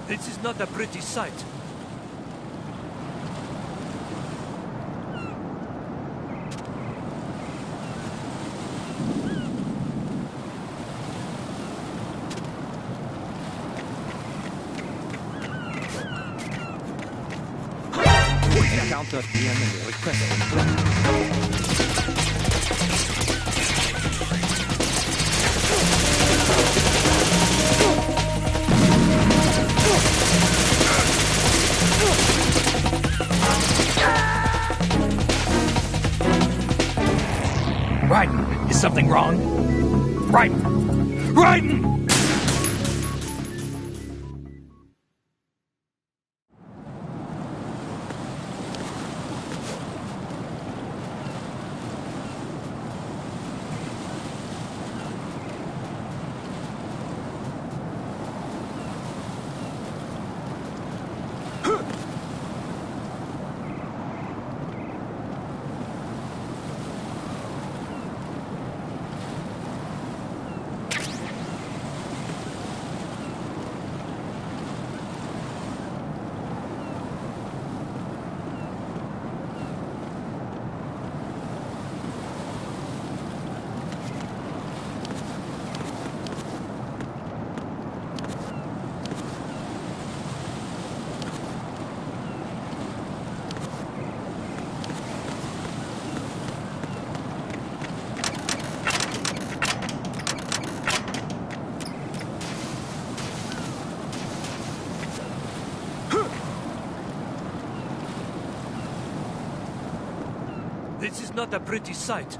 This is not a pretty sight. Encounter the enemy requesting. Raiden, is something wrong? Raiden! Raiden! This is not a pretty sight.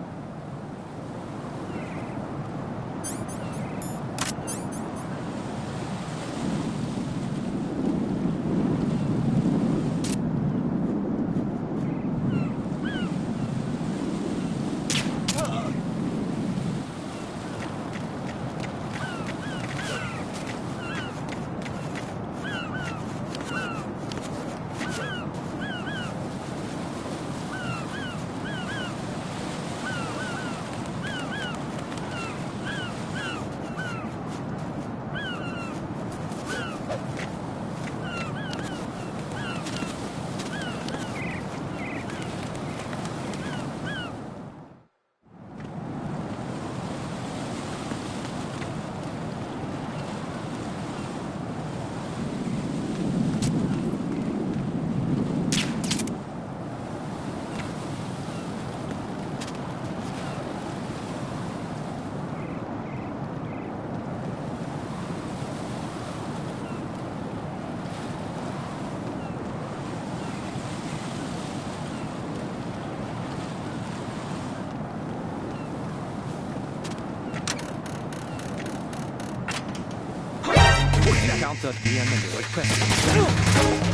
Encounter the enemy requesting.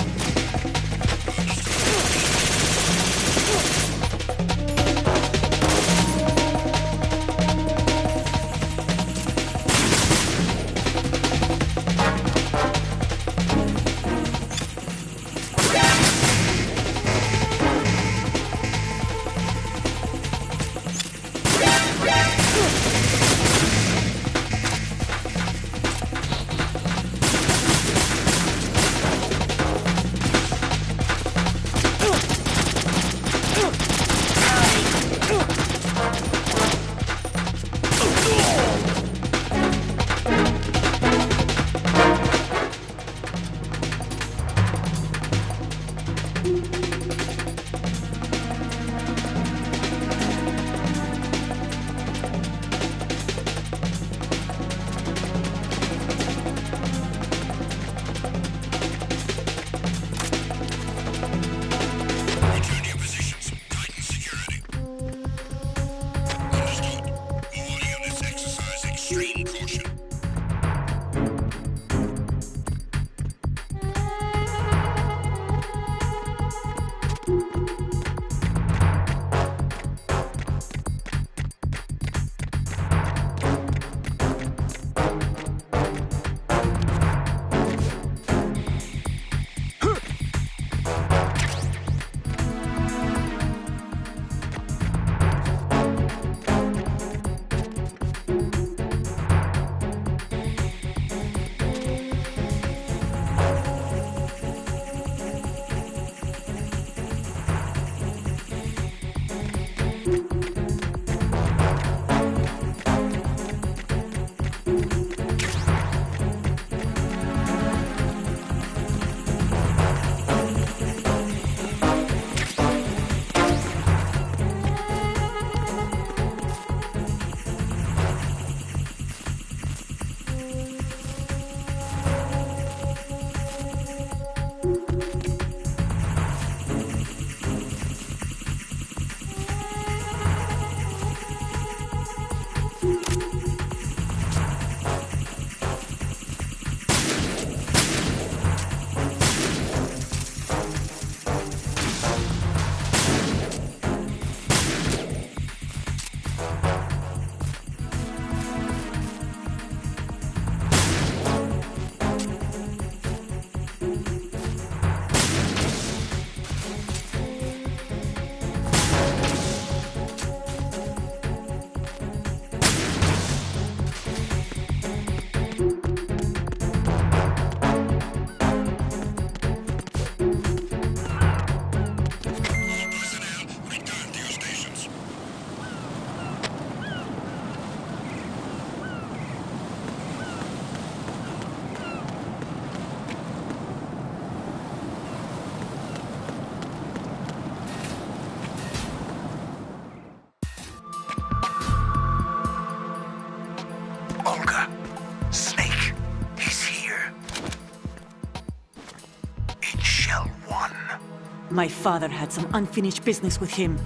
My father had some unfinished business with him.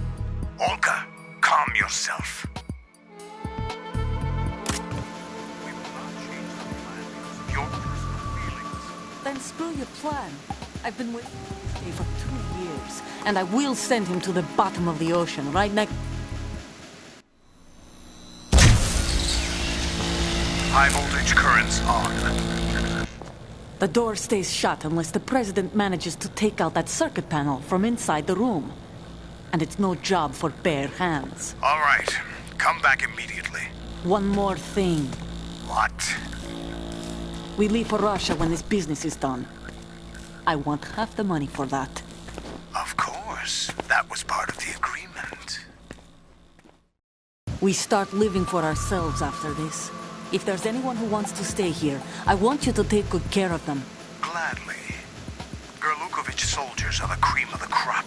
Olga, calm yourself. We will not change the plan because of your personal feelings. Then screw your plan. I've been waiting for 2 years, and I will send him to the bottom of the ocean, right next... High voltage currents on. The door stays shut unless the President manages to take out that circuit panel from inside the room. And it's no job for bare hands. All right. Come back immediately. One more thing. What? We leave for Russia when this business is done. I want half the money for that. Of course. That was part of the agreement. We start living for ourselves after this. If there's anyone who wants to stay here, I want you to take good care of them. Gladly. Gerlukovich soldiers are the cream of the crop.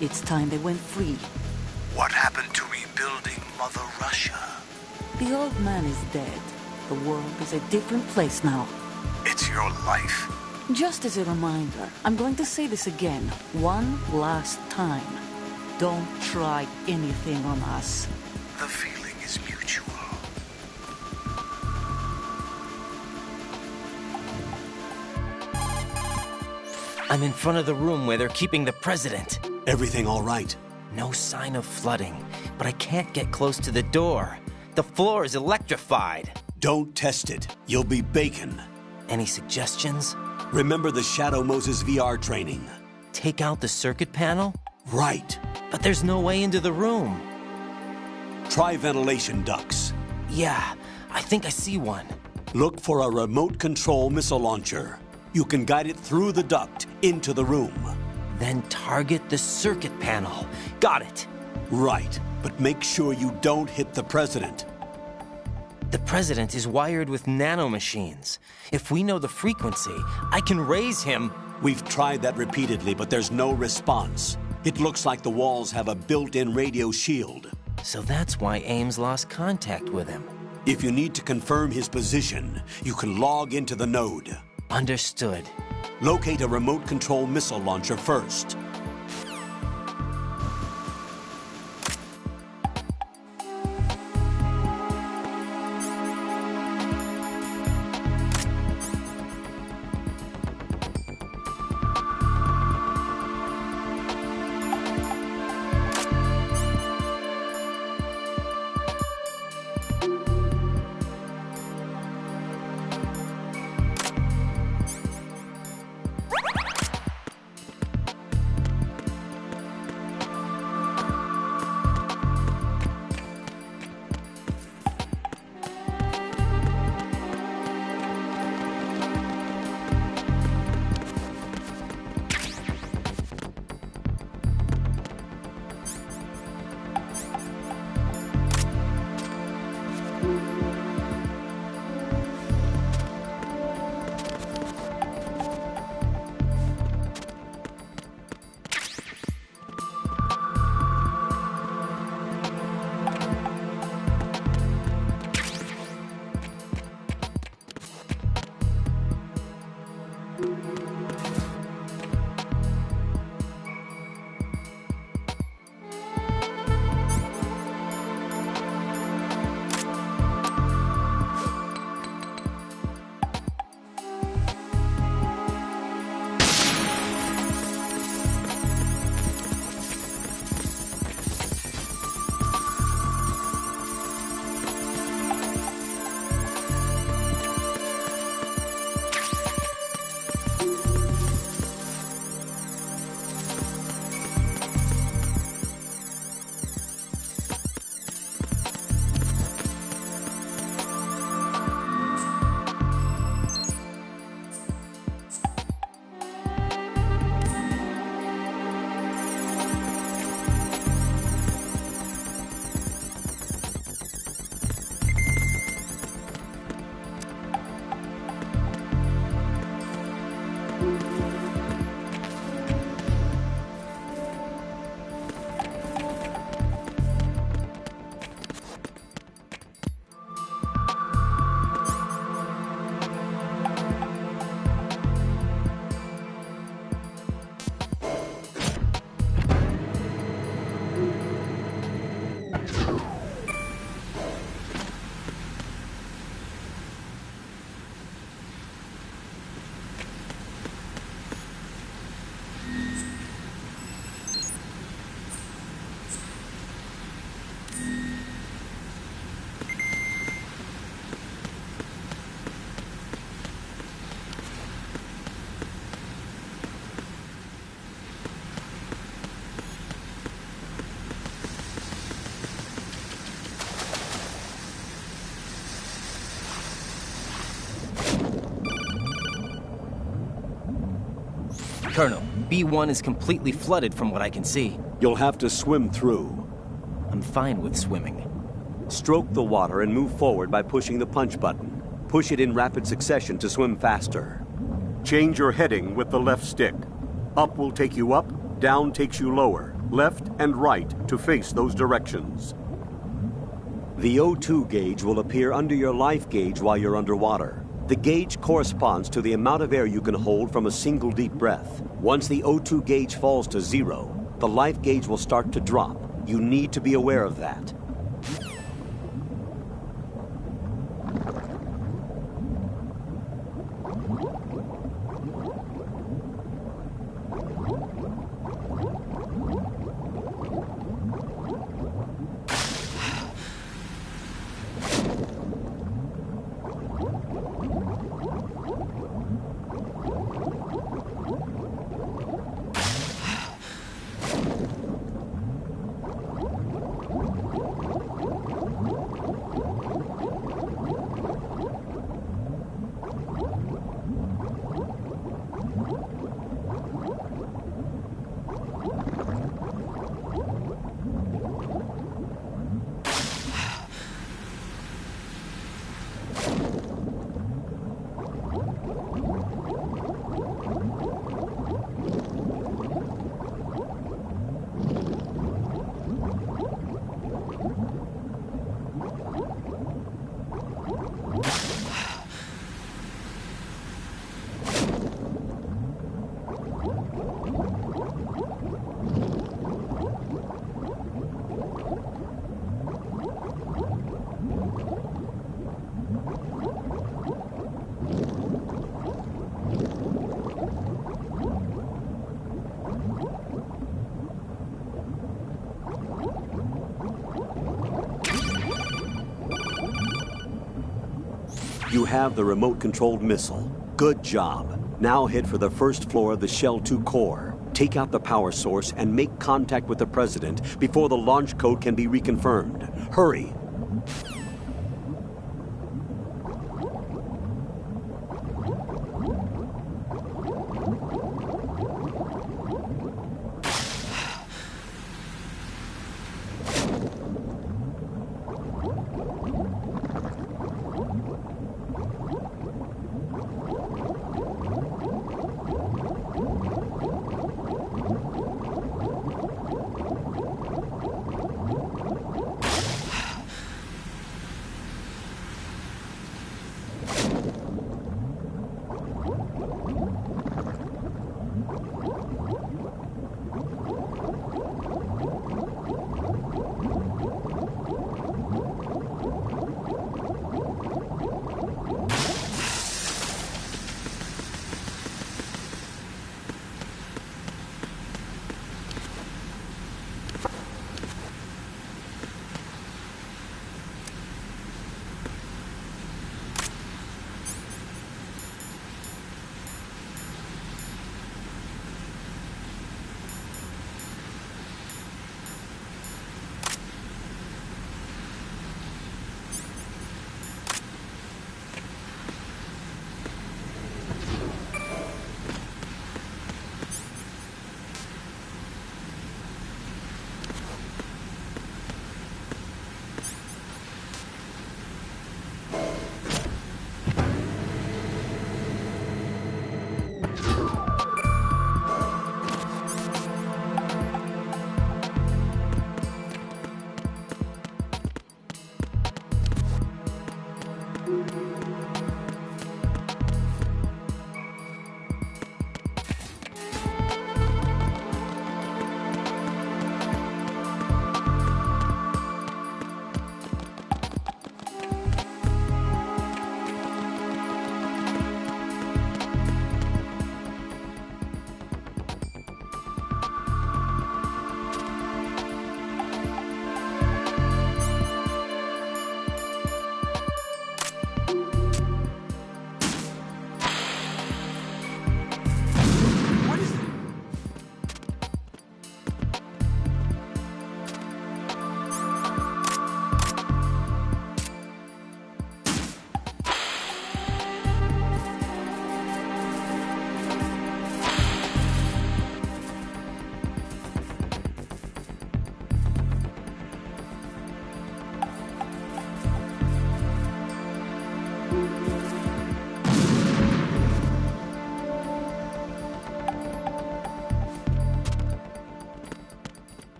It's time they went free. What happened to rebuilding Mother Russia? The old man is dead. The world is a different place now. It's your life. Just as a reminder, I'm going to say this again, one last time. Don't try anything on us. The feeling is mutual. I'm in front of the room where they're keeping the president. Everything all right? No sign of flooding, but I can't get close to the door. The floor is electrified. Don't test it. You'll be bacon. Any suggestions? Remember the Shadow Moses VR training? Take out the circuit panel? Right. But there's no way into the room. Try ventilation ducts. Yeah, I think I see one. Look for a remote control missile launcher. You can guide it through the duct into the room. Then target the circuit panel. Got it. Right, but make sure you don't hit the president. The president is wired with nanomachines. If we know the frequency, I can raise him. We've tried that repeatedly, but there's no response. It looks like the walls have a built-in radio shield. So that's why Ames lost contact with him. If you need to confirm his position, you can log into the node. Understood. Locate a remote control missile launcher first. Colonel, B1 is completely flooded from what I can see. You'll have to swim through. I'm fine with swimming. Stroke the water and move forward by pushing the punch button. Push it in rapid succession to swim faster. Change your heading with the left stick. Up will take you up, down takes you lower, left and right to face those directions. The O2 gauge will appear under your life gauge while you're underwater. The gauge corresponds to the amount of air you can hold from a single deep breath. Once the O2 gauge falls to 0, the life gauge will start to drop. You need to be aware of that. You have the remote-controlled missile. Good job. Now head for the first floor of the Shell 2 core. Take out the power source and make contact with the President before the launch code can be reconfirmed. Hurry!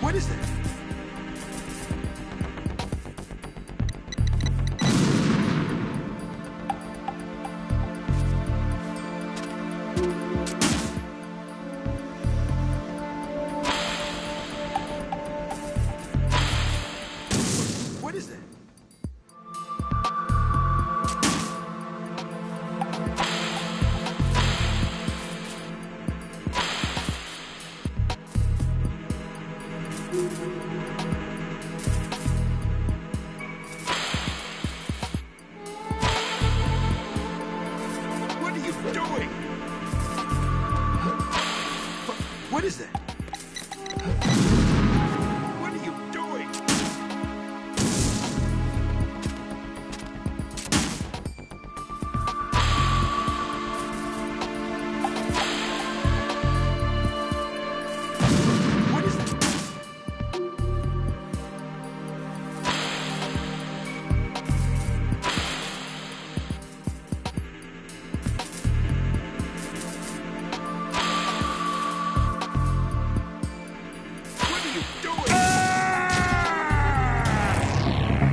What is that? What are you doing? What is that? What are you doing?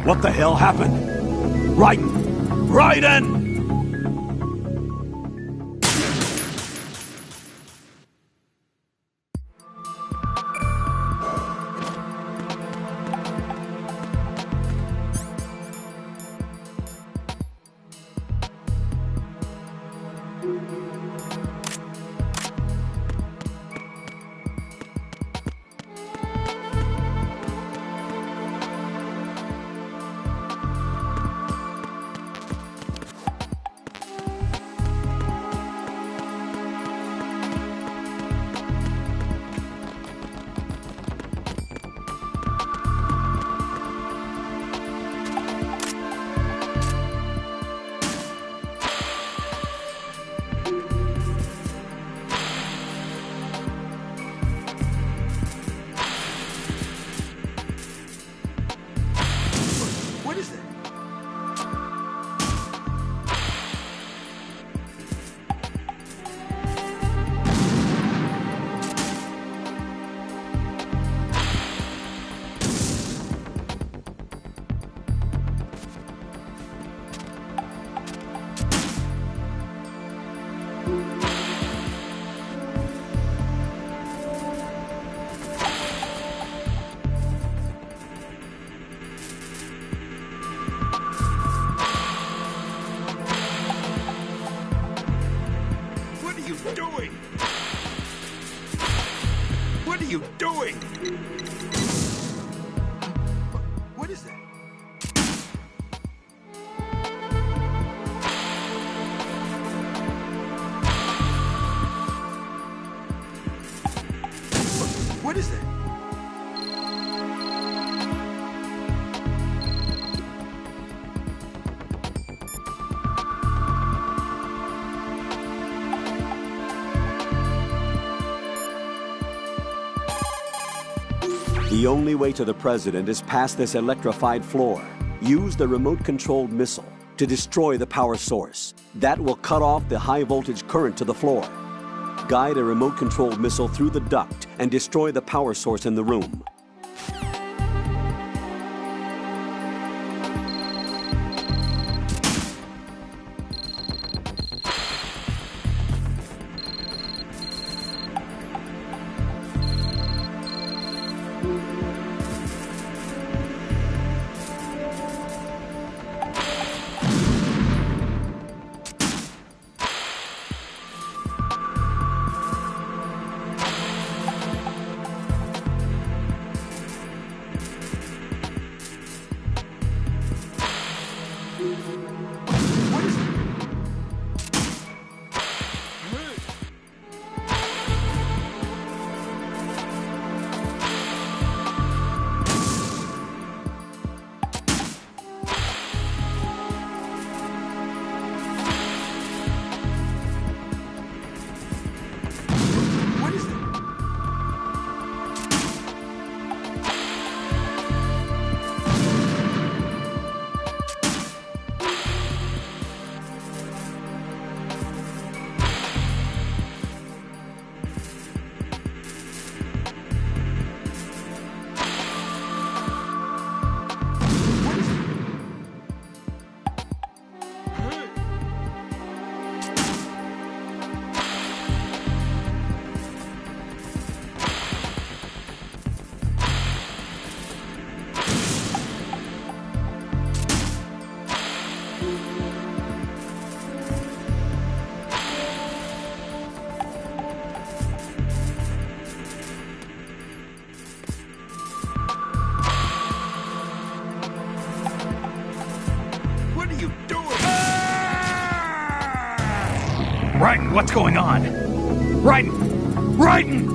What the hell happened? Raiden! Raiden! you doing? What is that? What is that? The only way to the president is past this electrified floor. Use the remote-controlled missile to destroy the power source. That will cut off the high-voltage current to the floor. Guide a remote-controlled missile through the duct and destroy the power source in the room. Raiden, what's going on? Raiden! Raiden!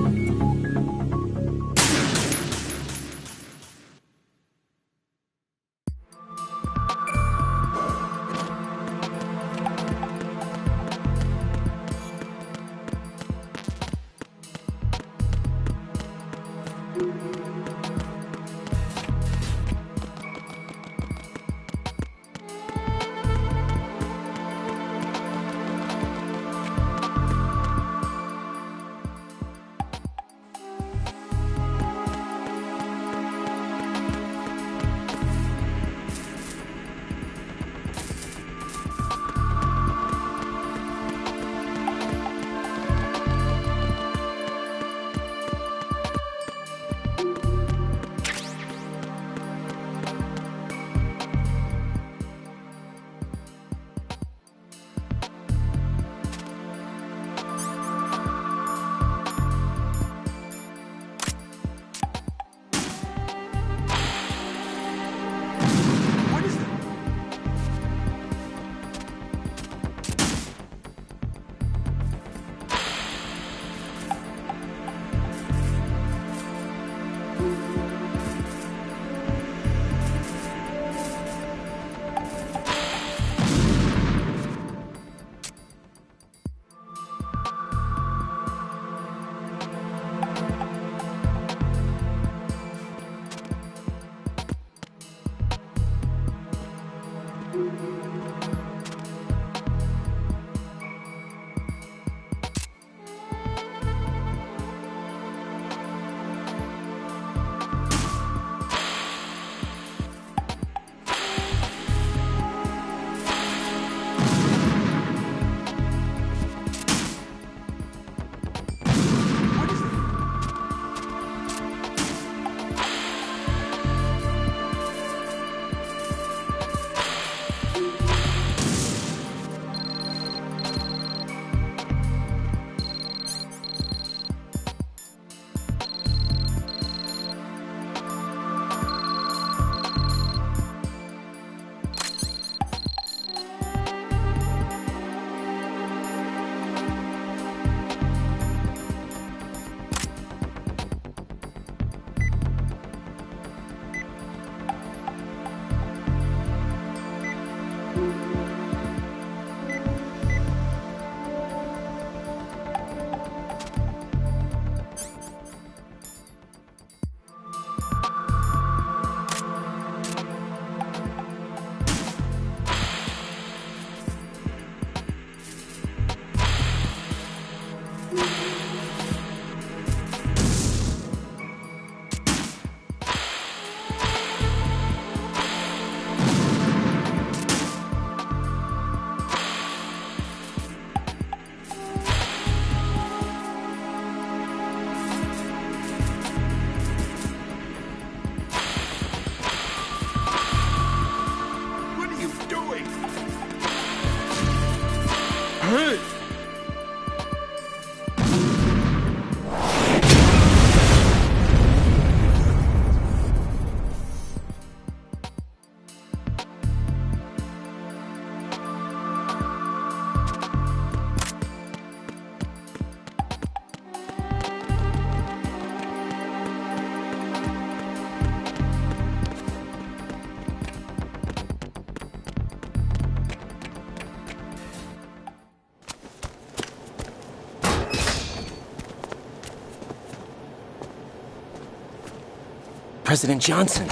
President Johnson.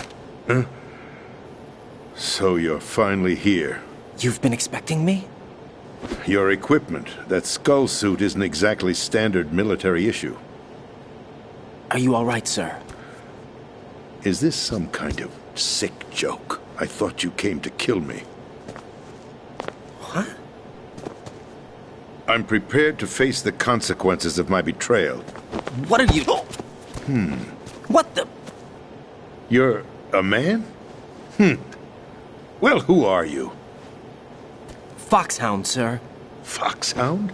So you're finally here. You've been expecting me? Your equipment, that skull suit, isn't exactly standard military issue. Are you all right, sir? Is this some kind of sick joke? I thought you came to kill me. What? I'm prepared to face the consequences of my betrayal. What are you... What the... You're a man? Well, who are you? Foxhound, sir. Foxhound?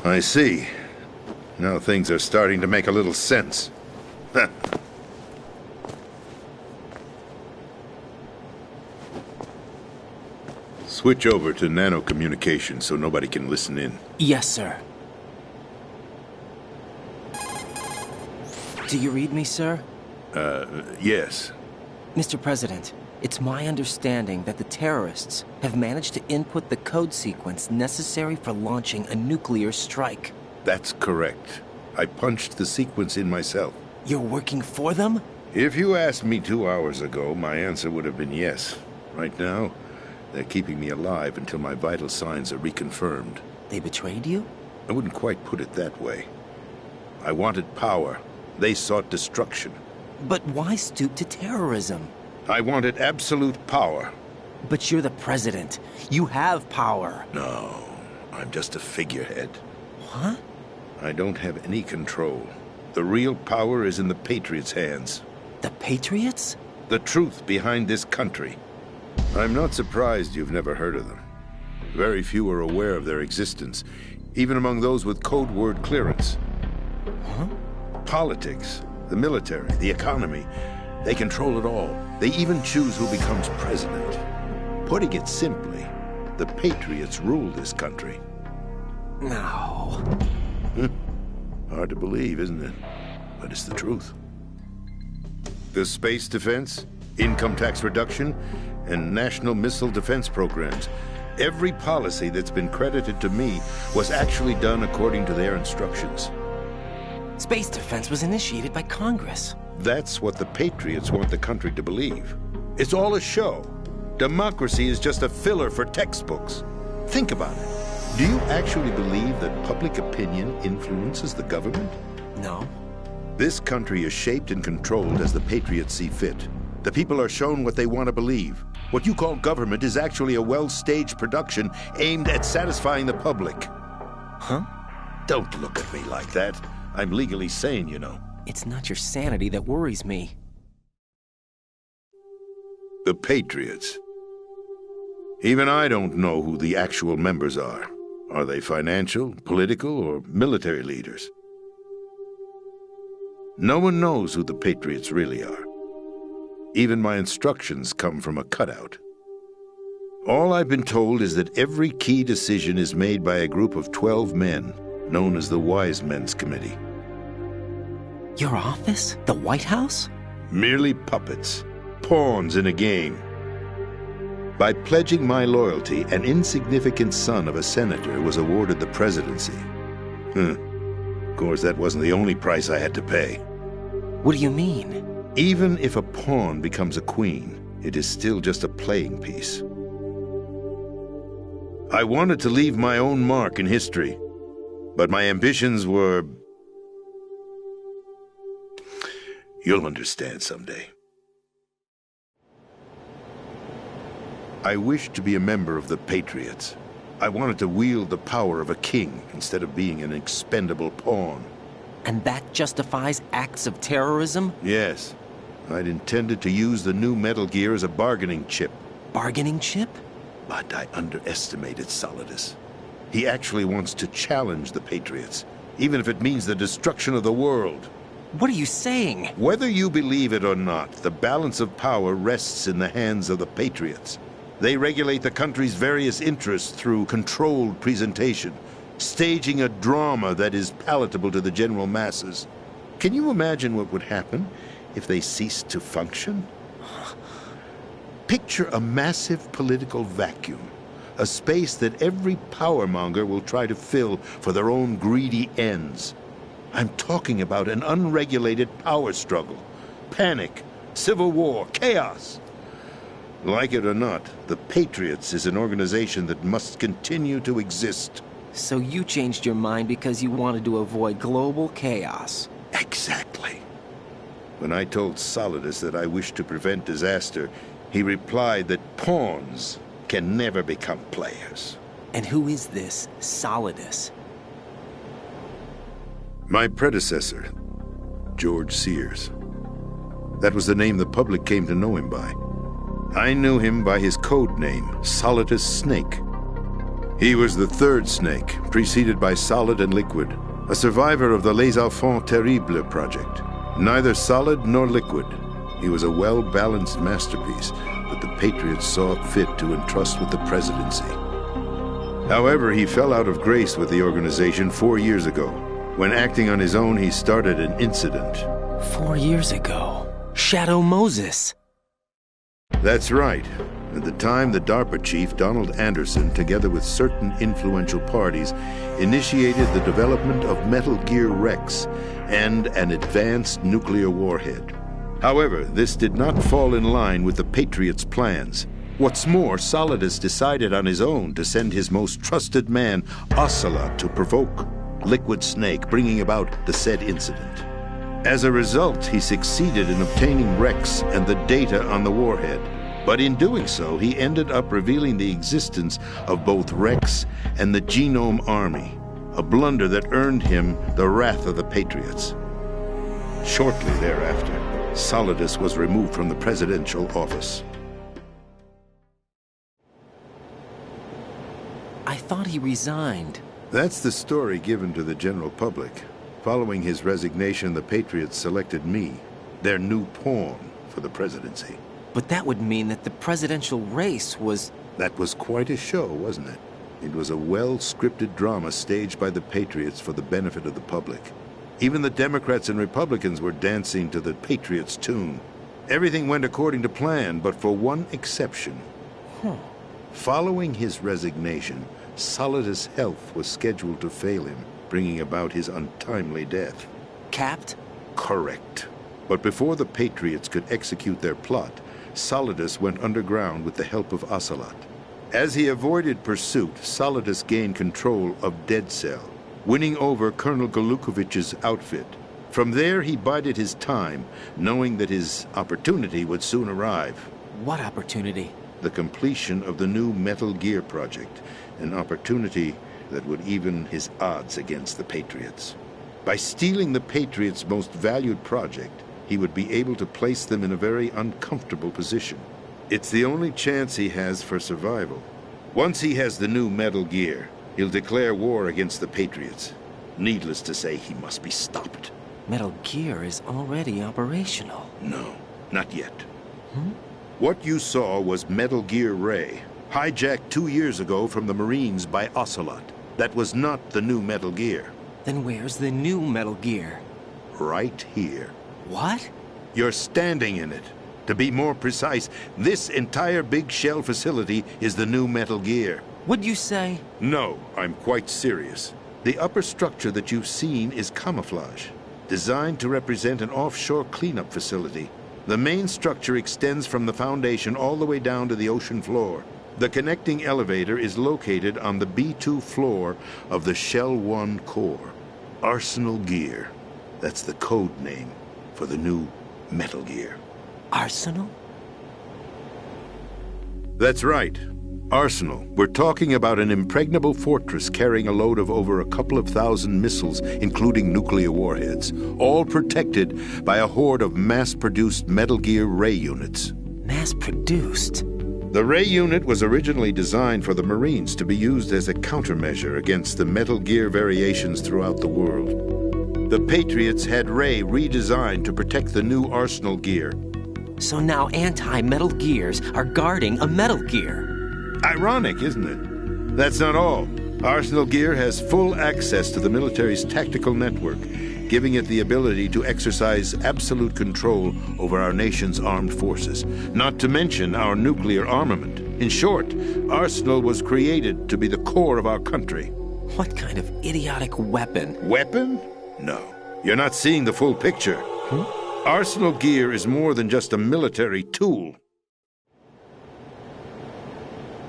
I see. Now things are starting to make a little sense. Switch over to nano-communication so nobody can listen in. Yes, sir. Do you read me, sir? Yes. Mr. President, it's my understanding that the terrorists have managed to input the code sequence necessary for launching a nuclear strike. That's correct. I punched the sequence in myself. You're working for them? If you asked me 2 hours ago, my answer would have been yes. Right now, they're keeping me alive until my vital signs are reconfirmed. They betrayed you? I wouldn't quite put it that way. I wanted power. They sought destruction. But why stoop to terrorism? I wanted absolute power. But you're the president. You have power. No, I'm just a figurehead. What? I don't have any control. The real power is in the Patriots' hands. The Patriots? The truth behind this country. I'm not surprised you've never heard of them. Very few are aware of their existence, even among those with code word clearance. Huh? Politics, the military, the economy, they control it all. They even choose who becomes president. Putting it simply, the Patriots rule this country. No. Hard to believe, isn't it? But it's the truth. The space defense, income tax reduction, and national missile defense programs. Every policy that's been credited to me was actually done according to their instructions. Space defense was initiated by Congress. That's what the Patriots want the country to believe. It's all a show. Democracy is just a filler for textbooks. Think about it. Do you actually believe that public opinion influences the government? No. This country is shaped and controlled as the Patriots see fit. The people are shown what they want to believe. What you call government is actually a well-staged production aimed at satisfying the public. Huh? Don't look at me like that. I'm legally sane, you know. It's not your sanity that worries me. The Patriots. Even I don't know who the actual members are. Are they financial, political, or military leaders? No one knows who the Patriots really are. Even my instructions come from a cutout. All I've been told is that every key decision is made by a group of 12 men, known as the Wise Men's Committee. Your office? The White House? Merely puppets, pawns in a game. By pledging my loyalty, an insignificant son of a senator was awarded the presidency. Of course, that wasn't the only price I had to pay. What do you mean? Even if a pawn becomes a queen, it is still just a playing piece. I wanted to leave my own mark in history, but my ambitions were... You'll understand someday. I wished to be a member of the Patriots. I wanted to wield the power of a king instead of being an expendable pawn. And that justifies acts of terrorism? Yes. I'd intended to use the new Metal Gear as a bargaining chip. Bargaining chip? But I underestimated Solidus. He actually wants to challenge the Patriots, even if it means the destruction of the world. What are you saying? Whether you believe it or not, the balance of power rests in the hands of the Patriots. They regulate the country's various interests through controlled presentation, staging a drama that is palatable to the general masses. Can you imagine what would happen if they ceased to function? Picture a massive political vacuum, a space that every powermonger will try to fill for their own greedy ends. I'm talking about an unregulated power struggle, panic, civil war, chaos. Like it or not, the Patriots is an organization that must continue to exist. So you changed your mind because you wanted to avoid global chaos. Exactly. When I told Solidus that I wished to prevent disaster, he replied that pawns can never become players. And who is this Solidus? My predecessor, George Sears. That was the name the public came to know him by. I knew him by his code name, Solidus Snake. He was the third snake, preceded by Solid and Liquid, a survivor of the Les Enfants Terribles project. Neither solid nor liquid, he was a well-balanced masterpiece that the Patriots saw fit to entrust with the presidency. However, he fell out of grace with the organization 4 years ago. When acting on his own, he started an incident. 4 years ago. Shadow Moses. That's right. At the time, the DARPA chief, Donald Anderson, together with certain influential parties, initiated the development of Metal Gear Rex and an advanced nuclear warhead. However, this did not fall in line with the Patriots' plans. What's more, Solidus decided on his own to send his most trusted man, Ocelot, to provoke Liquid Snake, bringing about the said incident. As a result, he succeeded in obtaining Rex and the data on the warhead. But in doing so, he ended up revealing the existence of both Rex and the Genome Army, a blunder that earned him the wrath of the Patriots. Shortly thereafter, Solidus was removed from the presidential office. I thought he resigned. That's the story given to the general public. Following his resignation, the Patriots selected me, their new pawn, for the presidency. But that would mean that the presidential race was... That was quite a show, wasn't it? It was a well-scripted drama staged by the Patriots for the benefit of the public. Even the Democrats and Republicans were dancing to the Patriots' tune. Everything went according to plan, but for one exception. Following his resignation, Solidus' health was scheduled to fail him, bringing about his untimely death. Capped? Correct. But before the Patriots could execute their plot, Solidus went underground with the help of Ocelot. As he avoided pursuit, Solidus gained control of Dead Cell, winning over Colonel Golukovich's outfit. From there, he bided his time, knowing that his opportunity would soon arrive. What opportunity? The completion of the new Metal Gear project, an opportunity that would even his odds against the Patriots. By stealing the Patriots' most valued project, he would be able to place them in a very uncomfortable position. It's the only chance he has for survival. Once he has the new Metal Gear, he'll declare war against the Patriots. Needless to say, he must be stopped. Metal Gear is already operational. No, not yet. What you saw was Metal Gear Ray, hijacked 2 years ago from the Marines by Ocelot. That was not the new Metal Gear. Then where's the new Metal Gear? Right here. What? You're standing in it. To be more precise, this entire big shell facility is the new Metal Gear. What'd you say? No, I'm quite serious. The upper structure that you've seen is camouflage, designed to represent an offshore cleanup facility. The main structure extends from the foundation all the way down to the ocean floor. The connecting elevator is located on the B2 floor of the Shell 1 core. Arsenal Gear. That's the code name for the new Metal Gear. Arsenal? That's right. Arsenal. We're talking about an impregnable fortress carrying a load of over a couple of thousand missiles, including nuclear warheads, all protected by a horde of mass-produced Metal Gear Ray units. Mass-produced? The Ray unit was originally designed for the Marines to be used as a countermeasure against the Metal Gear variations throughout the world. The Patriots had Ray redesigned to protect the new Arsenal Gear. So now anti-Metal Gears are guarding a Metal Gear. Ironic, isn't it? That's not all. Arsenal Gear has full access to the military's tactical network, giving it the ability to exercise absolute control over our nation's armed forces, not to mention our nuclear armament. In short, Arsenal was created to be the core of our country. What kind of idiotic weapon? Weapon? No. You're not seeing the full picture. Arsenal gear is more than just a military tool.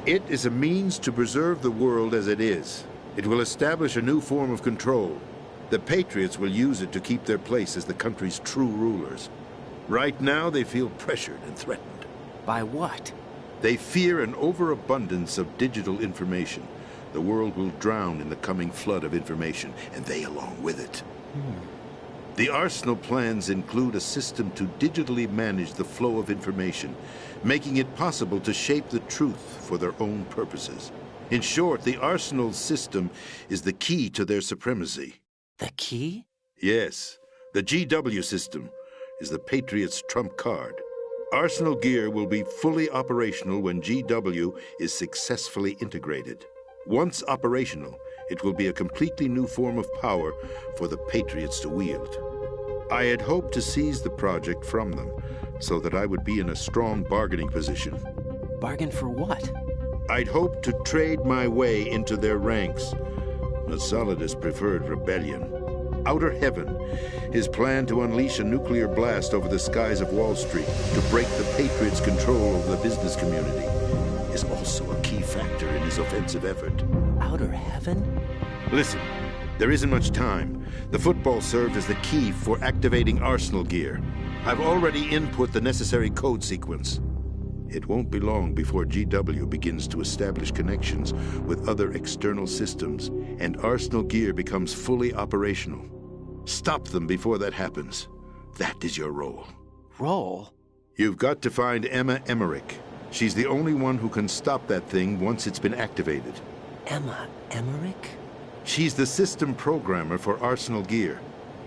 It is a means to preserve the world as it is. It will establish a new form of control. The Patriots will use it to keep their place as the country's true rulers. Right now, they feel pressured and threatened. By what? They fear an overabundance of digital information. The world will drown in the coming flood of information, and they along with it. The Arsenal plans include a system to digitally manage the flow of information, making it possible to shape the truth for their own purposes. In short, the Arsenal system is the key to their supremacy. The key? Yes, the GW system is the Patriots' trump card. Arsenal gear will be fully operational when GW is successfully integrated. Once operational, it will be a completely new form of power for the Patriots to wield. I had hoped to seize the project from them, so that I would be in a strong bargaining position. Bargain for what? I'd hoped to trade my way into their ranks. But Solidus preferred rebellion. Outer Heaven, his plan to unleash a nuclear blast over the skies of Wall Street to break the Patriots' control over the business community, is also a key factor in his offensive effort. Outer Heaven? Listen, there isn't much time. The football served as the key for activating Arsenal gear. I've already input the necessary code sequence. It won't be long before GW begins to establish connections with other external systems, and Arsenal gear becomes fully operational. Stop them before that happens. That is your role. Role? You've got to find Emma Emmerich. She's the only one who can stop that thing once it's been activated. Emma Emmerich? She's the system programmer for Arsenal gear.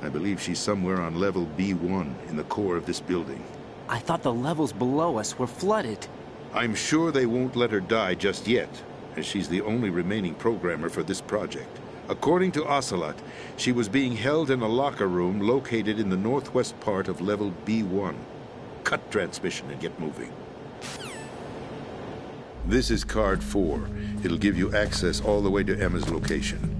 I believe she's somewhere on level B1 in the core of this building. I thought the levels below us were flooded. I'm sure they won't let her die just yet, as she's the only remaining programmer for this project. According to Ocelot, she was being held in a locker room located in the northwest part of level B1. Cut transmission and get moving. This is card 4. It'll give you access all the way to Emma's location.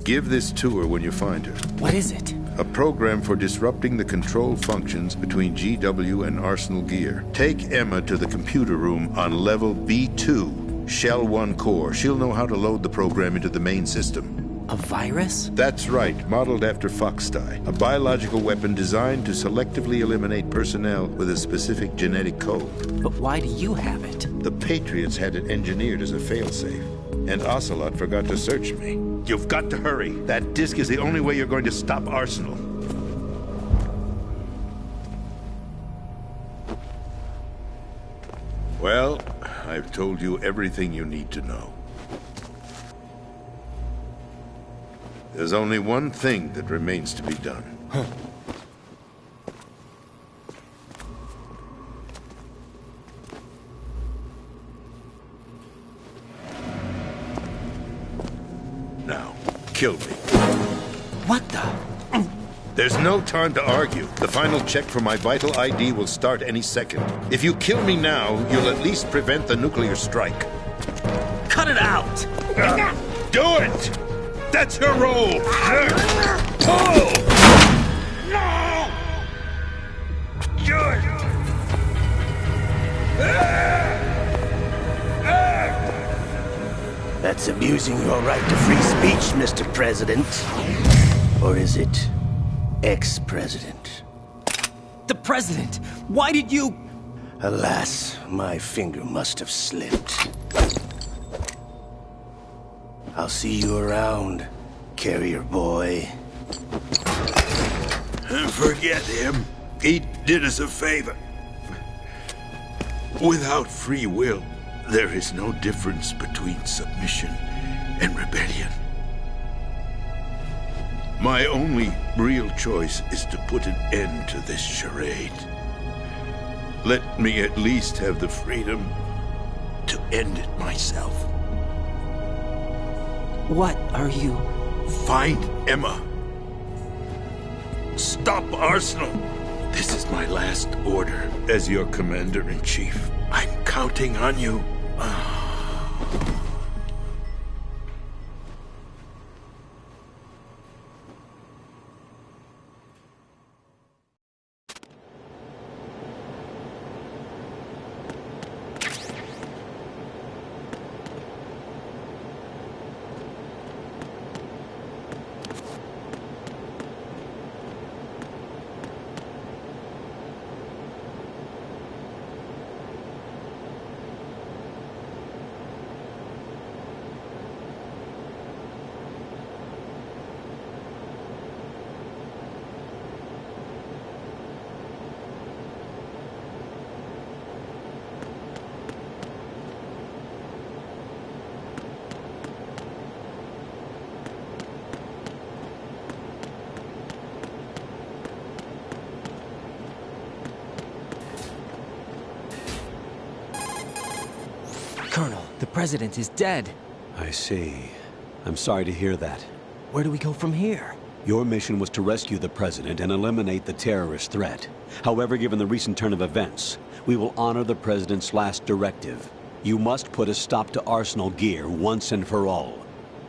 Give this to her when you find her. What is it? A program for disrupting the control functions between GW and Arsenal gear. Take Emma to the computer room on level B2, Shell 1 core. She'll know how to load the program into the main system. A virus? That's right, modeled after Foxdie, a biological weapon designed to selectively eliminate personnel with a specific genetic code. But why do you have it? The Patriots had it engineered as a failsafe, and Ocelot forgot to search me. You've got to hurry. That disk is the only way you're going to stop Arsenal. Well, I've told you everything you need to know. There's only one thing that remains to be done. Now, kill me. What the? There's no time to argue. The final check for my vital ID will start any second. If you kill me now, you'll at least prevent the nuclear strike. Cut it out! Do it! That's your role! Pull! No! Good! That's abusing your right to free speech, Mr. President. Or is it ex-president? The president! Why did you... Alas, my finger must have slipped. I'll see you around, carrier boy. Forget him. He did us a favor. Without free will, there is no difference between submission and rebellion. My only real choice is to put an end to this charade. Let me at least have the freedom to end it myself. What are you... Find Emma. Stop Arsenal. This is my last order as your commander-in-chief. I'm counting on you. President is dead. I see. I'm sorry to hear that. Where do we go from here? Your mission was to rescue the President and eliminate the terrorist threat. However, given the recent turn of events, we will honor the President's last directive. You must put a stop to Arsenal gear once and for all.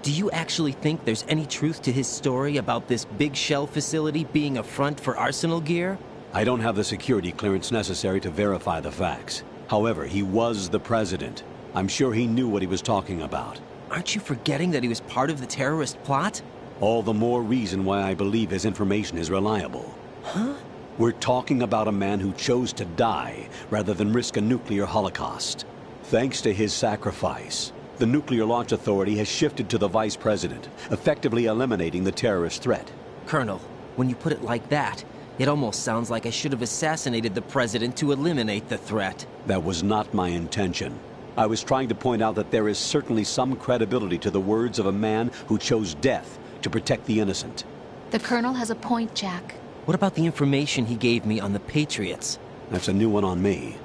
Do you actually think there's any truth to his story about this big shell facility being a front for Arsenal gear? I don't have the security clearance necessary to verify the facts. However, he was the President. I'm sure he knew what he was talking about. Aren't you forgetting that he was part of the terrorist plot? All the more reason why I believe his information is reliable. Huh? We're talking about a man who chose to die rather than risk a nuclear holocaust. Thanks to his sacrifice, the Nuclear Launch Authority has shifted to the Vice President, effectively eliminating the terrorist threat. Colonel, when you put it like that, it almost sounds like I should have assassinated the President to eliminate the threat. That was not my intention. I was trying to point out that there is certainly some credibility to the words of a man who chose death to protect the innocent. The Colonel has a point, Jack. What about the information he gave me on the Patriots? That's a new one on me.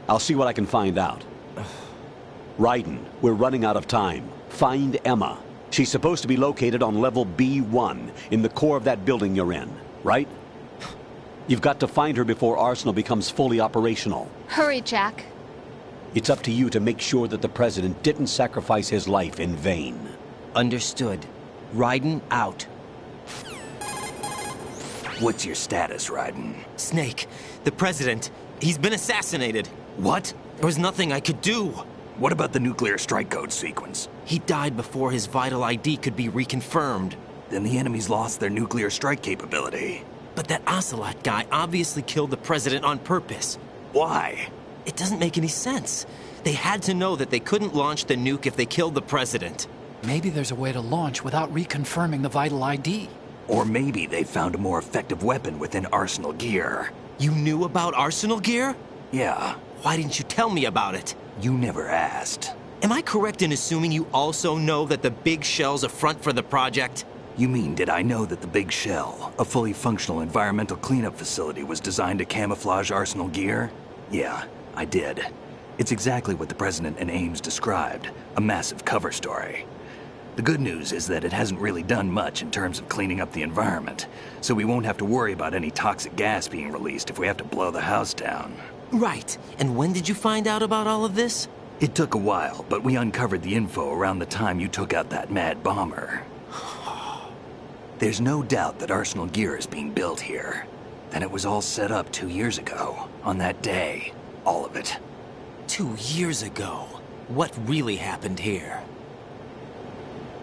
I'll see what I can find out. Raiden, we're running out of time. Find Emma. She's supposed to be located on level B1, in the core of that building you're in, right? You've got to find her before Arsenal becomes fully operational. Hurry, Jack. It's up to you to make sure that the President didn't sacrifice his life in vain. Understood. Raiden out. What's your status, Raiden? Snake, the President, he's been assassinated. What? There was nothing I could do. What about the nuclear strike code sequence? He died before his vital ID could be reconfirmed. Then the enemy's lost their nuclear strike capability. But that Ocelot guy obviously killed the President on purpose. Why? It doesn't make any sense. They had to know that they couldn't launch the nuke if they killed the President. Maybe there's a way to launch without reconfirming the vital ID. Or maybe they found a more effective weapon within Arsenal gear. You knew about Arsenal gear? Yeah. Why didn't you tell me about it? You never asked. Am I correct in assuming you also know that the Big Shell's a front for the project? You mean, did I know that the Big Shell, a fully functional environmental cleanup facility, was designed to camouflage Arsenal gear? Yeah, I did. It's exactly what the President and Ames described, a massive cover story. The good news is that it hasn't really done much in terms of cleaning up the environment, so we won't have to worry about any toxic gas being released if we have to blow the house down. Right. And when did you find out about all of this? It took a while, but we uncovered the info around the time you took out that mad bomber. There's no doubt that Arsenal gear is being built here. Then it was all set up 2 years ago, on that day. All of it. 2 years ago? What really happened here?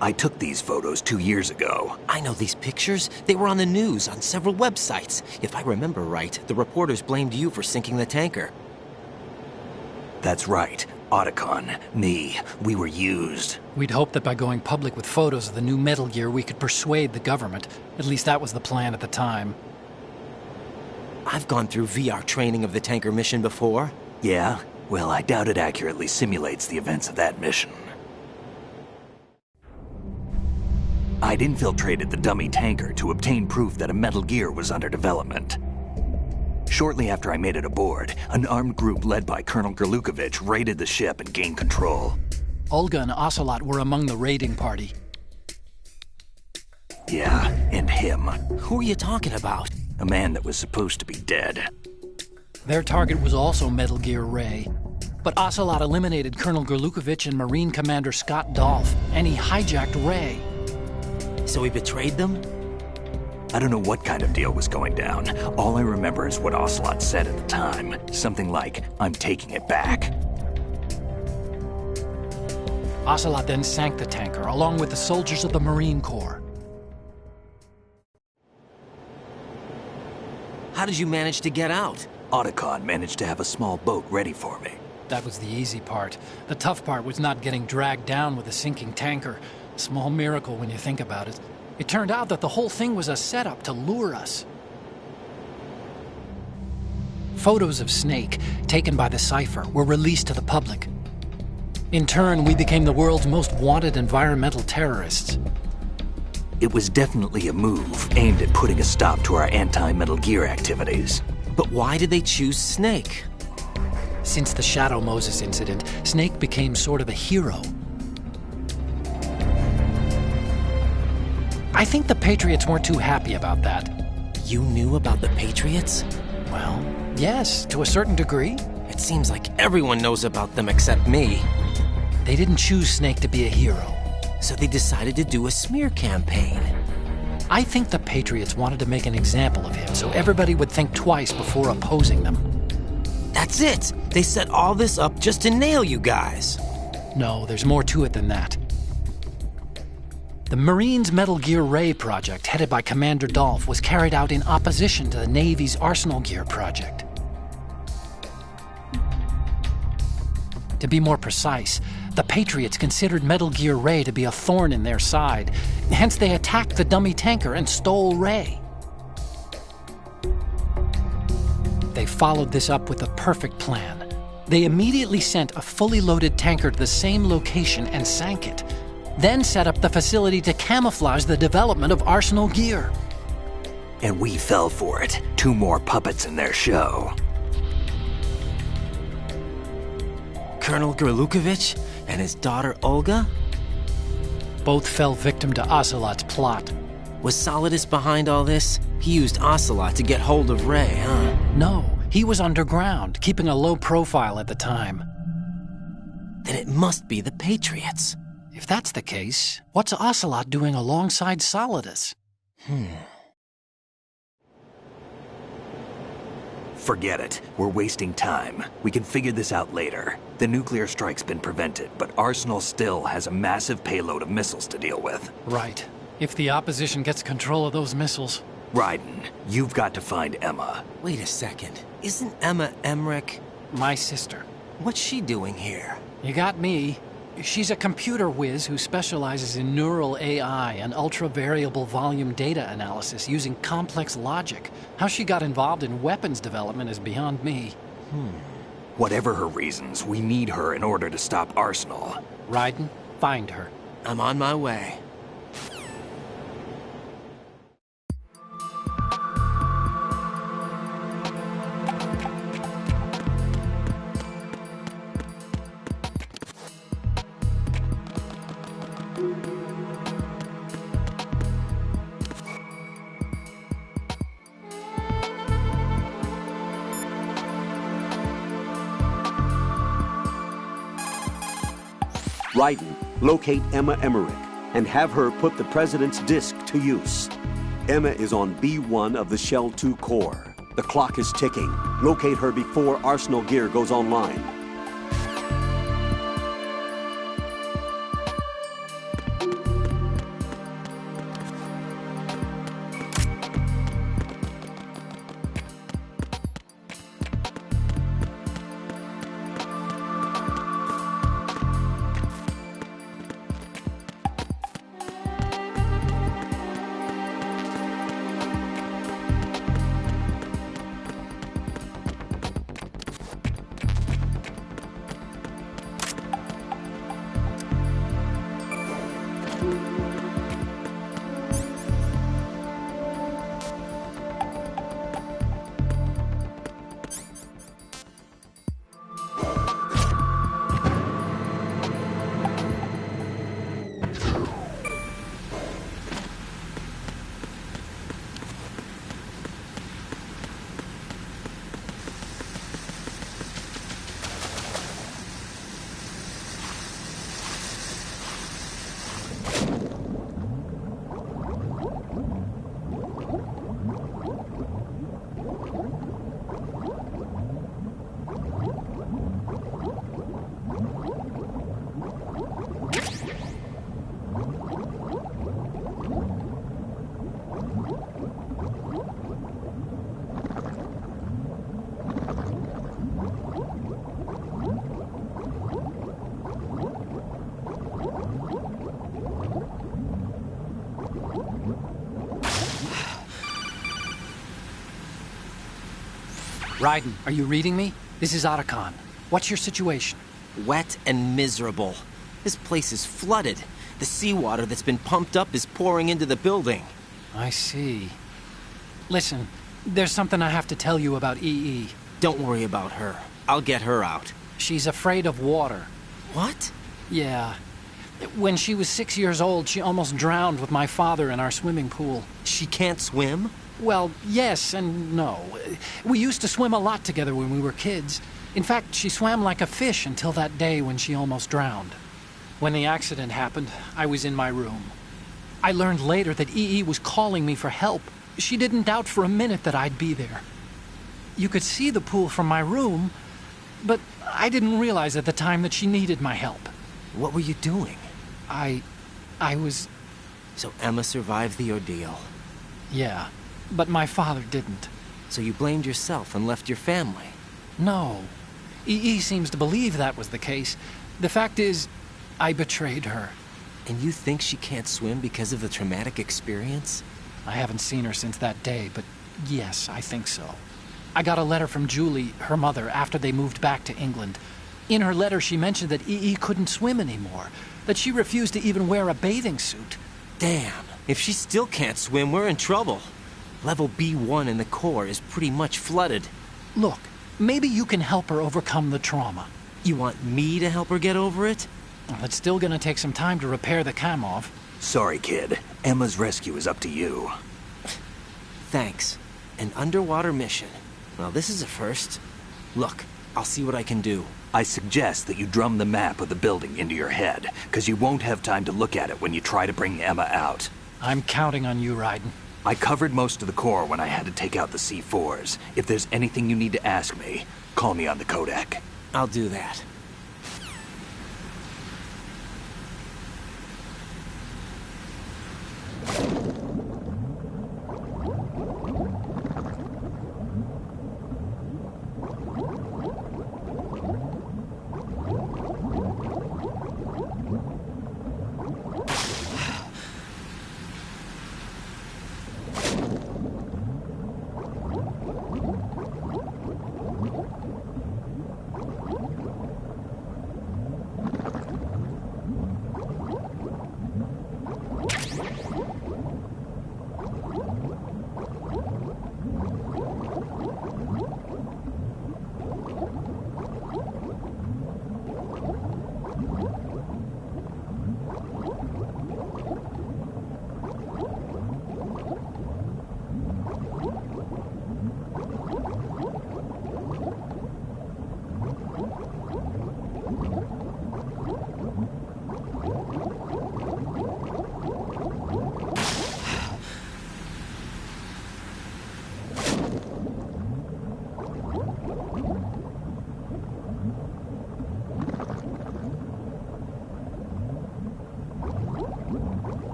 I took these photos 2 years ago. I know these pictures. They were on the news, on several websites. If I remember right, the reporters blamed you for sinking the tanker. That's right. Otacon, me, we were used. We'd hoped that by going public with photos of the new Metal Gear, we could persuade the government. At least that was the plan at the time. I've gone through VR training of the tanker mission before. Yeah? Well, I doubt it accurately simulates the events of that mission. I'd infiltrated the dummy tanker to obtain proof that a Metal Gear was under development. Shortly after I made it aboard, an armed group led by Colonel Gerlukovich raided the ship and gained control. Olga and Ocelot were among the raiding party. Yeah, and him. Who are you talking about? A man that was supposed to be dead. Their target was also Metal Gear Ray. But Ocelot eliminated Colonel Gerlukovich and Marine Commander Scott Dolph, and he hijacked Ray. So he betrayed them? I don't know what kind of deal was going down. All I remember is what Ocelot said at the time. Something like, "I'm taking it back." Ocelot then sank the tanker, along with the soldiers of the Marine Corps. How did you manage to get out? Otacon managed to have a small boat ready for me. That was the easy part. The tough part was not getting dragged down with a sinking tanker. A small miracle when you think about it. It turned out that the whole thing was a setup to lure us. Photos of Snake, taken by the Cypher, were released to the public. In turn, we became the world's most wanted environmental terrorists. It was definitely a move aimed at putting a stop to our anti-Metal Gear activities. But why did they choose Snake? Since the Shadow Moses incident, Snake became sort of a hero. I think the Patriots weren't too happy about that. You knew about the Patriots? Well, yes, to a certain degree. It seems like everyone knows about them except me. They didn't choose Snake to be a hero. So they decided to do a smear campaign. I think the Patriots wanted to make an example of him so everybody would think twice before opposing them. That's it! They set all this up just to nail you guys. No, there's more to it than that. The Marines' Metal Gear Ray project, headed by Commander Dolph, was carried out in opposition to the Navy's Arsenal Gear project. To be more precise, the Patriots considered Metal Gear Ray to be a thorn in their side. Hence, they attacked the dummy tanker and stole Ray. They followed this up with a perfect plan. They immediately sent a fully loaded tanker to the same location and sank it. Then set up the facility to camouflage the development of Arsenal Gear. And we fell for it. 2 more puppets in their show. Colonel Gerlukovich and his daughter Olga? Both fell victim to Ocelot's plot. Was Solidus behind all this? He used Ocelot to get hold of Ray, huh? No, he was underground, keeping a low profile at the time. Then it must be the Patriots. If that's the case, what's Ocelot doing alongside Solidus? Forget it. We're wasting time. We can figure this out later. The nuclear strike's been prevented, but Arsenal still has a massive payload of missiles to deal with. Right. If the opposition gets control of those missiles. Raiden, you've got to find Emma. Wait a second. Isn't Emma Emmerich? My sister. What's she doing here? You got me. She's a computer whiz who specializes in neural AI and ultra-variable volume data analysis using complex logic. How she got involved in weapons development is beyond me. Whatever her reasons, we need her in order to stop Arsenal. Raiden, find her. I'm on my way. Raiden, locate Emma Emmerich and have her put the President's disc to use. Emma is on B1 of the Shell 2 core. The clock is ticking. Locate her before Arsenal Gear goes online. Raiden, are you reading me? This is Otacon. What's your situation? Wet and miserable. This place is flooded. The seawater that's been pumped up is pouring into the building. I see. Listen, there's something I have to tell you about EE. Don't worry about her. I'll get her out. She's afraid of water. What? Yeah. When she was 6 years old, she almost drowned with my father in our swimming pool. She can't swim? Well, yes and no. We used to swim a lot together when we were kids. In fact, she swam like a fish until that day when she almost drowned. When the accident happened, I was in my room. I learned later that EE was calling me for help. She didn't doubt for a minute that I'd be there. You could see the pool from my room, but I didn't realize at the time that she needed my help. What were you doing? I was... So Emma survived the ordeal. Yeah, but my father didn't. So you blamed yourself and left your family? No. EE seems to believe that was the case. The fact is, I betrayed her. And you think she can't swim because of the traumatic experience? I haven't seen her since that day, but yes, I think so. I got a letter from Julie, her mother, after they moved back to England. In her letter, she mentioned that EE couldn't swim anymore, that she refused to even wear a bathing suit. Damn, if she still can't swim, we're in trouble. Level B1 in the core is pretty much flooded. Look, maybe you can help her overcome the trauma. You want me to help her get over it? Well, it's still gonna take some time to repair the Kamov. Sorry, kid. Emma's rescue is up to you. Thanks. An underwater mission. Well, this is a first. Look, I'll see what I can do. I suggest that you drum the map of the building into your head, because you won't have time to look at it when you try to bring Emma out. I'm counting on you, Raiden. I covered most of the core when I had to take out the C4s. If there's anything you need to ask me, call me on the codec. I'll do that.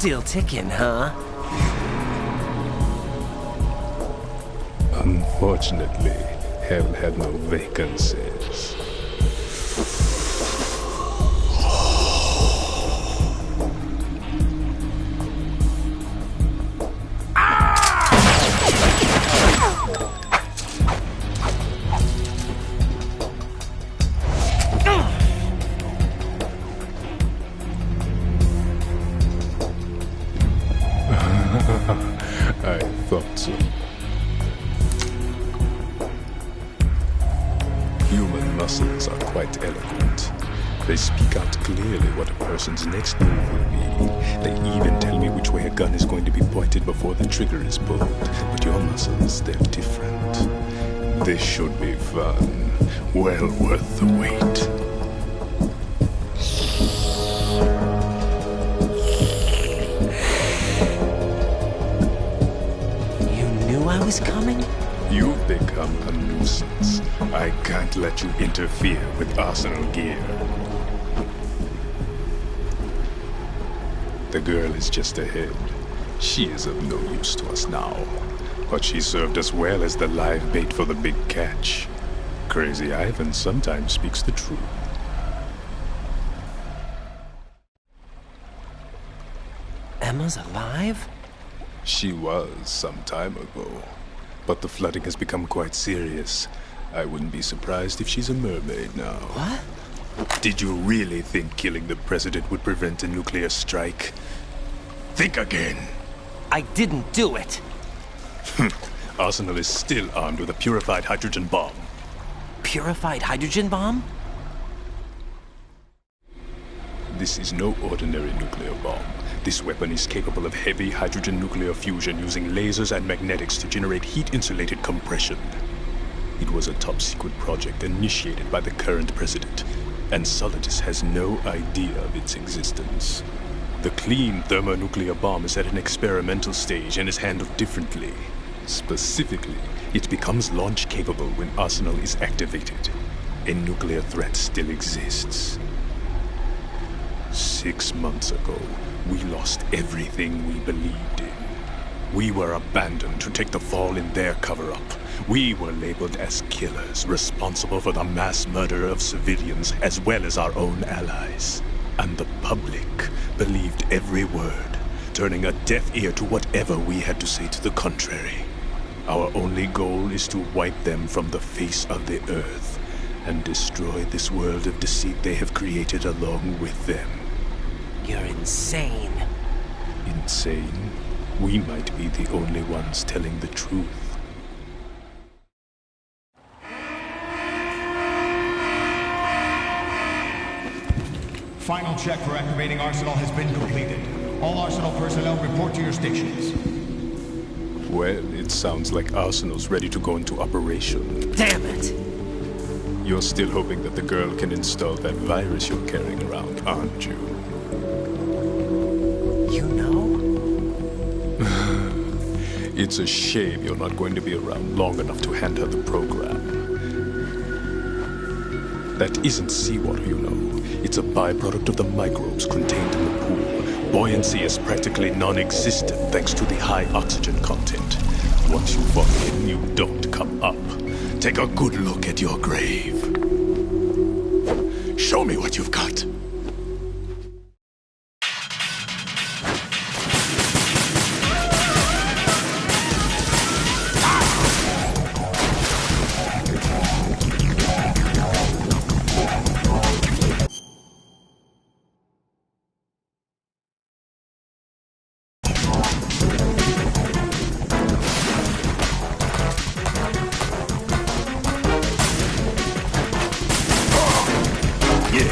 Still ticking, huh? Unfortunately, hell had no vacancies. I thought so. Human muscles are quite eloquent. They speak out clearly what a person's next move will be. They even tell me which way a gun is going to be pointed before the trigger is pulled. But your muscles, they're different. This should be fun. Well worth the wait. I was coming? You've become a nuisance. I can't let you interfere with Arsenal gear. The girl is just ahead. She is of no use to us now. But she served us well as the live bait for the big catch. Crazy Ivan sometimes speaks the truth. Emma's alive? She was some time ago. But the flooding has become quite serious. I wouldn't be surprised if she's a mermaid now. What? Did you really think killing the president would prevent a nuclear strike? Think again. I didn't do it. Arsenal is still armed with a purified hydrogen bomb. Purified hydrogen bomb? This is no ordinary nuclear bomb. This weapon is capable of heavy hydrogen nuclear fusion using lasers and magnetics to generate heat-insulated compression. It was a top-secret project initiated by the current president, and Solidus has no idea of its existence. The clean thermonuclear bomb is at an experimental stage and is handled differently. Specifically, it becomes launch-capable when Arsenal is activated. A nuclear threat still exists. 6 months ago, we lost everything we believed in. We were abandoned to take the fall in their cover-up. We were labeled as killers, responsible for the mass murder of civilians as well as our own allies. And the public believed every word, turning a deaf ear to whatever we had to say to the contrary. Our only goal is to wipe them from the face of the earth and destroy this world of deceit they have created along with them. You're insane. Insane? We might be the only ones telling the truth. Final check for activating Arsenal has been completed. All Arsenal personnel report to your stations. Well, it sounds like Arsenal's ready to go into operation. Damn it! You're still hoping that the girl can install that virus you're carrying around, aren't you? You know? It's a shame you're not going to be around long enough to hand her the program. That isn't seawater, you know. It's a byproduct of the microbes contained in the pool. Buoyancy is practically non-existent thanks to the high oxygen content. Once you fall in, you don't come up. Take a good look at your grave. Show me what you've got. Yeah.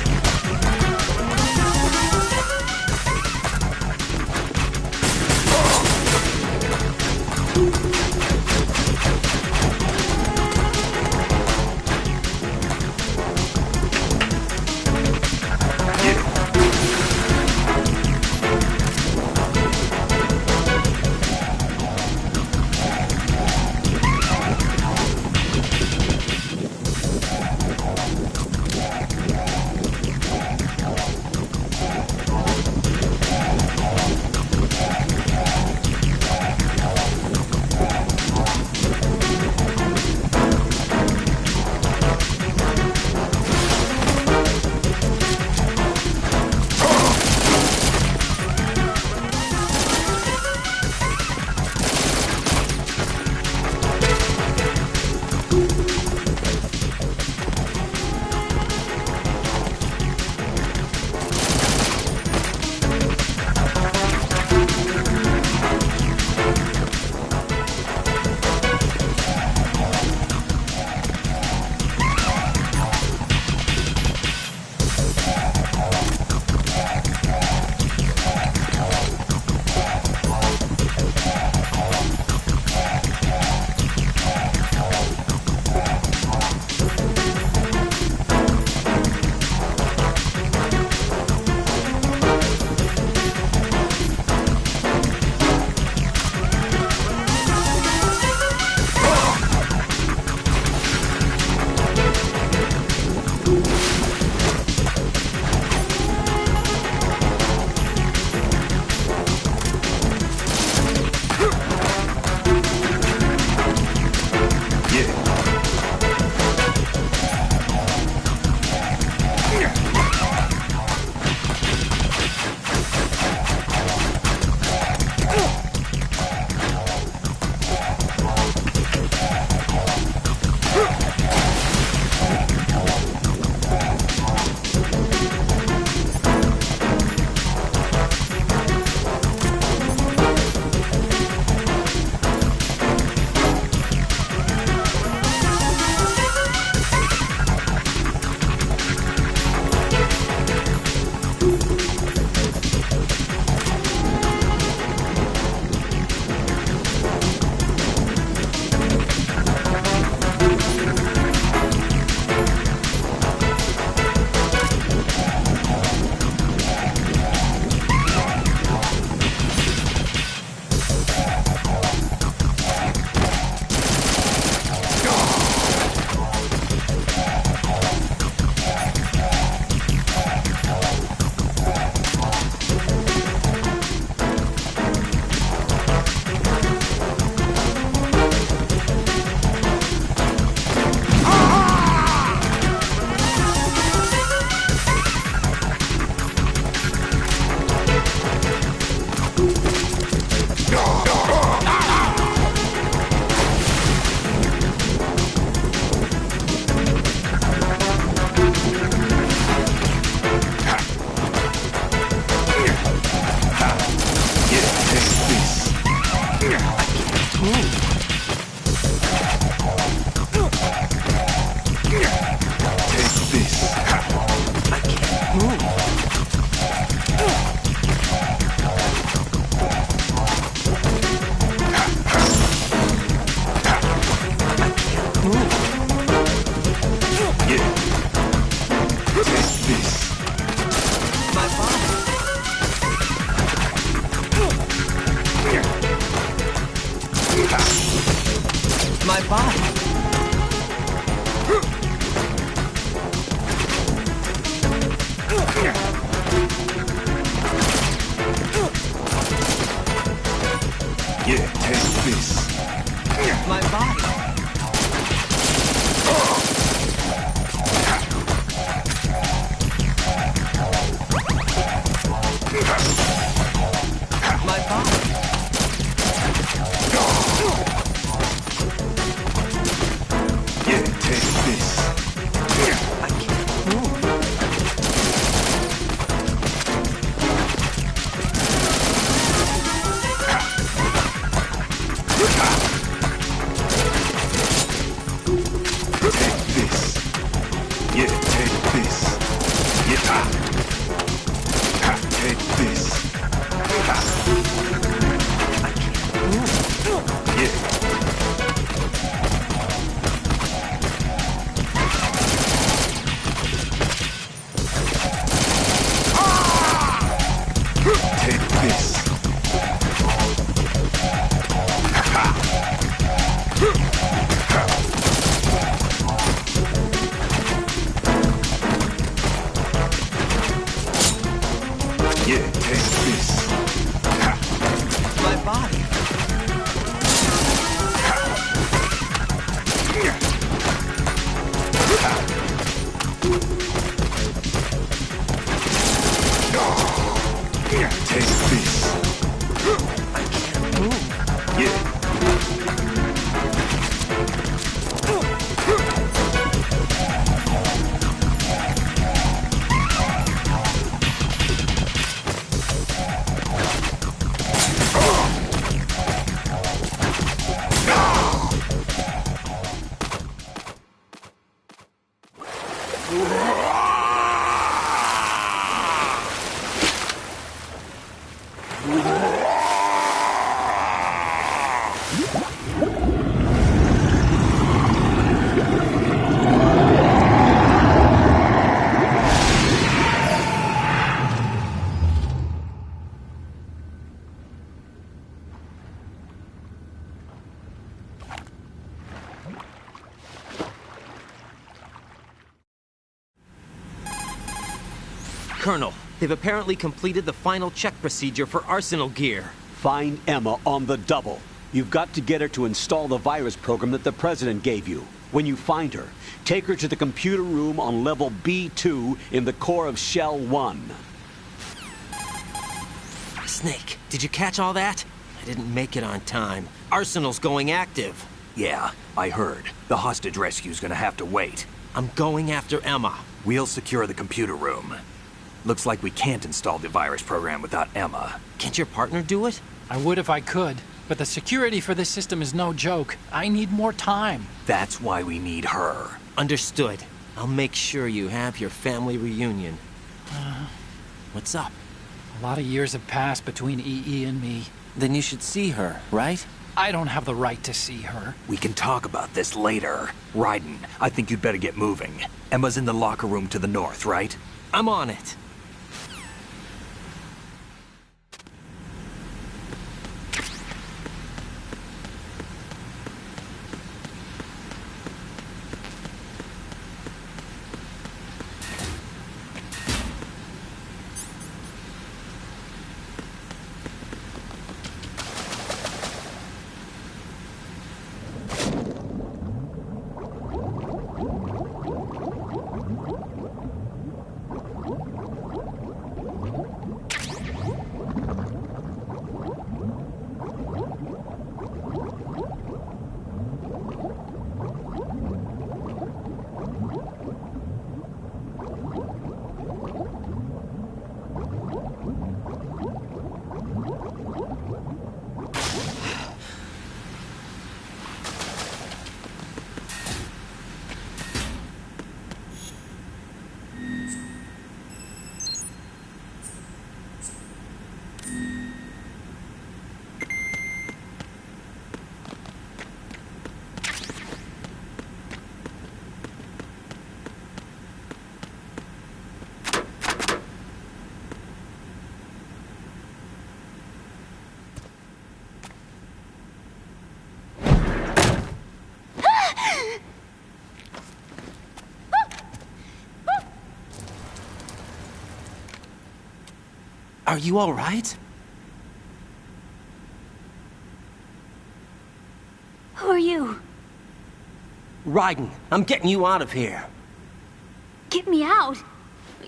My body. Yeah, take this. My body. My body. Yeah, take this. I can't move. Take this. Yeah, take this. Yeah. Take this. Yeah. Take this. Yeah, take this. My body. Take this. I can't move. Yeah. Colonel, they've apparently completed the final check procedure for arsenal gear. Find Emma on the double. You've got to get her to install the virus program that the President gave you. When you find her, take her to the computer room on level B2 in the core of Shell 1. Snake, did you catch all that? I didn't make it on time. Arsenal's going active. Yeah, I heard. The hostage rescue's gonna have to wait. I'm going after Emma. We'll secure the computer room. Looks like we can't install the virus program without Emma. Can't your partner do it? I would if I could, but the security for this system is no joke. I need more time. That's why we need her. Understood. I'll make sure you have your family reunion. What's up? A lot of years have passed between EE and me. Then you should see her, right? I don't have the right to see her. We can talk about this later. Raiden, I think you'd better get moving. Emma's in the locker room to the north, right? I'm on it. Are you all right? Who are you? Raiden, I'm getting you out of here. Get me out?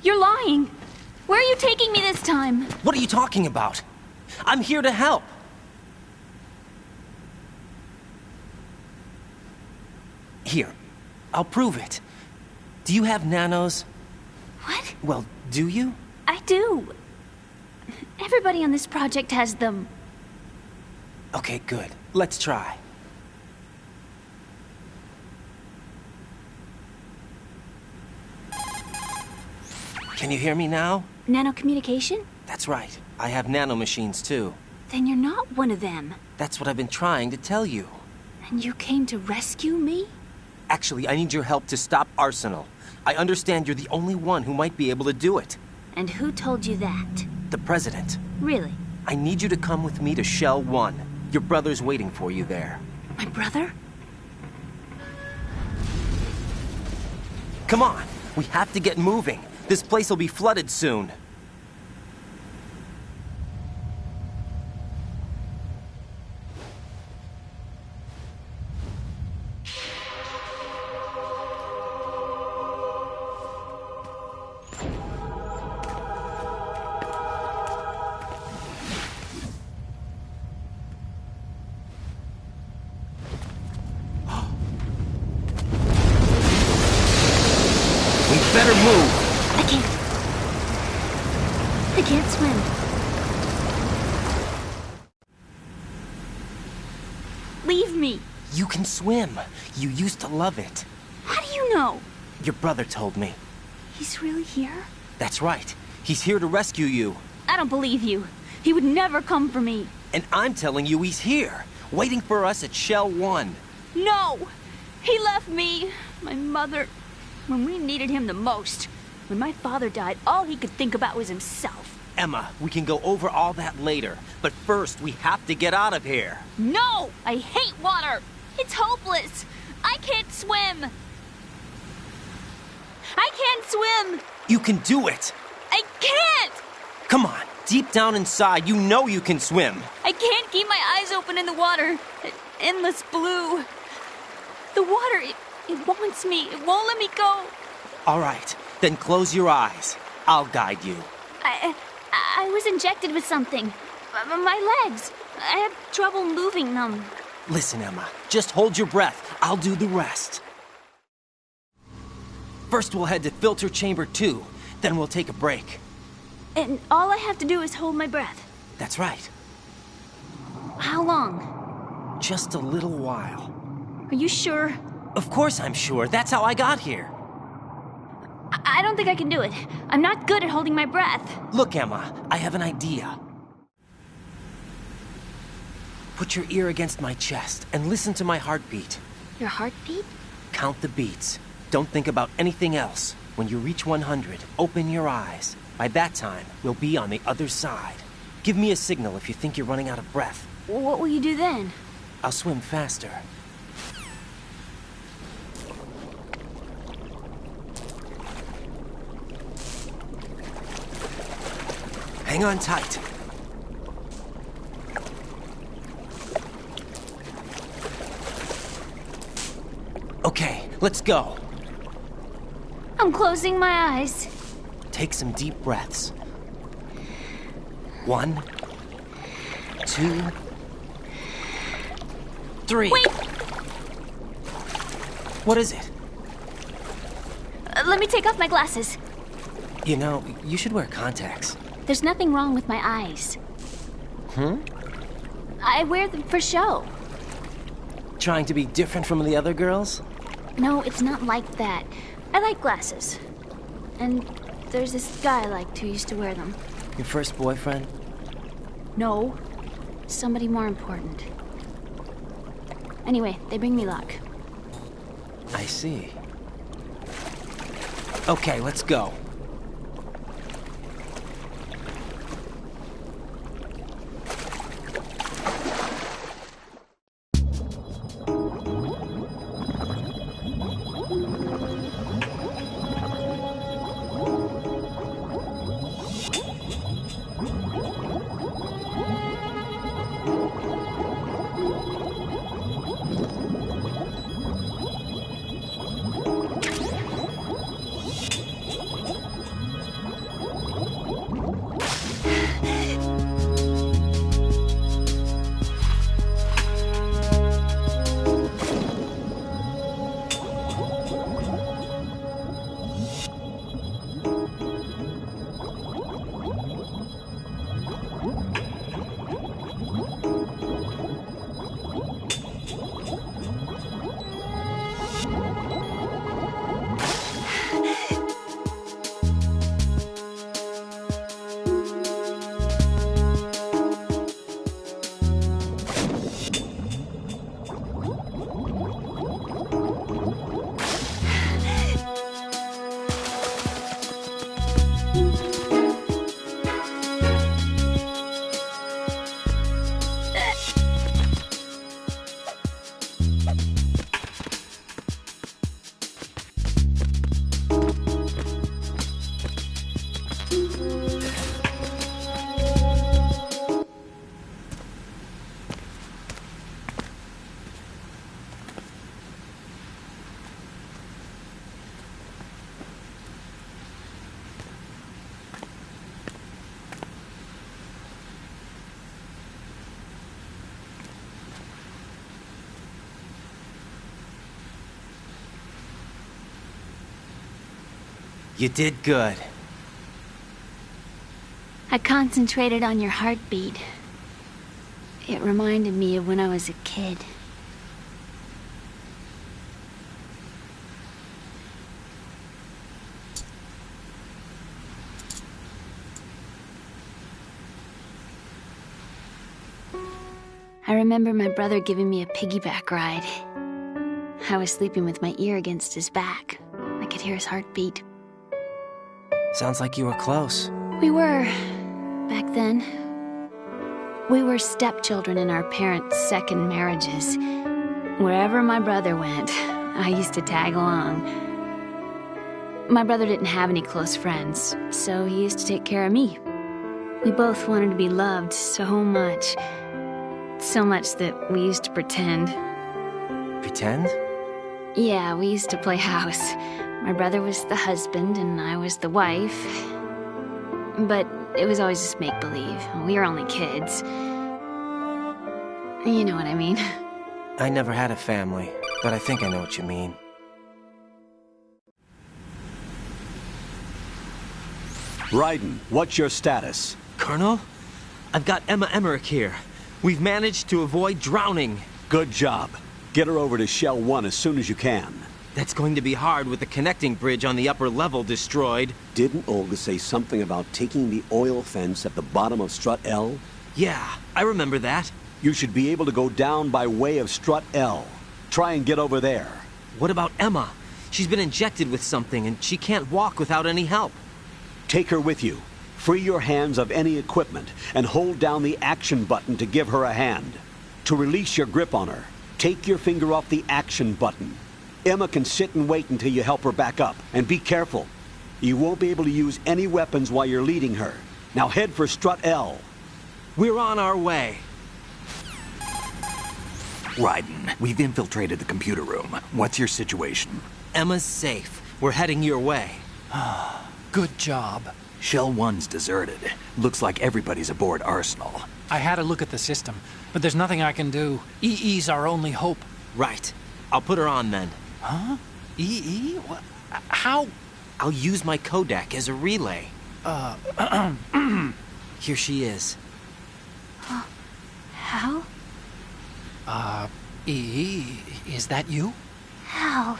You're lying. Where are you taking me this time? What are you talking about? I'm here to help. Here, I'll prove it. Do you have nanos? What? Well, do you? I do. Everybody on this project has them. Okay, good. Let's try. Can you hear me now? Nanocommunication? That's right. I have nanomachines too. Then you're not one of them. That's what I've been trying to tell you. And you came to rescue me? Actually, I need your help to stop Arsenal. I understand you're the only one who might be able to do it. And who told you that? The President. Really? I need you to come with me to Shell 1. Your brother's waiting for you there. My brother? Come on! We have to get moving. This place will be flooded soon. Better move! I can't swim. Leave me. You can swim. You used to love it. How do you know? Your brother told me. He's really here? That's right. He's here to rescue you. I don't believe you. He would never come for me. And I'm telling you he's here, waiting for us at Shell 1. No! He left me, my mother, when we needed him the most. When my father died, all he could think about was himself. Emma, we can go over all that later. But first, we have to get out of here. No! I hate water! It's hopeless! I can't swim! I can't swim! You can do it! I can't! Come on, deep down inside, you know you can swim. I can't keep my eyes open in the water. Endless blue. The water, it wants me. It won't let me go. All right, then close your eyes. I'll guide you. I was injected with something. My legs. I have trouble moving them. Listen, Emma, just hold your breath. I'll do the rest. First, we'll head to filter chamber 2. Then we'll take a break. And all I have to do is hold my breath. That's right. How long? Just a little while. Are you sure? Of course I'm sure. That's how I got here. I don't think I can do it. I'm not good at holding my breath. Look, Emma, I have an idea. Put your ear against my chest and listen to my heartbeat. Your heartbeat? Count the beats. Don't think about anything else. When you reach 100, open your eyes. By that time, we'll be on the other side. Give me a signal if you think you're running out of breath. What will you do then? I'll swim faster. Hang on tight. Okay, let's go. I'm closing my eyes. Take some deep breaths. 1, 2, 3. Wait! What is it? Let me take off my glasses. You know, you should wear contacts. There's nothing wrong with my eyes. I wear them for show. Trying to be different from the other girls? No, it's not like that. I like glasses. And there's this guy I liked who used to wear them. Your first boyfriend? No. Somebody more important. Anyway, they bring me luck. I see. Okay, let's go. You did good. I concentrated on your heartbeat. It reminded me of when I was a kid. I remember my brother giving me a piggyback ride. I was sleeping with my ear against his back. I could hear his heartbeat. Sounds like you were close. We were, back then. We were stepchildren in our parents' second marriages. Wherever my brother went, I used to tag along. My brother didn't have any close friends, so he used to take care of me. We both wanted to be loved so much. So much that we used to pretend. Pretend? Yeah, we used to play house. My brother was the husband and I was the wife. But it was always just make-believe. We were only kids. You know what I mean. I never had a family, but I think I know what you mean. Raiden, what's your status? Colonel? I've got Emma Emmerich here. We've managed to avoid drowning. Good job. Get her over to Shell 1 as soon as you can. That's going to be hard with the connecting bridge on the upper level destroyed. Didn't Olga say something about taking the oil fence at the bottom of Strut L? Yeah, I remember that. You should be able to go down by way of Strut L. Try and get over there. What about Emma? She's been injected with something and she can't walk without any help. Take her with you. Free your hands of any equipment and hold down the action button to give her a hand. To release your grip on her, take your finger off the action button. Emma can sit and wait until you help her back up. And be careful. You won't be able to use any weapons while you're leading her. Now head for Strut L. We're on our way. Raiden, we've infiltrated the computer room. What's your situation? Emma's safe. We're heading your way. Good job. Shell 1's deserted. Looks like everybody's aboard Arsenal. I had a look at the system, but there's nothing I can do. EE's our only hope. Right. I'll put her on then. Huh? EE? What? How? I'll use my Kodak as a relay. Here she is. How? EE, is that you? How?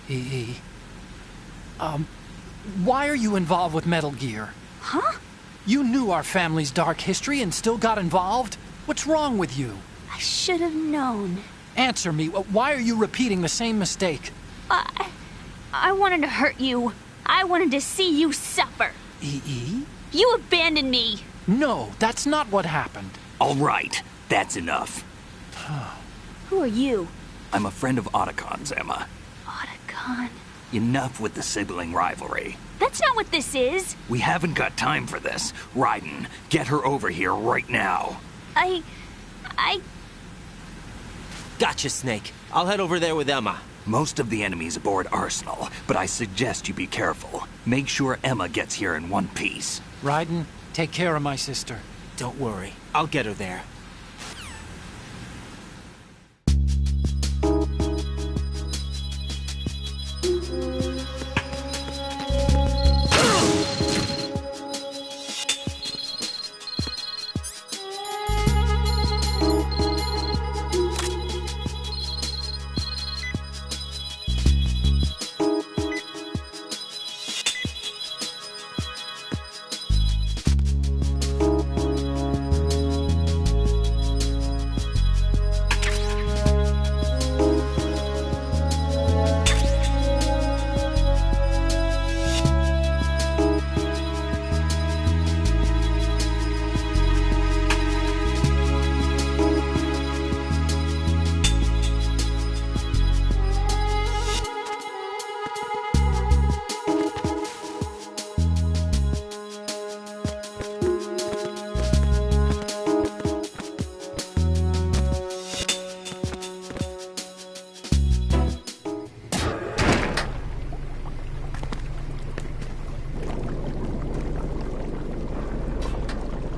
EE. Why are you involved with Metal Gear? Huh? You knew our family's dark history and still got involved? What's wrong with you? I should have known. Answer me. Why are you repeating the same mistake? I wanted to hurt you. I wanted to see you suffer. EE? You abandoned me. No, that's not what happened. All right, that's enough. Who are you? I'm a friend of Otacon's, Emma. Otacon? Enough with the sibling rivalry. That's not what this is. We haven't got time for this. Raiden, get her over here right now. I... Gotcha, Snake. I'll head over there with Emma. Most of the enemy's aboard Arsenal, but I suggest you be careful. Make sure Emma gets here in one piece. Raiden, take care of my sister. Don't worry. I'll get her there.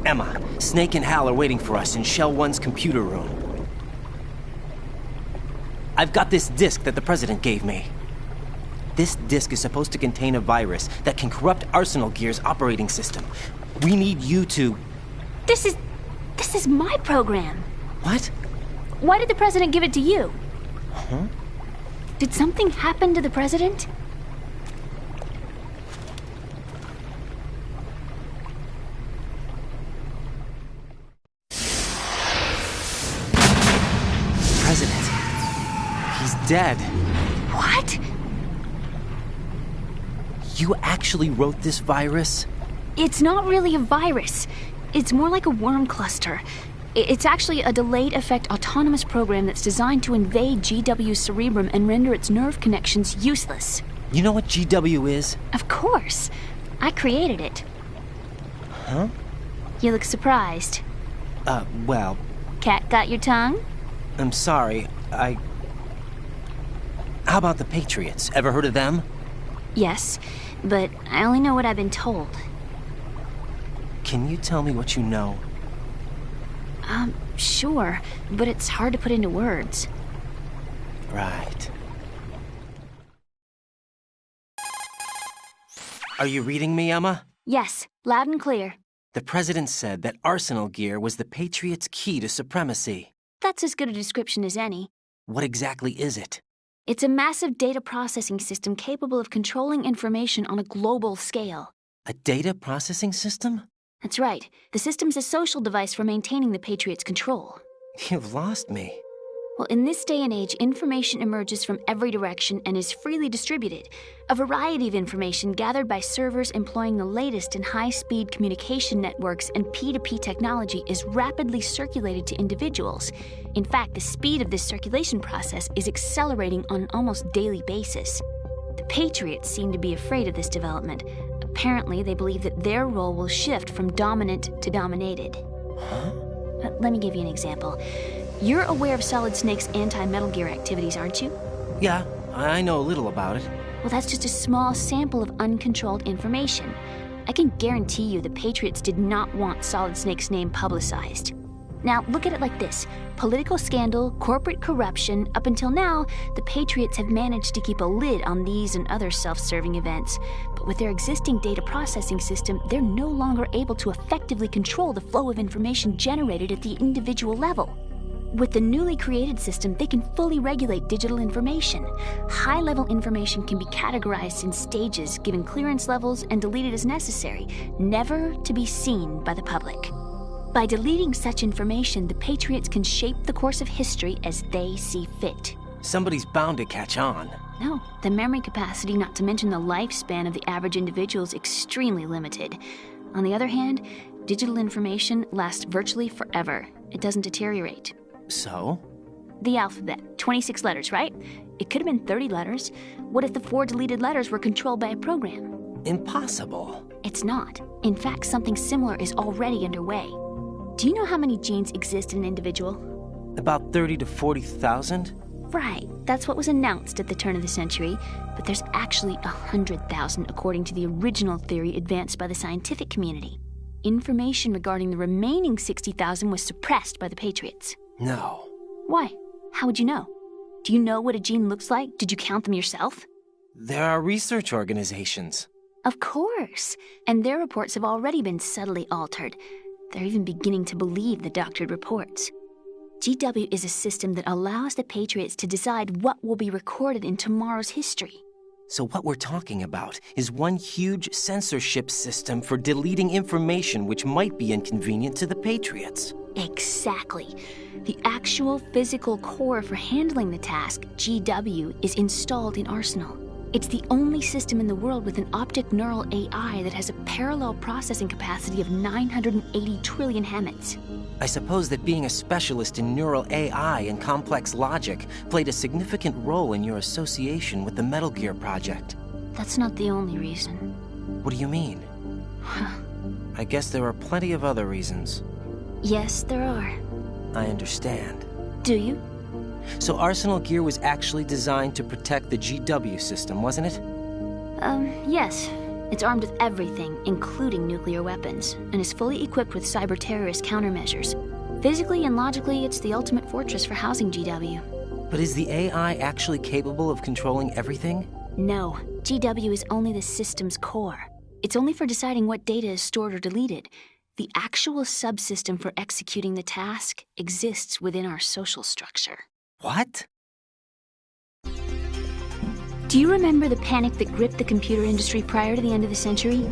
Emma, Snake and Hal are waiting for us in Shell 1's computer room. I've got this disk that the President gave me. This disk is supposed to contain a virus that can corrupt Arsenal Gear's operating system. We need you to... This is my program. What? Why did the President give it to you? Huh? Did something happen to the President? President. He's dead. What? You actually wrote this virus? It's not really a virus. It's more like a worm cluster. It's actually a delayed effect autonomous program that's designed to invade GW's cerebrum and render its nerve connections useless. You know what GW is? Of course. I created it. Huh? You look surprised. Well... Cat got your tongue? I'm sorry, How about the Patriots? Ever heard of them? Yes, but I only know what I've been told. Can you tell me what you know? Sure, but it's hard to put into words. Right. Are you reading me, Emma? Yes, loud and clear. The President said that Arsenal Gear was the Patriots' key to supremacy. That's as good a description as any. What exactly is it? It's a massive data processing system capable of controlling information on a global scale. A data processing system? That's right. The system's a social device for maintaining the Patriots' control. You've lost me. Well, in this day and age, information emerges from every direction and is freely distributed. A variety of information gathered by servers employing the latest in high-speed communication networks and P2P technology is rapidly circulated to individuals. In fact, the speed of this circulation process is accelerating on an almost daily basis. The Patriots seem to be afraid of this development. Apparently, they believe that their role will shift from dominant to dominated. Huh? Let me give you an example. You're aware of Solid Snake's anti-Metal Gear activities, aren't you? Yeah, I know a little about it. Well, that's just a small sample of uncontrolled information. I can guarantee you the Patriots did not want Solid Snake's name publicized. Now, look at it like this. Political scandal, corporate corruption, up until now, the Patriots have managed to keep a lid on these and other self-serving events. But with their existing data processing system, they're no longer able to effectively control the flow of information generated at the individual level. With the newly created system, they can fully regulate digital information. High-level information can be categorized in stages, given clearance levels, and deleted as necessary, never to be seen by the public. By deleting such information, the Patriots can shape the course of history as they see fit. Somebody's bound to catch on. No, the memory capacity, not to mention the lifespan of the average individual, is extremely limited. On the other hand, digital information lasts virtually forever. It doesn't deteriorate. So? The alphabet, 26 letters, right? It could have been 30 letters. What if the 4 deleted letters were controlled by a program? Impossible. It's not. In fact, something similar is already underway. Do you know how many genes exist in an individual? About 30 to 40,000? Right. That's what was announced at the turn of the century. But there's actually 100,000 according to the original theory advanced by the scientific community. Information regarding the remaining 60,000 was suppressed by the Patriots. No. Why? How would you know? Do you know what a gene looks like? Did you count them yourself? There are research organizations. Of course. And their reports have already been subtly altered. They're even beginning to believe the doctored reports. GW is a system that allows the Patriots to decide what will be recorded in tomorrow's history. So what we're talking about is one huge censorship system for deleting information which might be inconvenient to the Patriots. Exactly. The actual physical core for handling the task, GW, is installed in Arsenal. It's the only system in the world with an optic neural AI that has a parallel processing capacity of 980 trillion Hammets. I suppose that being a specialist in neural AI and complex logic played a significant role in your association with the Metal Gear project. That's not the only reason. What do you mean? I guess there are plenty of other reasons. Yes, there are. I understand. Do you? So Arsenal Gear was actually designed to protect the GW system, wasn't it? Yes. It's armed with everything, including nuclear weapons, and is fully equipped with cyber-terrorist countermeasures. Physically and logically, it's the ultimate fortress for housing GW. But is the AI actually capable of controlling everything? No, GW is only the system's core. It's only for deciding what data is stored or deleted. The actual subsystem for executing the task exists within our social structure. What? Do you remember the panic that gripped the computer industry prior to the end of the century?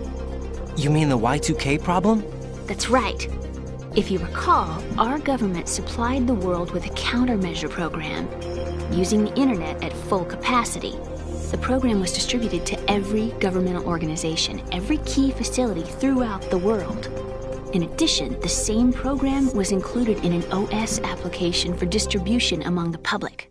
You mean the Y2K problem? That's right. If you recall, our government supplied the world with a countermeasure program, using the internet at full capacity. The program was distributed to every governmental organization, every key facility throughout the world. In addition, the same program was included in an OS application for distribution among the public.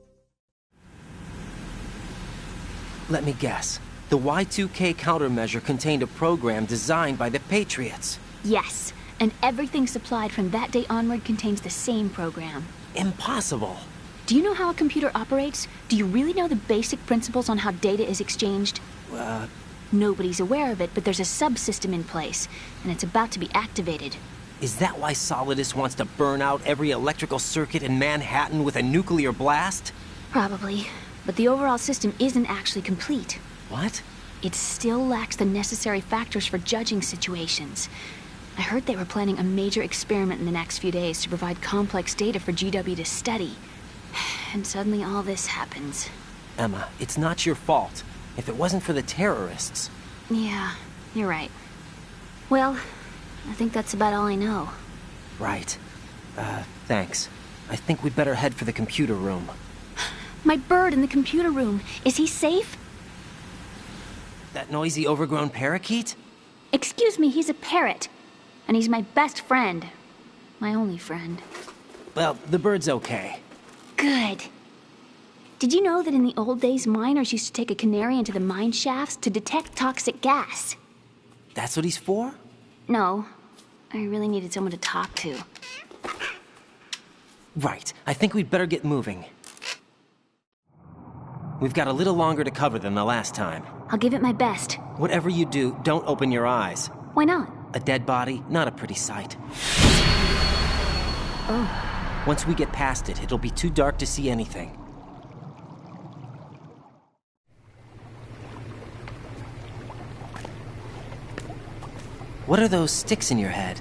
Let me guess. The Y2K countermeasure contained a program designed by the Patriots. Yes, and everything supplied from that day onward contains the same program. Impossible. Do you know how a computer operates? Do you really know the basic principles on how data is exchanged? Nobody's aware of it, but there's a subsystem in place, and it's about to be activated. Is that why Solidus wants to burn out every electrical circuit in Manhattan with a nuclear blast? Probably, but the overall system isn't actually complete. What? It still lacks the necessary factors for judging situations. I heard they were planning a major experiment in the next few days to provide complex data for GW to study. And suddenly all this happens. Emma, it's not your fault. If it wasn't for the terrorists... Yeah, you're right. Well, I think that's about all I know. Right. Thanks. I think we'd better head for the computer room. My bird in the computer room. Is he safe? That noisy, overgrown parakeet? Excuse me, he's a parrot. And he's my best friend. My only friend. Well, the bird's okay. Good. Did you know that in the old days, miners used to take a canary into the mine shafts to detect toxic gas? That's what he's for? No. I really needed someone to talk to. Right. I think we'd better get moving. We've got a little longer to cover than the last time. I'll give it my best. Whatever you do, don't open your eyes. Why not? A dead body, not a pretty sight. Oh. Once we get past it, it'll be too dark to see anything. What are those sticks in your head?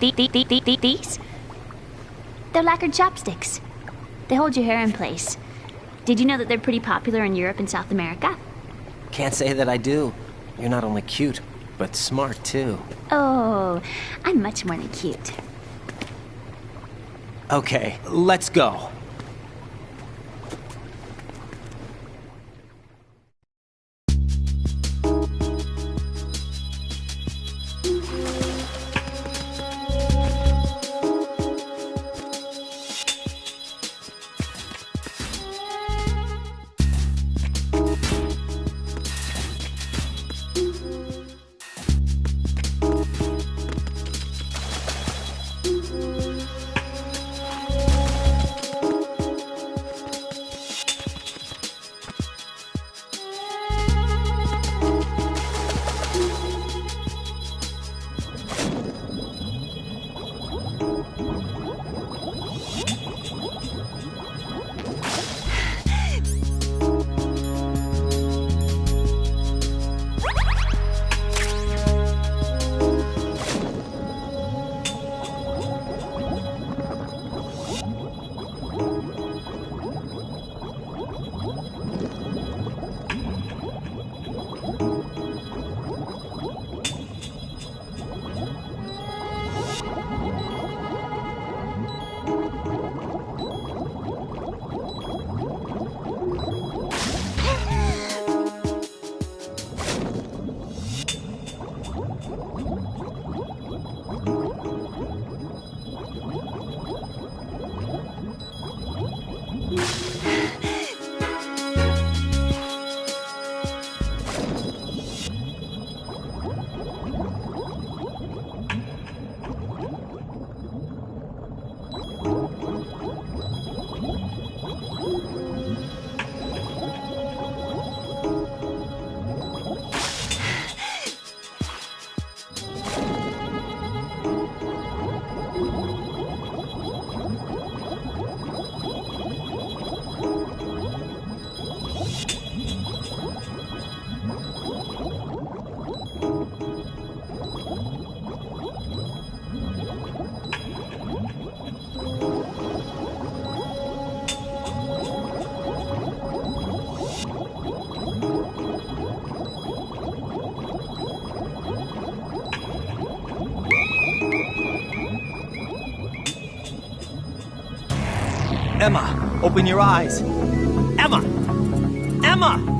These? They're lacquered chopsticks. They hold your hair in place. Did you know that they're pretty popular in Europe and South America? Can't say that I do. You're not only cute, but smart too. Oh, I'm much more than cute. Okay, let's go. Emma, open your eyes. Emma! Emma!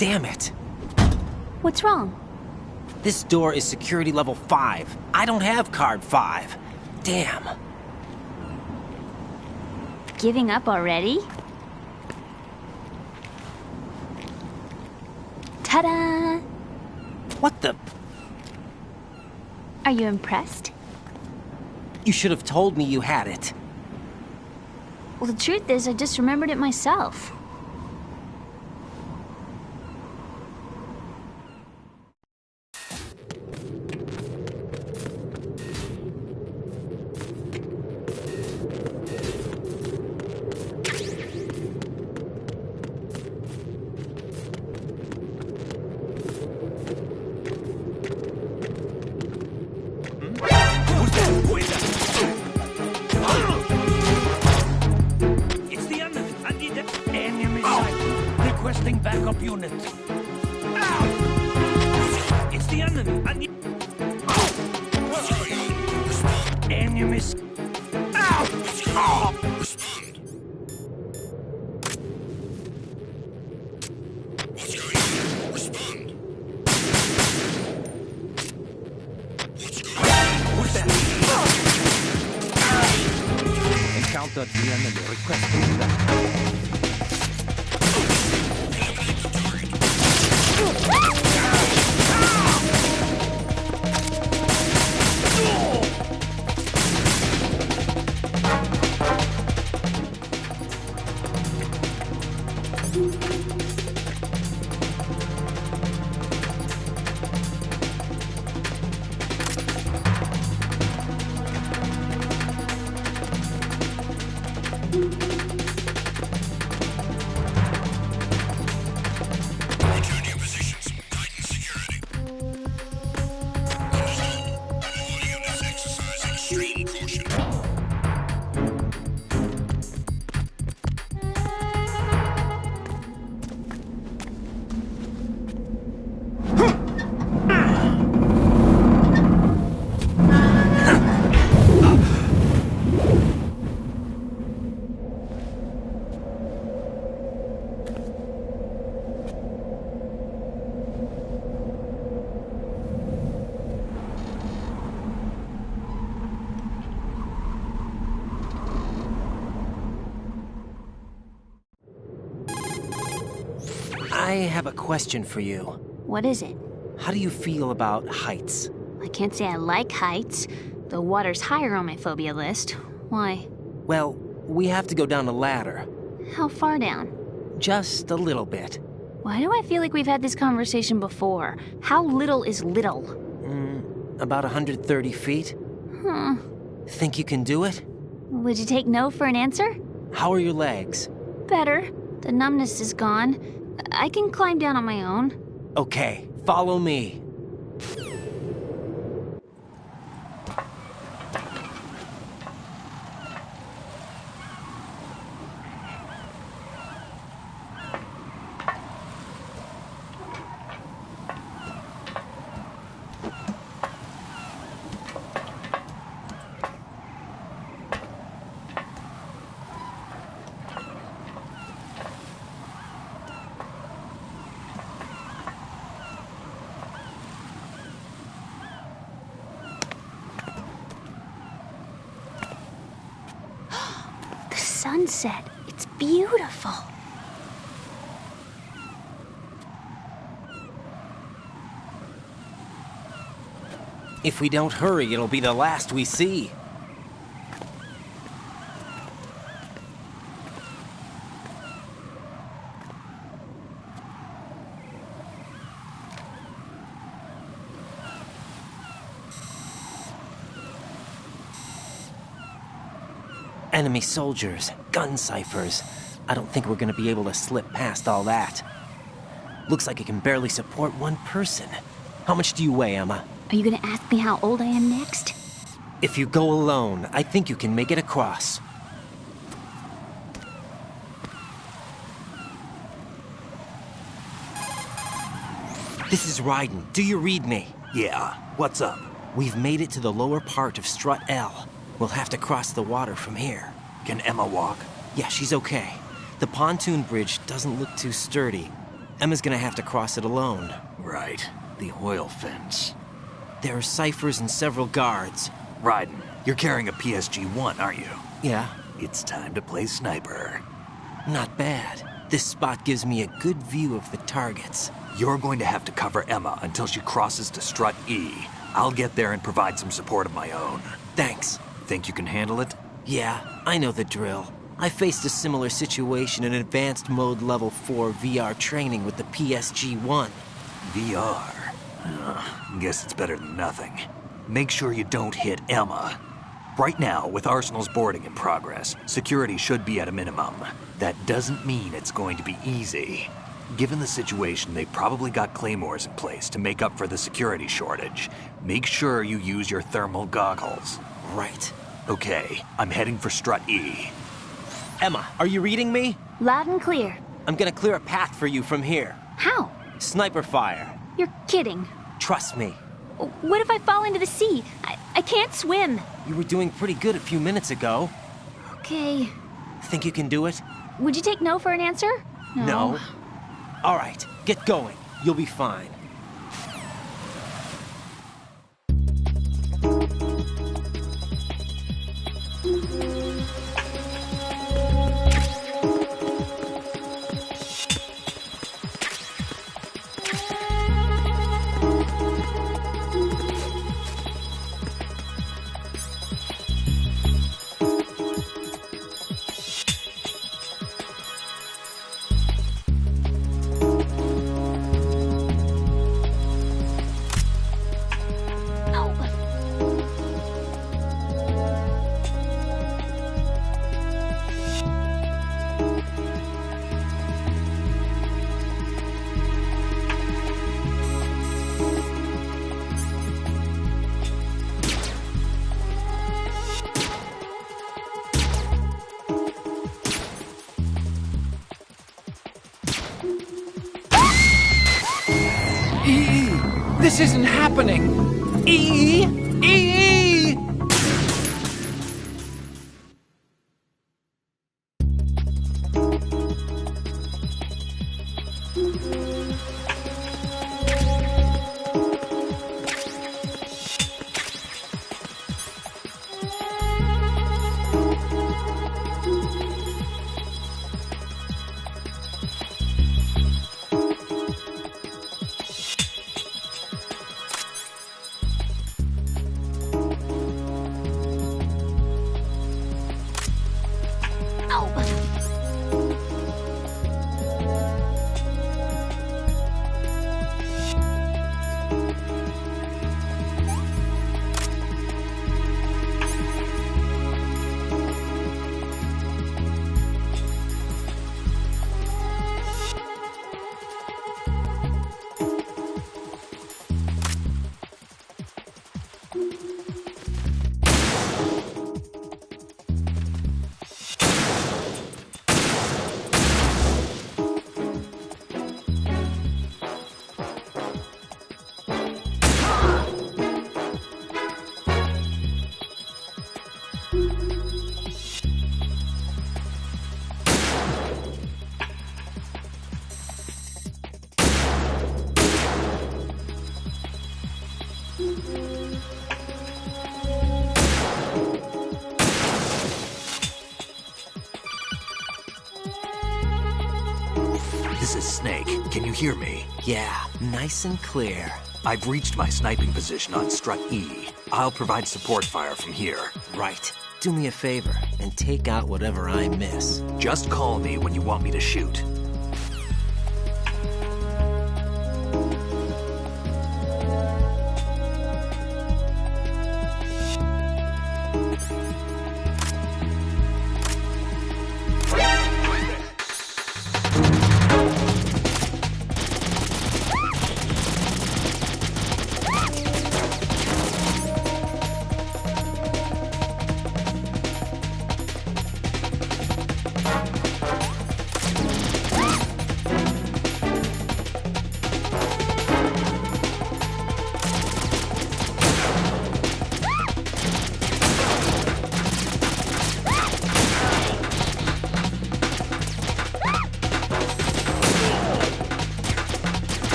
Damn it. What's wrong? This door is security level 5. I don't have card 5. Damn. Giving up already? Ta-da! What the? Are you impressed? You should have told me you had it. Well, the truth is, I just remembered it myself. It's the enemy. I need it. Enemy sight. Requesting backup units. It's the enemy. I need. Enemies. Encountered the enemy. Requesting backup. Return to your positions. Tighten security. Understood. All units exercise extreme caution. I have a question for you. What is it? How do you feel about heights? I can't say I like heights. The water's higher on my phobia list. Why? Well, we have to go down a ladder. How far down? Just a little bit. Why do I feel like we've had this conversation before? How little is little? About 130 feet. Huh. Think you can do it? Would you take no for an answer? How are your legs? Better. The numbness is gone. I can climb down on my own. Okay, follow me. Sunset. It's beautiful. If we don't hurry, it'll be the last we see. Enemy soldiers, gun ciphers. I don't think we're gonna be able to slip past all that. Looks like it can barely support one person. How much do you weigh, Emma? Are you gonna ask me how old I am next? If you go alone, I think you can make it across. This is Ryden. Do you read me? Yeah, what's up? We've made it to the lower part of Strut L. We'll have to cross the water from here. Can Emma walk? Yeah, she's okay. The pontoon bridge doesn't look too sturdy. Emma's gonna have to cross it alone. Right. The oil fence. There are ciphers and several guards. Raiden, you're carrying a PSG-1, aren't you? Yeah. It's time to play sniper. Not bad. This spot gives me a good view of the targets. You're going to have to cover Emma until she crosses to strut E. I'll get there and provide some support of my own. Thanks. Think you can handle it? Yeah, I know the drill. I faced a similar situation in advanced mode level 4 VR training with the PSG-1. VR? Guess it's better than nothing. Make sure you don't hit Emma. Right now, with Arsenal's boarding in progress, security should be at a minimum. That doesn't mean it's going to be easy. Given the situation, they've probably got claymores in place to make up for the security shortage. Make sure you use your thermal goggles. Right. Okay, I'm heading for strut E. Emma, are you reading me? Loud and clear. I'm gonna clear a path for you from here. How? Sniper fire. You're kidding. Trust me. What if I fall into the sea? I can't swim. You were doing pretty good a few minutes ago. Okay. Think you can do it? Would you take no for an answer? No. All right, get going. You'll be fine. This isn't happening! E! E! This is Snake. Can you hear me? Yeah, nice and clear. I've reached my sniping position on strut E. I'll provide support fire from here. Right. Do me a favor and take out whatever I miss. Just call me when you want me to shoot.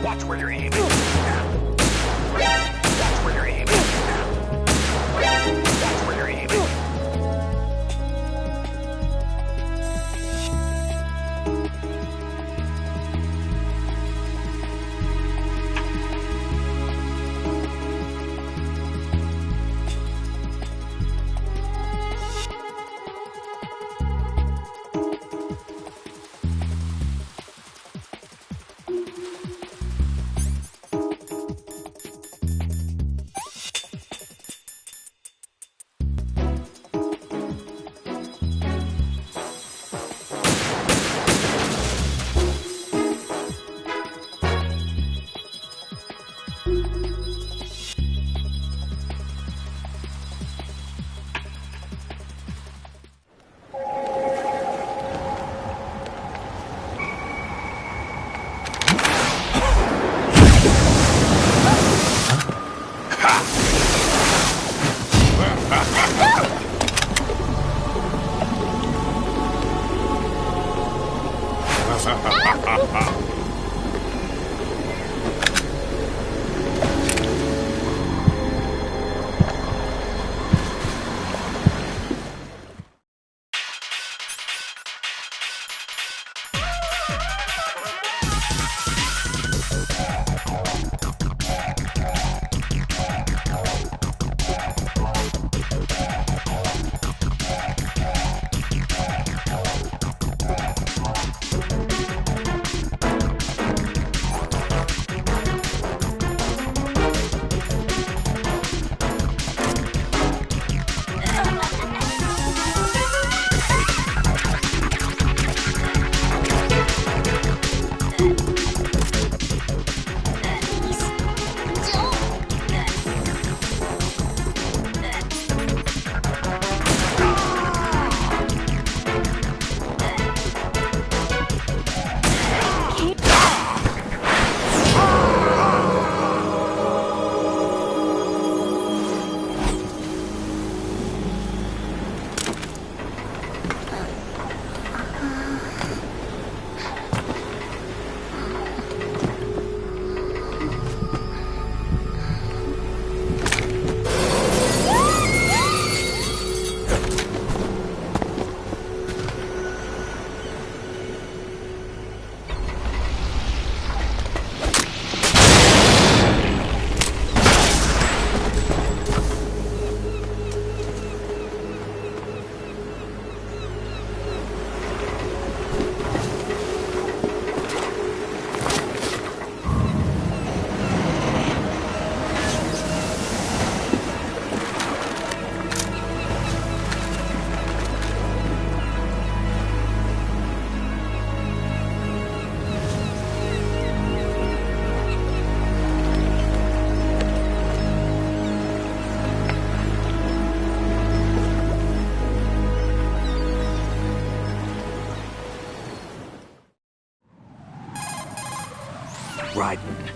Watch where you're aiming. Watch where you're aiming. Watch where you're aiming.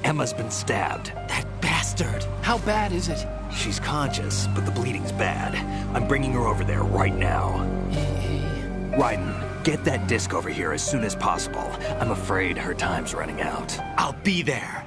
Emma's been stabbed. That bastard! How bad is it? She's conscious, but the bleeding's bad. I'm bringing her over there right now. Raiden, get that disc over here as soon as possible. I'm afraid her time's running out. I'll be there.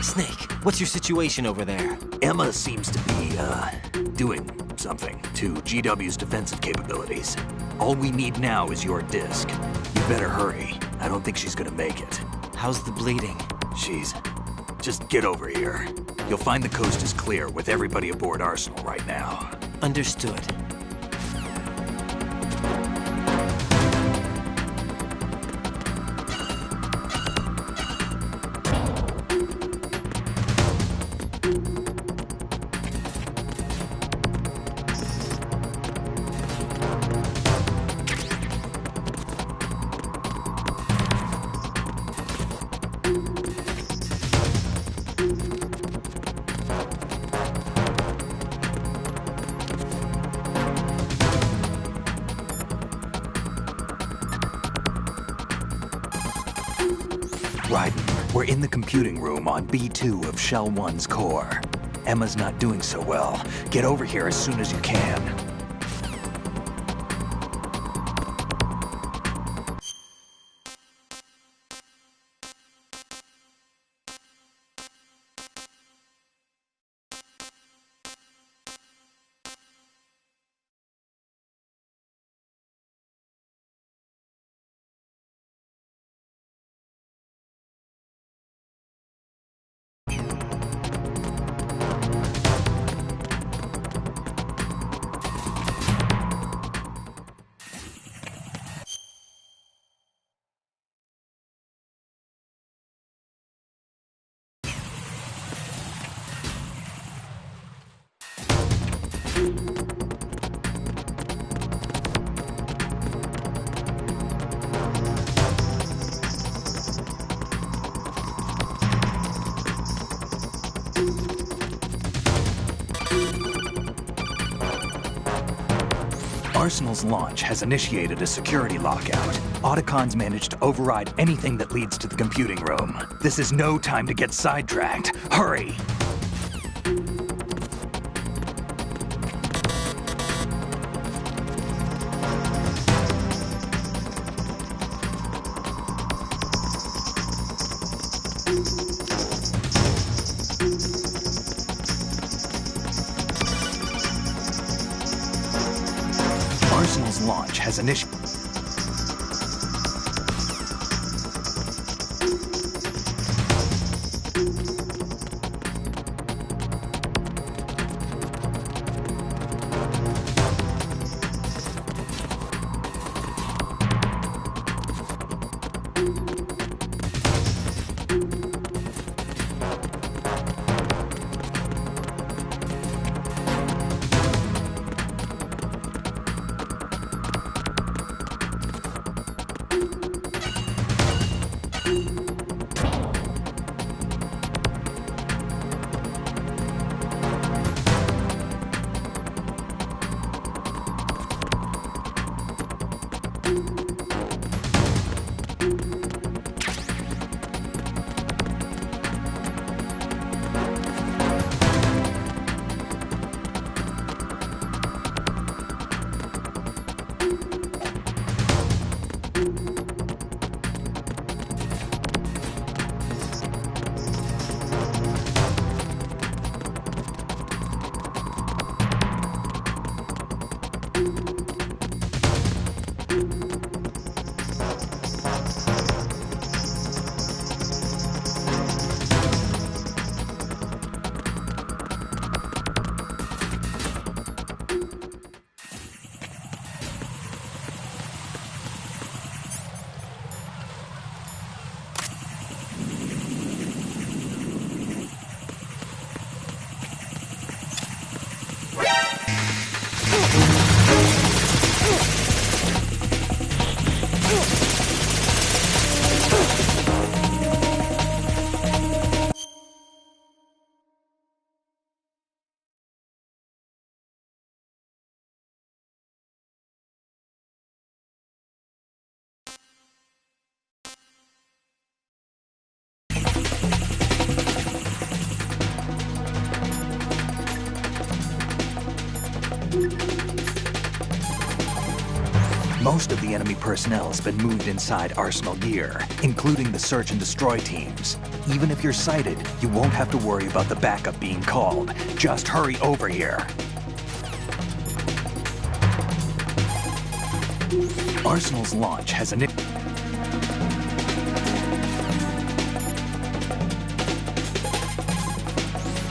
Snake, what's your situation over there? Emma seems to be, doing something to GW's defensive capabilities. All we need now is your disc. You better hurry. I don't think she's gonna make it. How's the bleeding? Just get over here. You'll find the coast is clear with everybody aboard Arsenal right now. Understood. Raiden, we're in the computing room on B2 of Shell 1's core. Emma's not doing so well. Get over here as soon as you can. Arsenal's launch has initiated a security lockout. Otacons managed to override anything that leads to the computing room. This is no time to get sidetracked. Hurry! Arsenal's launch has initiated. Most of the enemy personnel has been moved inside Arsenal gear, including the search and destroy teams. Even if you're sighted, you won't have to worry about the backup being called. Just hurry over here. Arsenal's launch has an...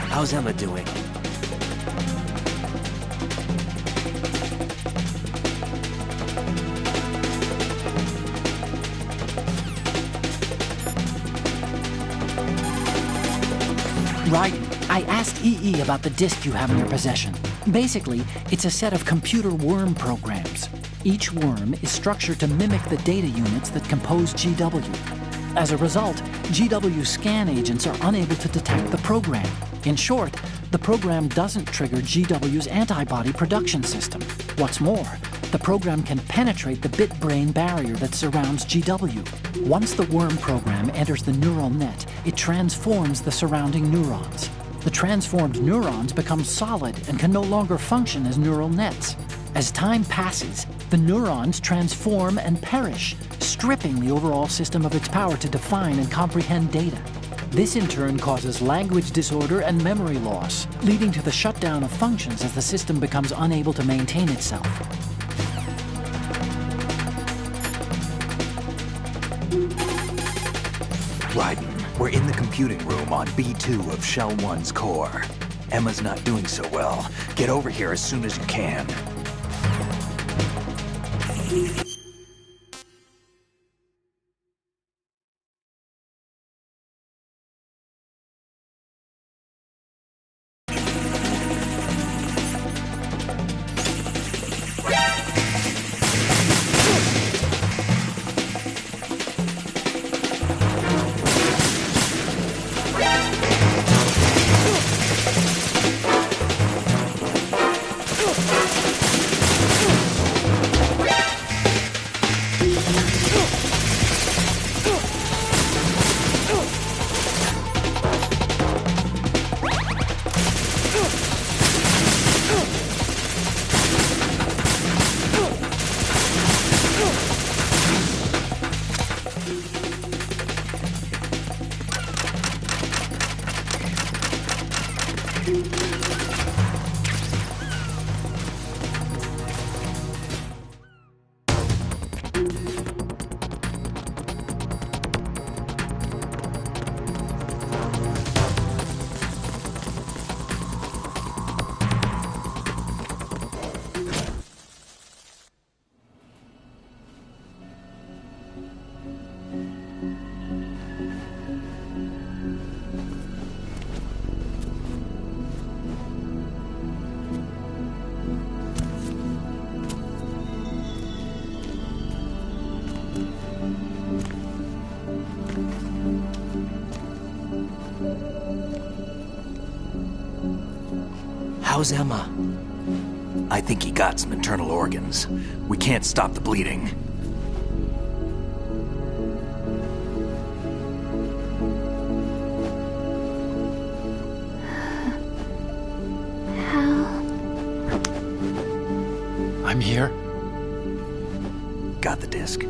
How's Emma doing? Right. I asked EE about the disk you have in your possession. Basically, it's a set of computer worm programs. Each worm is structured to mimic the data units that compose GW. As a result, GW scan agents are unable to detect the program. In short, the program doesn't trigger GW's antibody production system. What's more, the program can penetrate the bit-brain barrier that surrounds GW. Once the worm program enters the neural net, it transforms the surrounding neurons. The transformed neurons become solid and can no longer function as neural nets. As time passes, the neurons transform and perish, stripping the overall system of its power to define and comprehend data. This in turn causes language disorder and memory loss, leading to the shutdown of functions as the system becomes unable to maintain itself. Raiden, we're in the computing room on B2 of Shell 1's core. Emma's not doing so well. Get over here as soon as you can. How's Emma? I think he got some internal organs. We can't stop the bleeding. I'm here. Got the disc.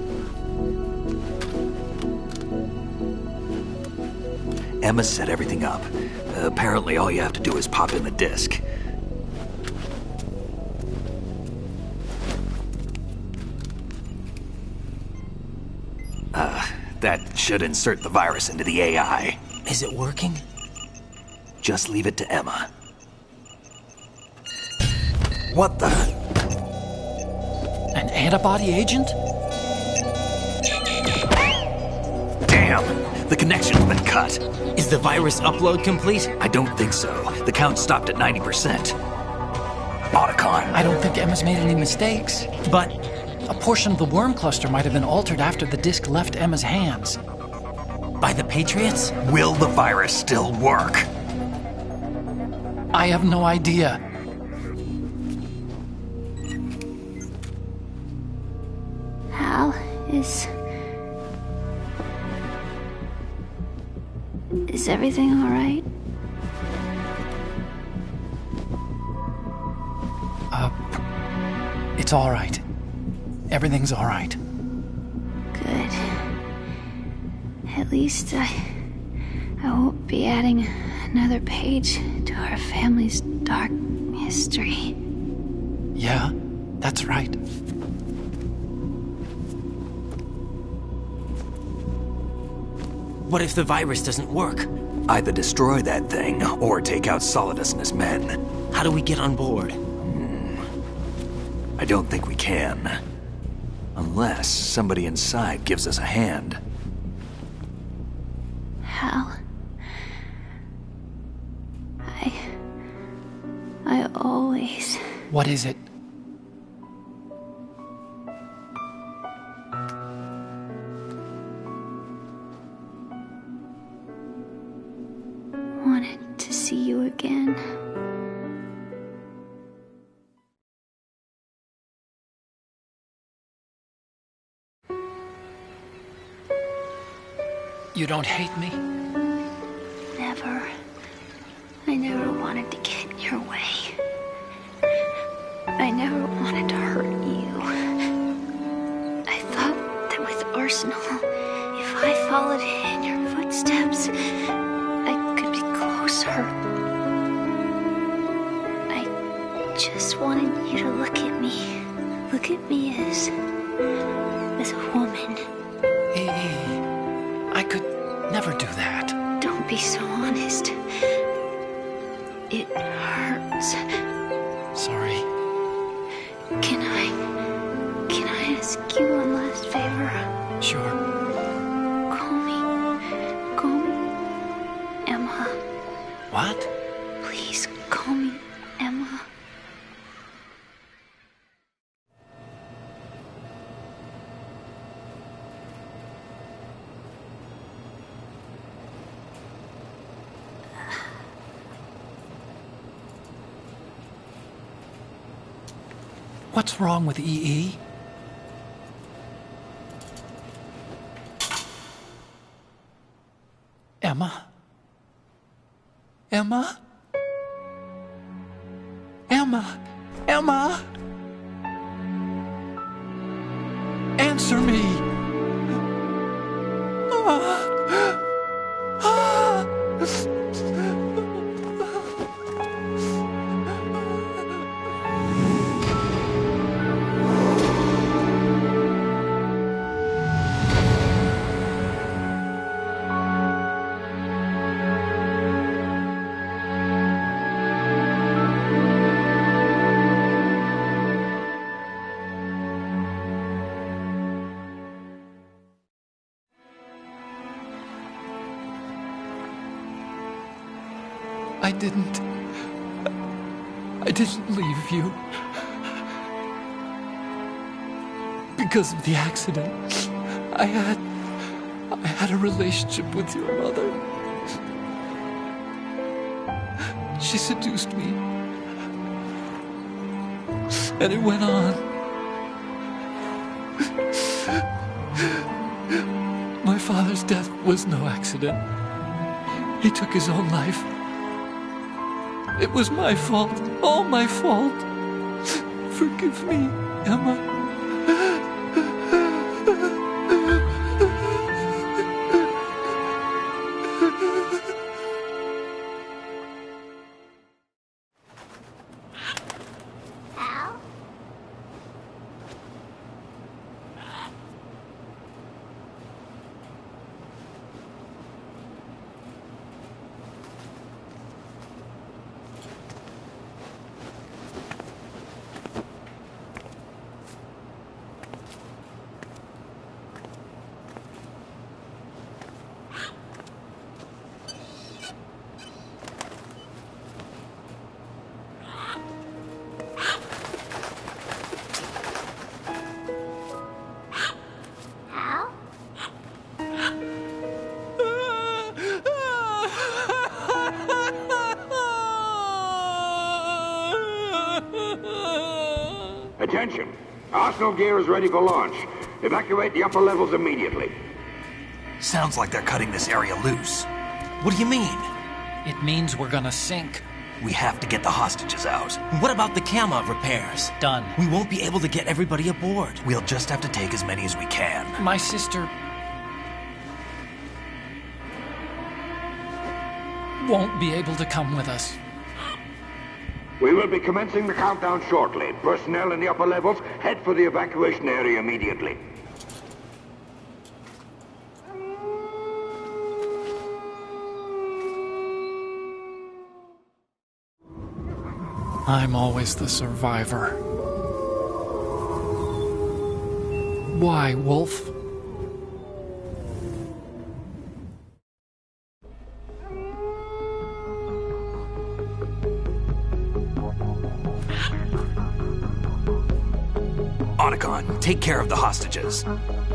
Emma set everything up. Apparently all you have to do is pop in the disc. That should insert the virus into the AI. Is it working? Just leave it to Emma. What the? An antibody agent? Damn! The connection's been cut. Is the virus upload complete? I don't think so. The count stopped at 90%. Otacon. I don't think Emma's made any mistakes. But a portion of the worm cluster might have been altered after the disc left Emma's hands. By the Patriots? Will the virus still work? I have no idea. Hal, is everything all right? It's all right. Everything's all right. Good. At least I won't be adding another page to our family's dark history. Yeah, that's right. What if the virus doesn't work? Either destroy that thing, or take out Solidus and his men. How do we get on board? I don't think we can. Unless somebody inside gives us a hand. Hal. I always... What is it? wanted to see you again. You don't hate me? Never. I never wanted to get in your way. I never wanted to hurt you. I thought that with Arsenal, if I followed in your footsteps, I could be closer. I just wanted you to look at me. Look at me as a woman. I could never do that. Don't be so honest. It hurts. Sorry. Can I ask you one last favor? Sure. Call me Emma. What? Please call me Emma. What's wrong with EE? Emma? Emma? Emma? Emma? Answer me! I didn't leave you. Because of the accident, I had a relationship with your mother. She seduced me. And it went on. My father's death was no accident. He took his own life. It was my fault, all my fault. Forgive me, Emma. Attention! Arsenal gear is ready for launch. Evacuate the upper levels immediately. Sounds like they're cutting this area loose. What do you mean? It means we're gonna sink. We have to get the hostages out. What about the camo repairs? Done. We won't be able to get everybody aboard. We'll just have to take as many as we can. My sister won't be able to come with us. We will be commencing the countdown shortly. Personnel in the upper levels, head for the evacuation area immediately. I'm always the survivor. Why, Wolf? Otacon, take care of the hostages.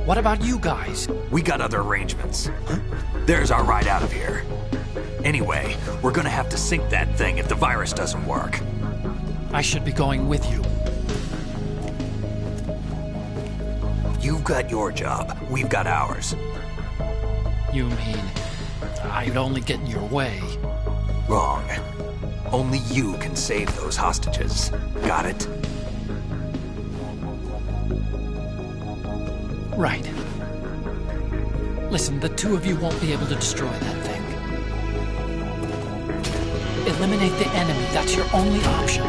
What about you guys? We got other arrangements. There's our ride out of here. Anyway, we're gonna have to sink that thing if the virus doesn't work. I should be going with you. You've got your job. We've got ours. You mean I'd only get in your way? Wrong. Only you can save those hostages. Got it? Right. Listen, the two of you won't be able to destroy that thing. Eliminate the enemy. That's your only option.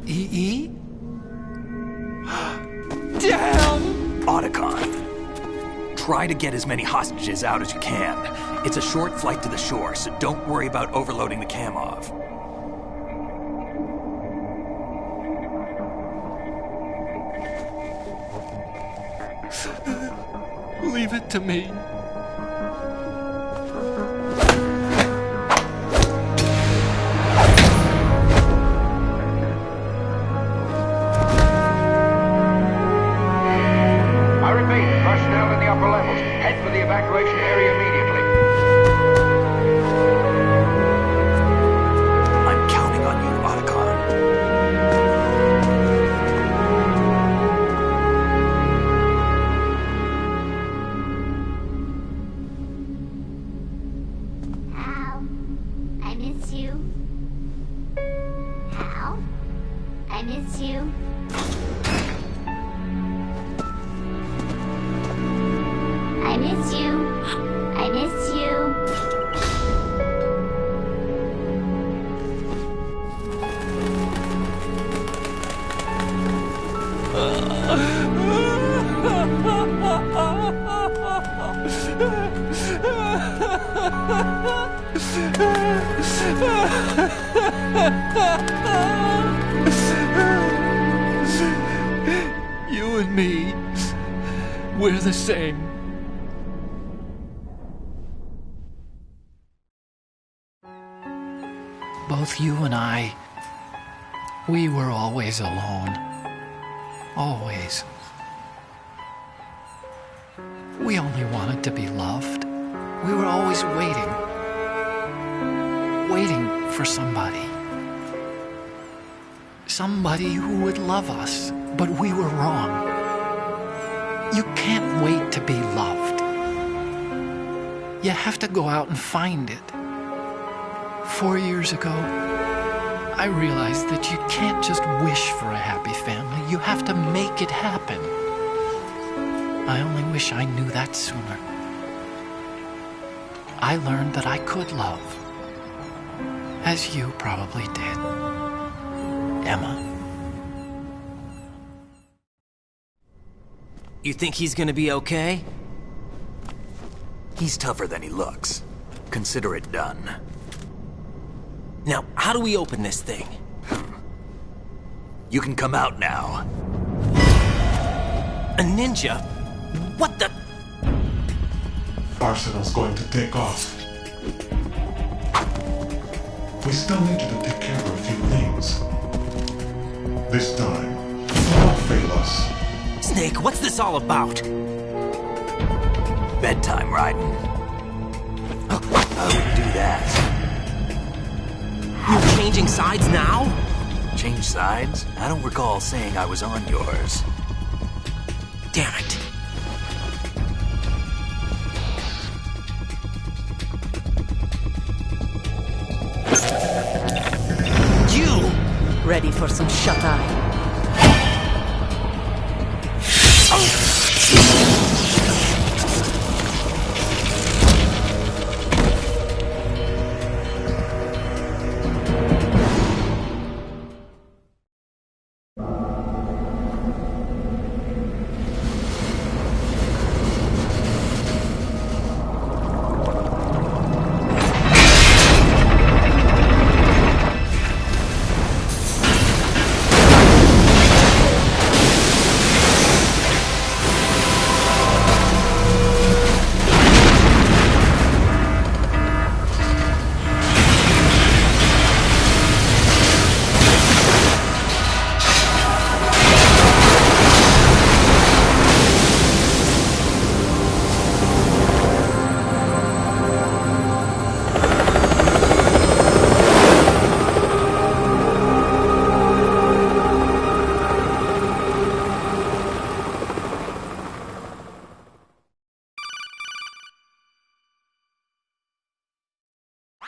E? Damn! Otacon, try to get as many hostages out as you can. It's a short flight to the shore, so don't worry about overloading the Kamov. Leave it to me. Evacuation area immediately. I'm counting on you, Otacon. Hal, I miss you. Hal, I miss you. I miss you. I miss you. You and me, we're the same. Both you and I, we were always alone. Always. We only wanted to be loved. We were always waiting. Waiting for somebody. Somebody who would love us, but we were wrong. You can't wait to be loved. You have to go out and find it. 4 years ago, I realized that you can't just wish for a happy family. You have to make it happen. I only wish I knew that sooner. I learned that I could love, as you probably did, Emma. You think he's gonna be okay? He's tougher than he looks. Consider it done. Now, how do we open this thing? You can come out now. A ninja? What the? Arsenal's going to take off. We still need you to take care of a few things. This time, don't fail us. Snake, what's this all about? bedtime riding. I wouldn't do that. You're changing sides now? Change sides? I don't recall saying I was on yours. Damn it. You! Ready for some shut-eye?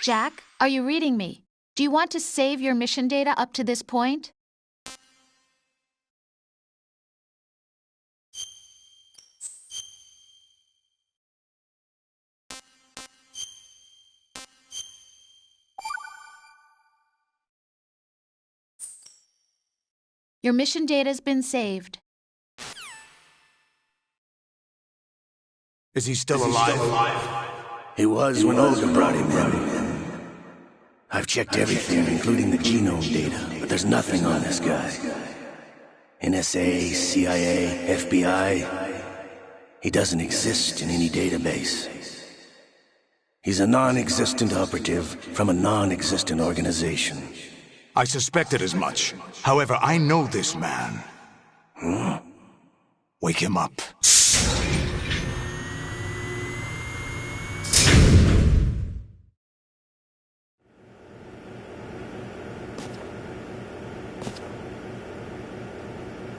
Jack, are you reading me? Do you want to save your mission data up to this point? Your mission data's been saved. Is he still alive? He was when Olga brought him in. I've checked everything, including the genome data, but there's nothing on this guy. NSA, CIA, FBI. He doesn't exist in any database. He's a non-existent operative from a non-existent organization. I suspected as much. However, I know this man. Wake him up.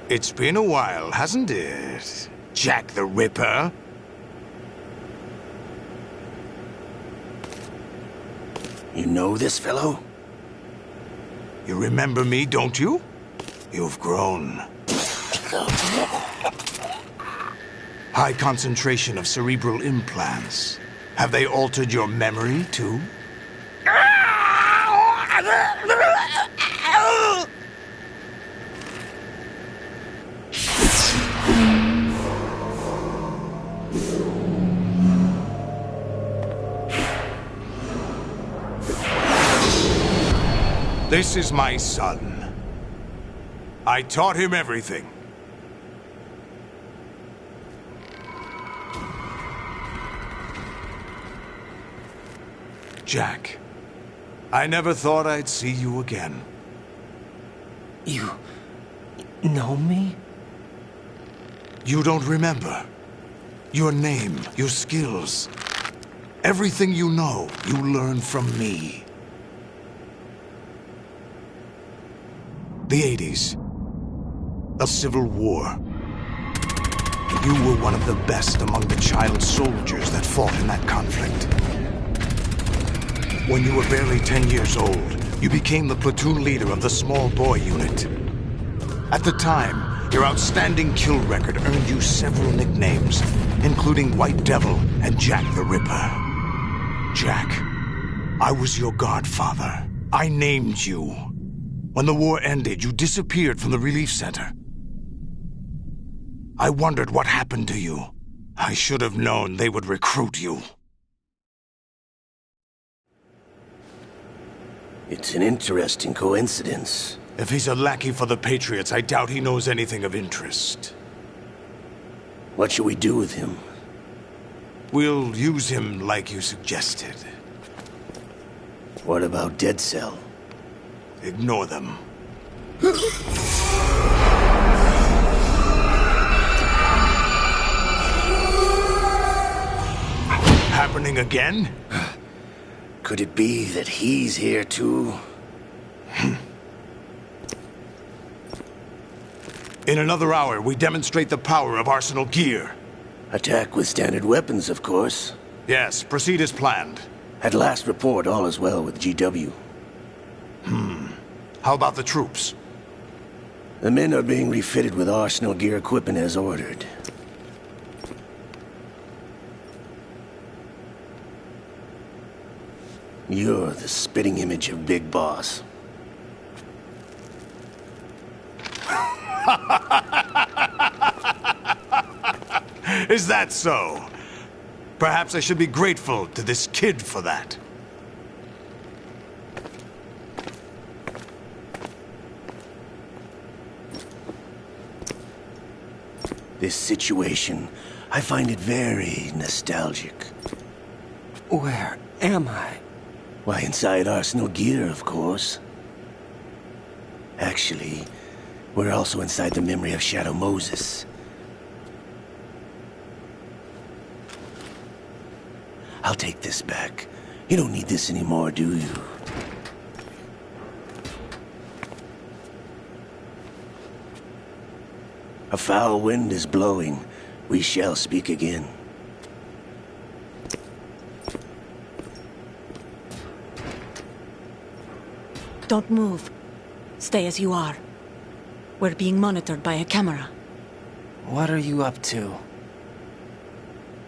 It's been a while, hasn't it? Jack the Ripper? You know this fellow? You remember me, don't you? You've grown. High concentration of cerebral implants. Have they altered your memory, too? This is my son. I taught him everything. Jack, I never thought I'd see you again. You know me? You don't remember. Your name, your skills. Everything you know, you learned from me. The 80s. A civil war. You were one of the best among the child soldiers that fought in that conflict. When you were barely 10 years old, you became the platoon leader of the small boy unit. At the time, your outstanding kill record earned you several nicknames, including White Devil and Jack the Ripper. Jack, I was your godfather. I named you. When the war ended, you disappeared from the relief center. I wondered what happened to you. I should have known they would recruit you. It's an interesting coincidence. If he's a lackey for the Patriots, I doubt he knows anything of interest. What should we do with him? We'll use him like you suggested. What about Dead Cell? Ignore them. happening again? Could it be that he's here too? In another hour, we demonstrate the power of Arsenal gear. Attack with standard weapons, of course. Yes, proceed as planned. At last report, all is well with GW. How about the troops? The men are being refitted with Arsenal gear equipment as ordered. You're the spitting image of Big Boss. Is that so? Perhaps I should be grateful to this kid for that. This situation, I find it very nostalgic. Where am I? Why, inside Arsenal gear, of course. Actually, we're also inside the memory of Shadow Moses. I'll take this back. You don't need this anymore, do you? A foul wind is blowing. We shall speak again. Don't move. Stay as you are. We're being monitored by a camera. What are you up to?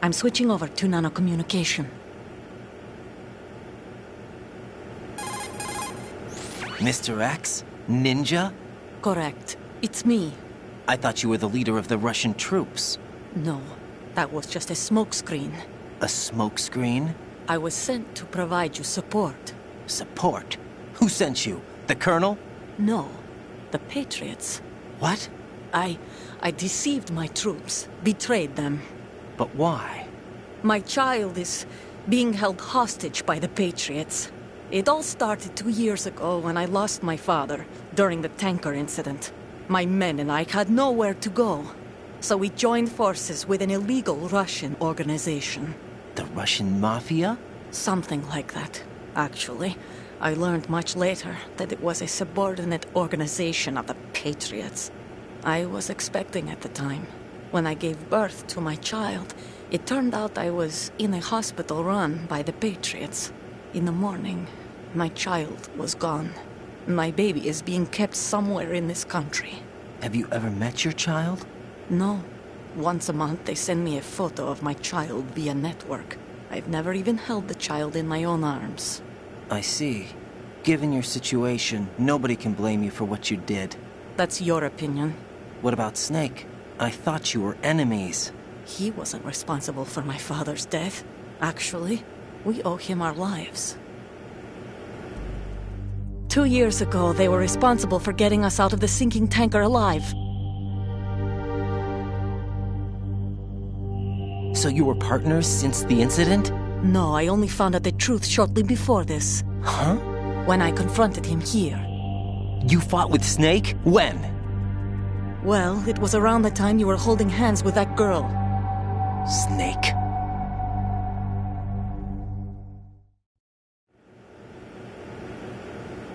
I'm switching over to nanocommunication. Mr. X? Ninja? Correct. It's me. I thought you were the leader of the Russian troops. No, that was just a smokescreen. A smokescreen? I was sent to provide you support. Support? Who sent you? The Colonel? No, the Patriots. What? I deceived my troops, betrayed them. But why? My child is being held hostage by the Patriots. It all started 2 years ago when I lost my father during the tanker incident. My men and I had nowhere to go, so we joined forces with an illegal Russian organization. The Russian Mafia? Something like that, actually. I learned much later that it was a subordinate organization of the Patriots. I was expecting at the time. When I gave birth to my child, it turned out I was in a hospital run by the Patriots. In the morning, my child was gone. My baby is being kept somewhere in this country. Have you ever met your child? No. Once a month, they send me a photo of my child via network. I've never even held the child in my own arms. I see. Given your situation, nobody can blame you for what you did. That's your opinion. What about Snake? I thought you were enemies. He wasn't responsible for my father's death. Actually, we owe him our lives. 2 years ago, they were responsible for getting us out of the sinking tanker alive. So you were partners since the incident? No, I only found out the truth shortly before this. Huh? When I confronted him here. You fought with Snake? When? Well, it was around the time you were holding hands with that girl. Snake.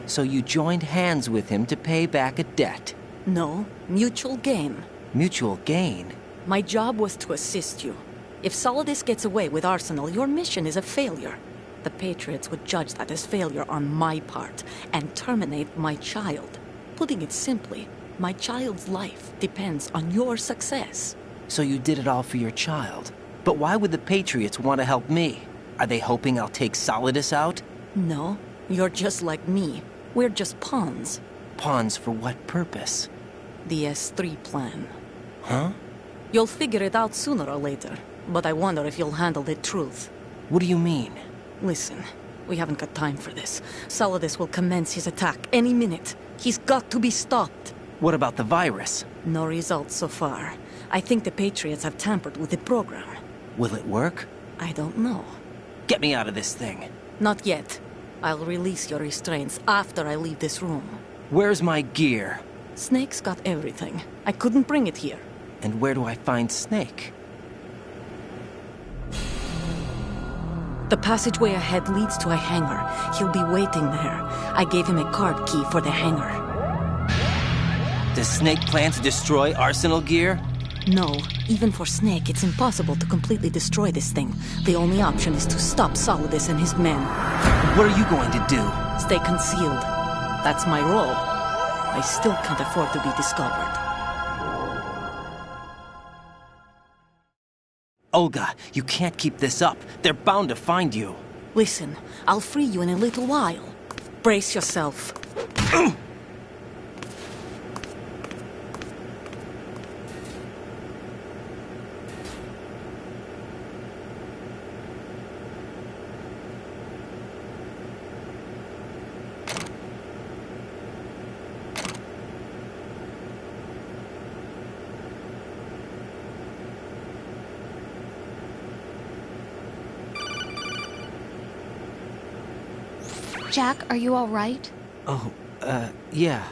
So you joined hands with him to pay back a debt? No, mutual gain. Mutual gain? My job was to assist you. If Solidus gets away with Arsenal, your mission is a failure. The Patriots would judge that as failure on my part and terminate my child. Putting it simply, my child's life depends on your success. So you did it all for your child. But why would the Patriots want to help me? Are they hoping I'll take Solidus out? No, you're just like me. We're just pawns. Pawns for what purpose? The S3 plan. Huh? You'll figure it out sooner or later, but I wonder if you'll handle the truth. What do you mean? Listen, we haven't got time for this. Solidus will commence his attack any minute. He's got to be stopped. What about the virus? No results so far. I think the Patriots have tampered with the program. Will it work? I don't know. Get me out of this thing. Not yet. I'll release your restraints after I leave this room. Where's my gear? Snake's got everything. I couldn't bring it here. And where do I find Snake? The passageway ahead leads to a hangar. He'll be waiting there. I gave him a card key for the hangar. Does Snake plan to destroy Arsenal gear? No. Even for Snake, it's impossible to completely destroy this thing. The only option is to stop Solidus and his men. What are you going to do? Stay concealed. That's my role. I still can't afford to be discovered. Olga, you can't keep this up. They're bound to find you. Listen, I'll free you in a little while. Brace yourself. Jack, are you all right? Oh, yeah.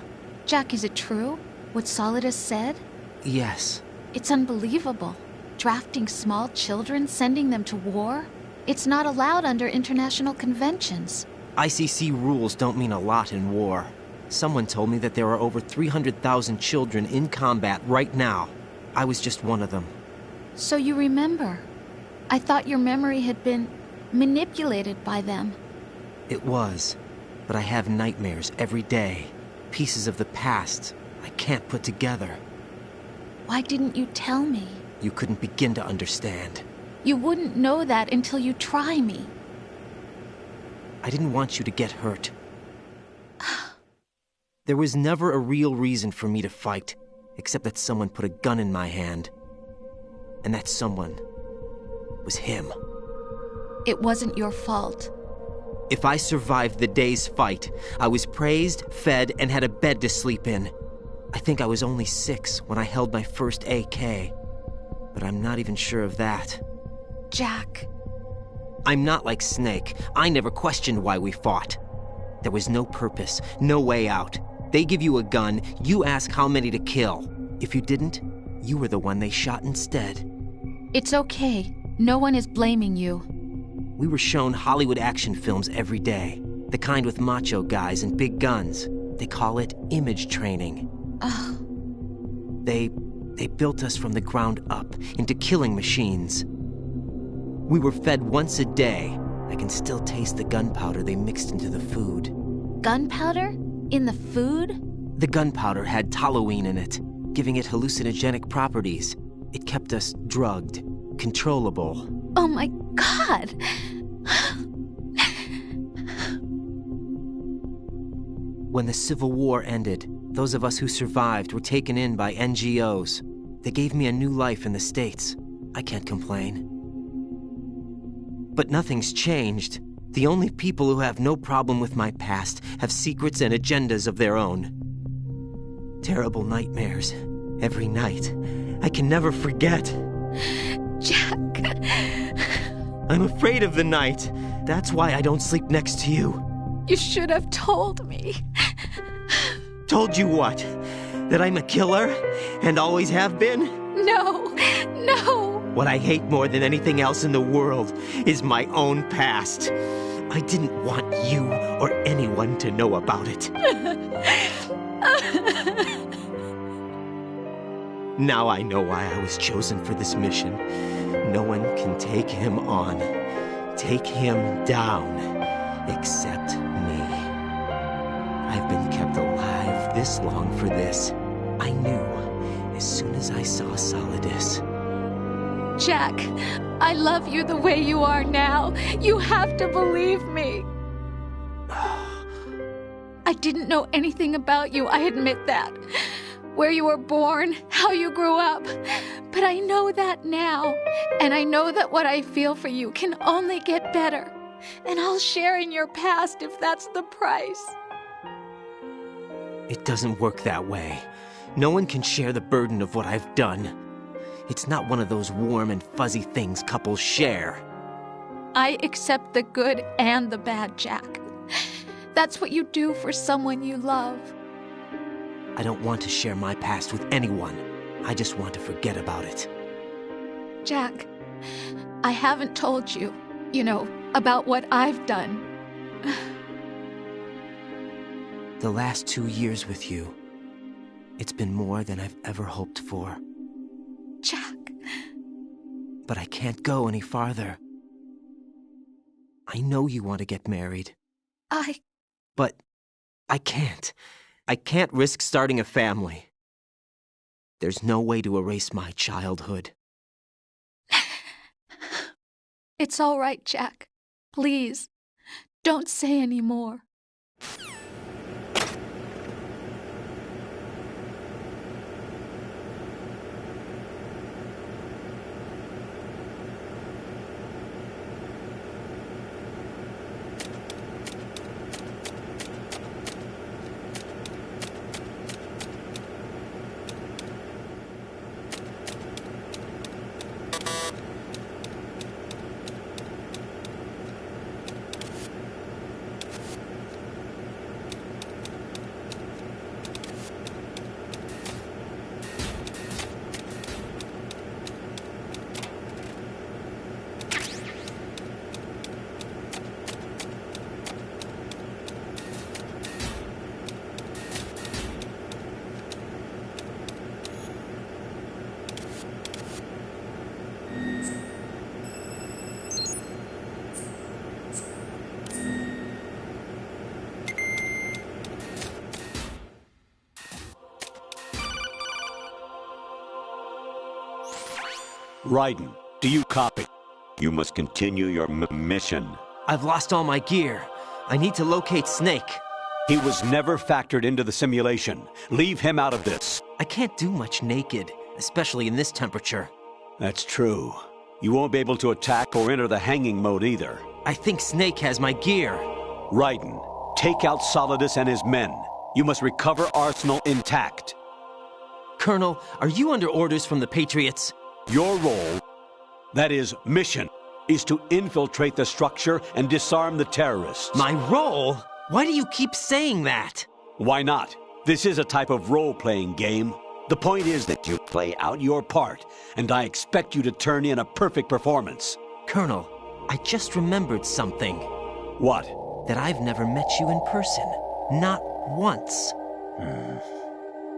Jack, is it true? What Solidus said? Yes. It's unbelievable. Drafting small children, sending them to war? It's not allowed under international conventions. ICC rules don't mean a lot in war. Someone told me that there are over 300,000 children in combat right now. I was just one of them. So you remember. I thought your memory had been manipulated by them. It was, but I have nightmares every day. Pieces of the past I can't put together. Why didn't you tell me? You couldn't begin to understand. You wouldn't know that until you try me. I didn't want you to get hurt. There was never a real reason for me to fight, except that someone put a gun in my hand. And that someone was him. It wasn't your fault. If I survived the day's fight, I was praised, fed, and had a bed to sleep in. I think I was only 6 when I held my first AK. But I'm not even sure of that. Jack. I'm not like Snake. I never questioned why we fought. There was no purpose, no way out. They give you a gun, you ask how many to kill. If you didn't, you were the one they shot instead. It's okay. No one is blaming you. We were shown Hollywood action films every day. The kind with macho guys and big guns. They call it image training. They built us from the ground up into killing machines. We were fed once a day. I can still taste the gunpowder they mixed into the food. Gunpowder? In the food? The gunpowder had toluene in it, giving it hallucinogenic properties. It kept us drugged, controllable. Oh my God! When the Civil War ended, those of us who survived were taken in by NGOs. They gave me a new life in the States. I can't complain. But nothing's changed. The only people who have no problem with my past have secrets and agendas of their own. Terrible nightmares. Every night. I can never forget. Jack. I'm afraid of the night. That's why I don't sleep next to you. You should have told me. Told you what? That I'm a killer? And always have been? No. What I hate more than anything else in the world is my own past. I didn't want you or anyone to know about it. Now I know why I was chosen for this mission. No one can take him on, take him down, except me. I've been kept alive this long for this. I knew as soon as I saw Solidus. Jack, I love you the way you are now. You have to believe me. I didn't know anything about you, I admit that. Where you were born, how you grew up. But I know that now. And I know that what I feel for you can only get better. And I'll share in your past if that's the price. It doesn't work that way. No one can share the burden of what I've done. It's not one of those warm and fuzzy things couples share. I accept the good and the bad, Jack. That's what you do for someone you love. I don't want to share my past with anyone. I just want to forget about it. Jack, I haven't told you. You know, about what I've done. The last 2 years with you, it's been more than I've ever hoped for. Jack. But I can't go any farther. I know you want to get married. But I can't. I can't risk starting a family. There's no way to erase my childhood. It's all right, Jack. Please, don't say any more. Raiden, do you copy? You must continue your mission. I've lost all my gear. I need to locate Snake. He was never factored into the simulation. Leave him out of this. I can't do much naked, especially in this temperature. That's true. You won't be able to attack or enter the hanging mode either. I think Snake has my gear. Raiden, take out Solidus and his men. You must recover Arsenal intact. Colonel, are you under orders from the Patriots? Your role, that is, mission, is to infiltrate the structure and disarm the terrorists. My role? Why do you keep saying that? Why not? This is a type of role-playing game. The point is that you play out your part, and I expect you to turn in a perfect performance. Colonel, I just remembered something. What? That I've never met you in person. Not once.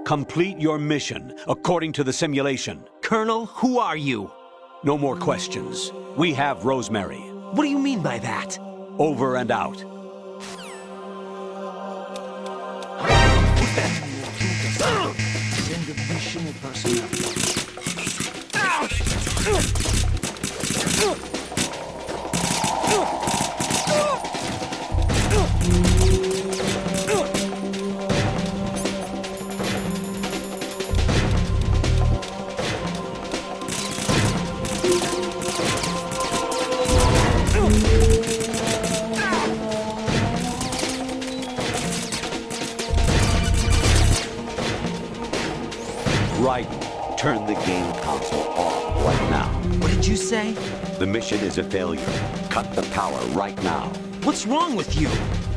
Complete your mission, according to the simulation. Colonel, who are you? No more questions. We have Rosemary. What do you mean by that? Over and out. Raiden, turn the game console off right now. What did you say? The mission is a failure. Cut the power right now. What's wrong with you?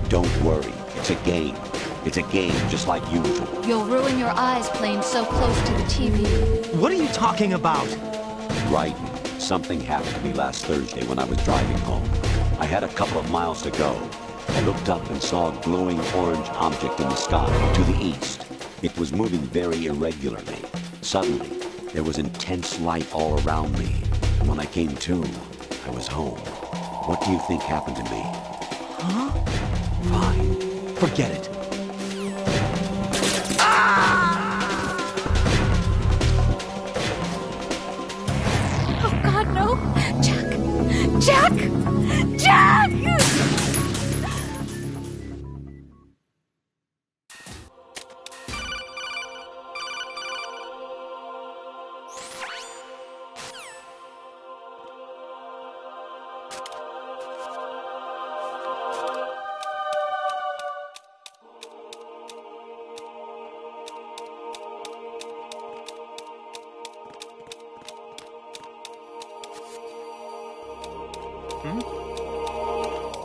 Don't worry. It's a game. It's a game just like usual. You'll ruin your eyes playing so close to the TV. What are you talking about? Raiden, something happened to me last Thursday when I was driving home. I had a couple of miles to go. I looked up and saw a glowing orange object in the sky to the east. It was moving very irregularly. Suddenly, there was intense light all around me. And when I came to, I was home. What do you think happened to me? Huh? Fine. Forget it. Oh, God, no! Jack! Jack! Jack!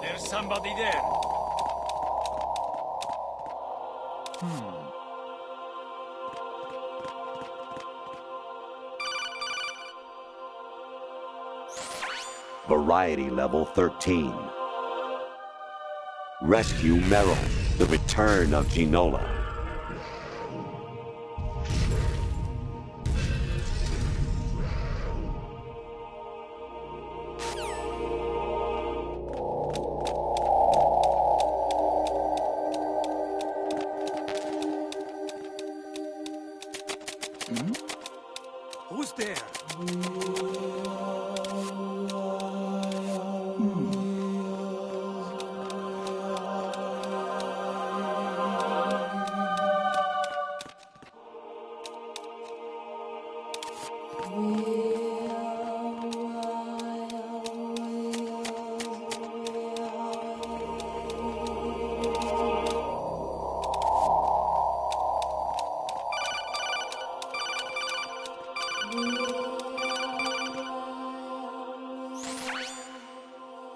There's somebody there. Variety level 13. Rescue Merrill, the return of Ginola. Who's there?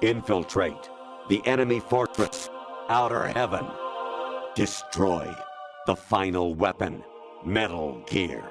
Infiltrate the enemy fortress, Outer Heaven. Destroy the final weapon, Metal Gear.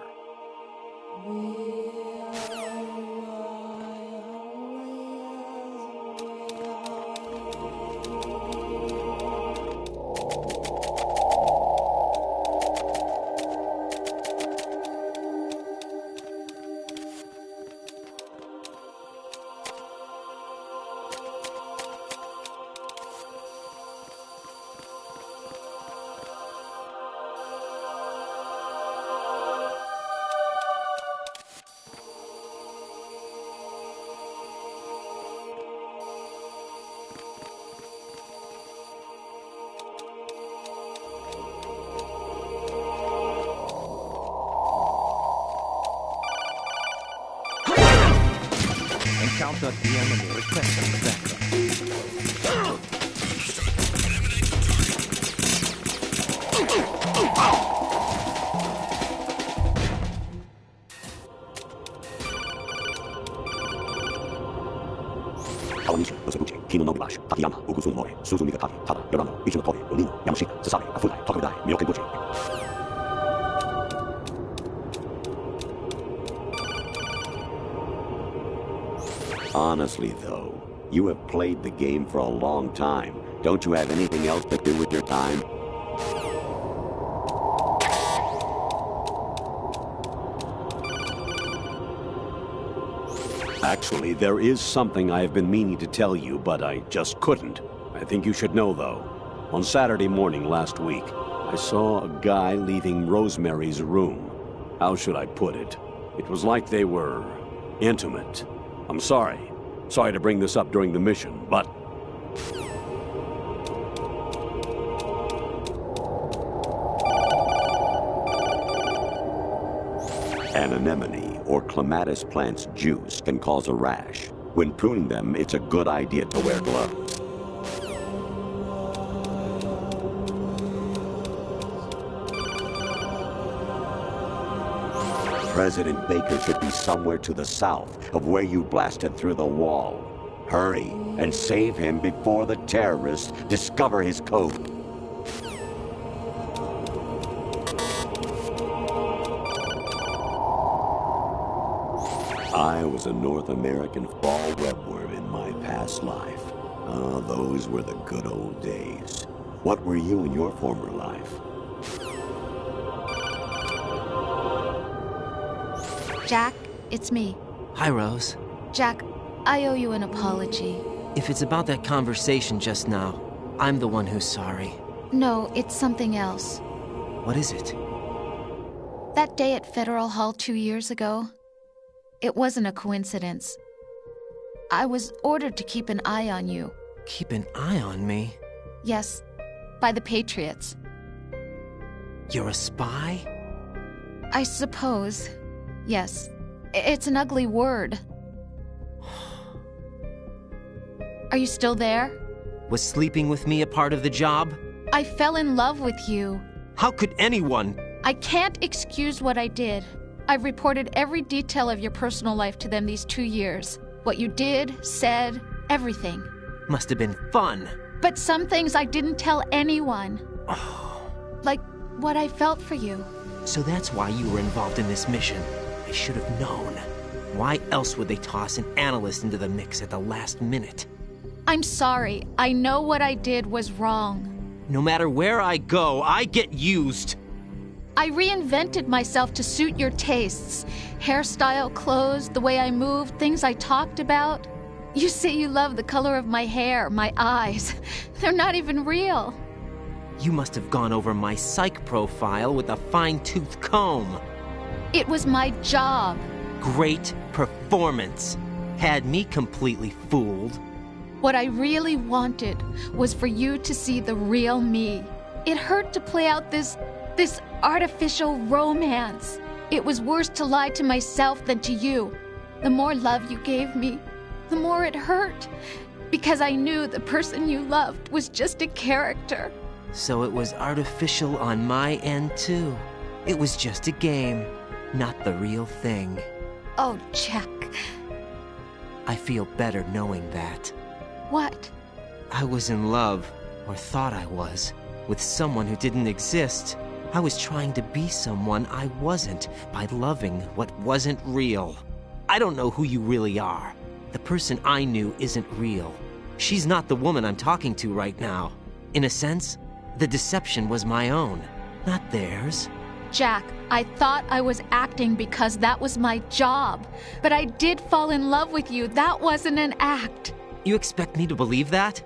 Encounter the enemy. Requesting backup. Aonishi, Osebuchi, Kino Nobulash, Takayama, Ukusun Mori, Suzumiga Taki, Tada, Yorano, Ichino Tori, Olino, Yamashita, Sasaki, Afunai, Tokumidai, Myokenbuchi. Honestly, though, you have played the game for a long time. Don't you have anything else to do with your time? Actually, there is something I have been meaning to tell you, but I just couldn't. I think you should know, though. On Saturday morning last week, I saw a guy leaving Rosemary's room. How should I put it? It was like they were intimate. I'm sorry. Sorry to bring this up during the mission, but... An anemone or clematis plant's juice can cause a rash. When pruning them, it's a good idea to wear gloves. President Baker should be somewhere to the south of where you blasted through the wall. Hurry and save him before the terrorists discover his code. I was a North American fall webworm in my past life. Ah, those were the good old days. What were you in your former life? Jack, it's me. Hi, Rose. Jack, I owe you an apology. If it's about that conversation just now, I'm the one who's sorry. No, it's something else. What is it? That day at Federal Hall 2 years ago, it wasn't a coincidence. I was ordered to keep an eye on you. Keep an eye on me? Yes, by the Patriots. You're a spy? I suppose. Yes. It's an ugly word. Are you still there? Was sleeping with me a part of the job? I fell in love with you. How could anyone? I can't excuse what I did. I've reported every detail of your personal life to them these 2 years. What you did, said, everything. Must have been fun. But some things I didn't tell anyone. Like what I felt for you. So that's why you were involved in this mission. I should have known. Why else would they toss an analyst into the mix at the last minute? I'm sorry. I know what I did was wrong. No matter where I go, I get used. I reinvented myself to suit your tastes. Hairstyle, clothes, the way I moved, things I talked about. You say you love the color of my hair, my eyes. They're not even real. You must have gone over my psych profile with a fine-tooth comb. It was my job. Great performance. Had me completely fooled. What I really wanted was for you to see the real me. It hurt to play out this artificial romance. It was worse to lie to myself than to you. The more love you gave me, the more it hurt. Because I knew the person you loved was just a character. So it was artificial on my end, too. It was just a game, not the real thing. Oh, Jack. I feel better knowing that. What? I was in love, or thought I was, with someone who didn't exist. I was trying to be someone I wasn't by loving what wasn't real. I don't know who you really are. The person I knew isn't real. She's not the woman I'm talking to right now. In a sense, the deception was my own, not theirs. Jack, I thought I was acting because that was my job. But I did fall in love with you. That wasn't an act. You expect me to believe that?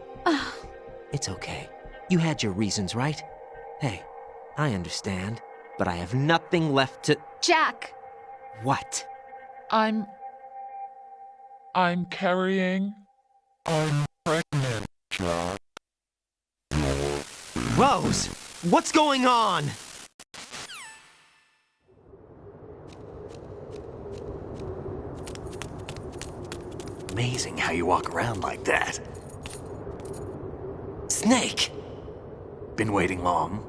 It's okay. You had your reasons, right? Hey, I understand, but I have nothing left to... Jack! What? I'm carrying... I'm pregnant, Jack. Rose! What's going on? Amazing how you walk around like that. Snake! Been waiting long?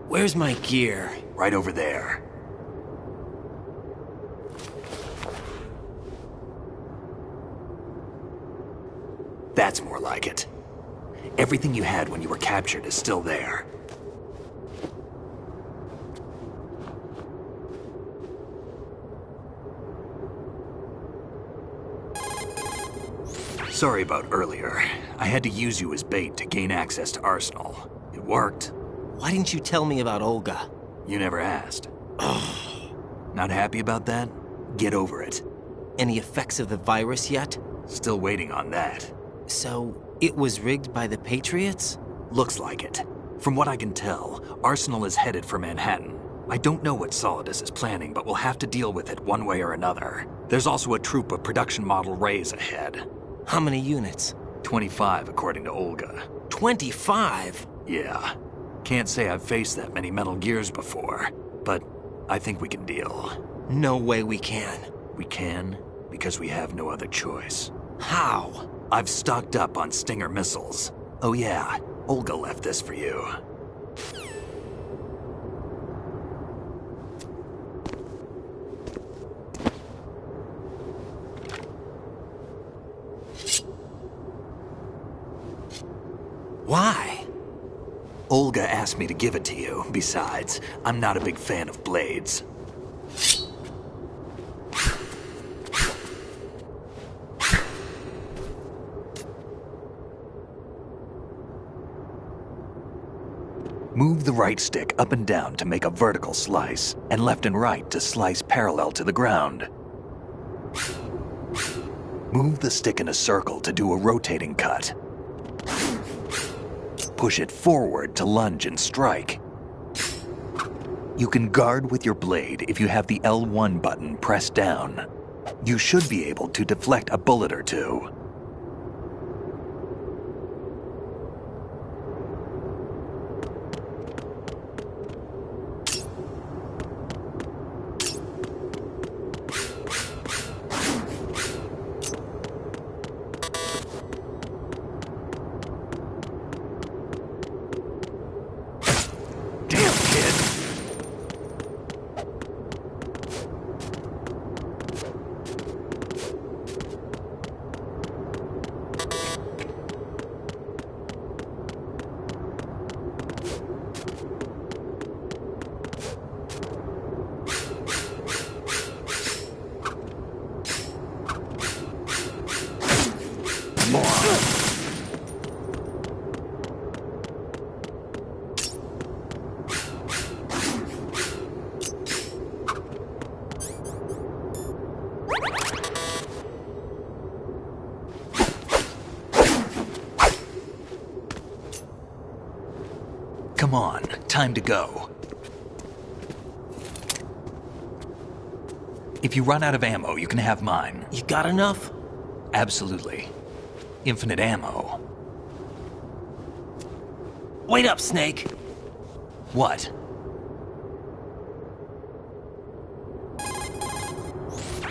Where's my gear? Right over there. That's more like it. Everything you had when you were captured is still there. Sorry about earlier. I had to use you as bait to gain access to Arsenal. It worked. Why didn't you tell me about Olga? You never asked. Not happy about that? Get over it. Any effects of the virus yet? Still waiting on that. So, it was rigged by the Patriots? Looks like it. From what I can tell, Arsenal is headed for Manhattan. I don't know what Solidus is planning, but we'll have to deal with it one way or another. There's also a troop of production model Rays ahead. How many units? 25, according to Olga. 25? Yeah. Can't say I've faced that many Metal Gears before, but I think we can deal. No way we can. We can, because we have no other choice. How? I've stocked up on Stinger missiles. Oh yeah, Olga left this for you. Why? Olga asked me to give it to you. Besides, I'm not a big fan of blades. Move the right stick up and down to make a vertical slice, and left and right to slice parallel to the ground. Move the stick in a circle to do a rotating cut. Push it forward to lunge and strike. You can guard with your blade if you have the L1 button pressed down. You should be able to deflect a bullet or two. Come on, time to go. If you run out of ammo, you can have mine. You got enough? Absolutely. Infinite ammo. Wait up, Snake. What?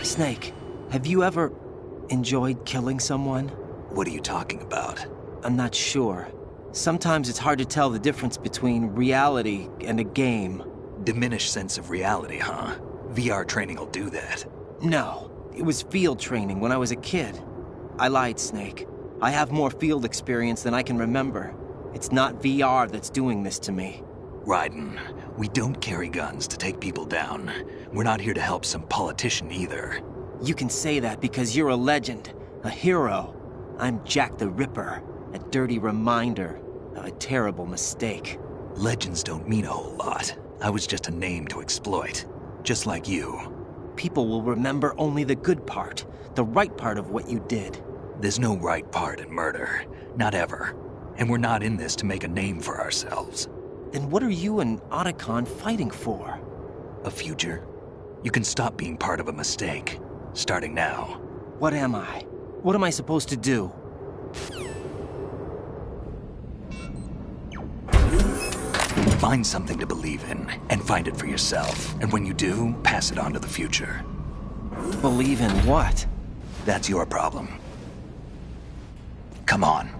Snake, have you ever enjoyed killing someone? What are you talking about? I'm not sure. Sometimes it's hard to tell the difference between reality and a game. Diminished sense of reality, huh? VR training will do that. No, it was field training when I was a kid. I lied, Snake. I have more field experience than I can remember. It's not VR that's doing this to me. Raiden, we don't carry guns to take people down. We're not here to help some politician either. You can say that because you're a legend, a hero. I'm Jack the Ripper, a dirty reminder of a terrible mistake. Legends don't mean a whole lot. I was just a name to exploit, just like you. People will remember only the good part, the right part of what you did. There's no right part in murder, not ever. And we're not in this to make a name for ourselves. Then what are you and Otacon fighting for? A future. You can stop being part of a mistake, starting now. What am I? What am I supposed to do? Find something to believe in, and find it for yourself. And when you do, pass it on to the future. Believe in what? That's your problem. Come on.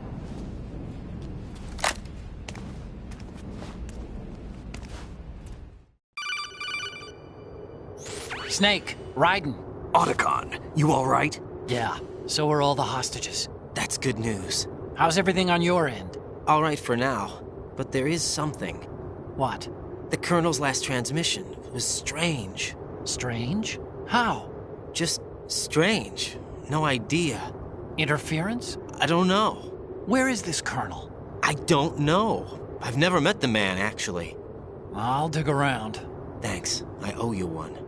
Snake, Raiden. Otacon, you all right? Yeah, so are all the hostages. That's good news. How's everything on your end? All right for now, but there is something. What? The Colonel's last transmission was strange. Strange? How? Just strange. No idea. Interference? I don't know. Where is this Colonel? I don't know. I've never met the man, actually. I'll dig around. Thanks. I owe you one.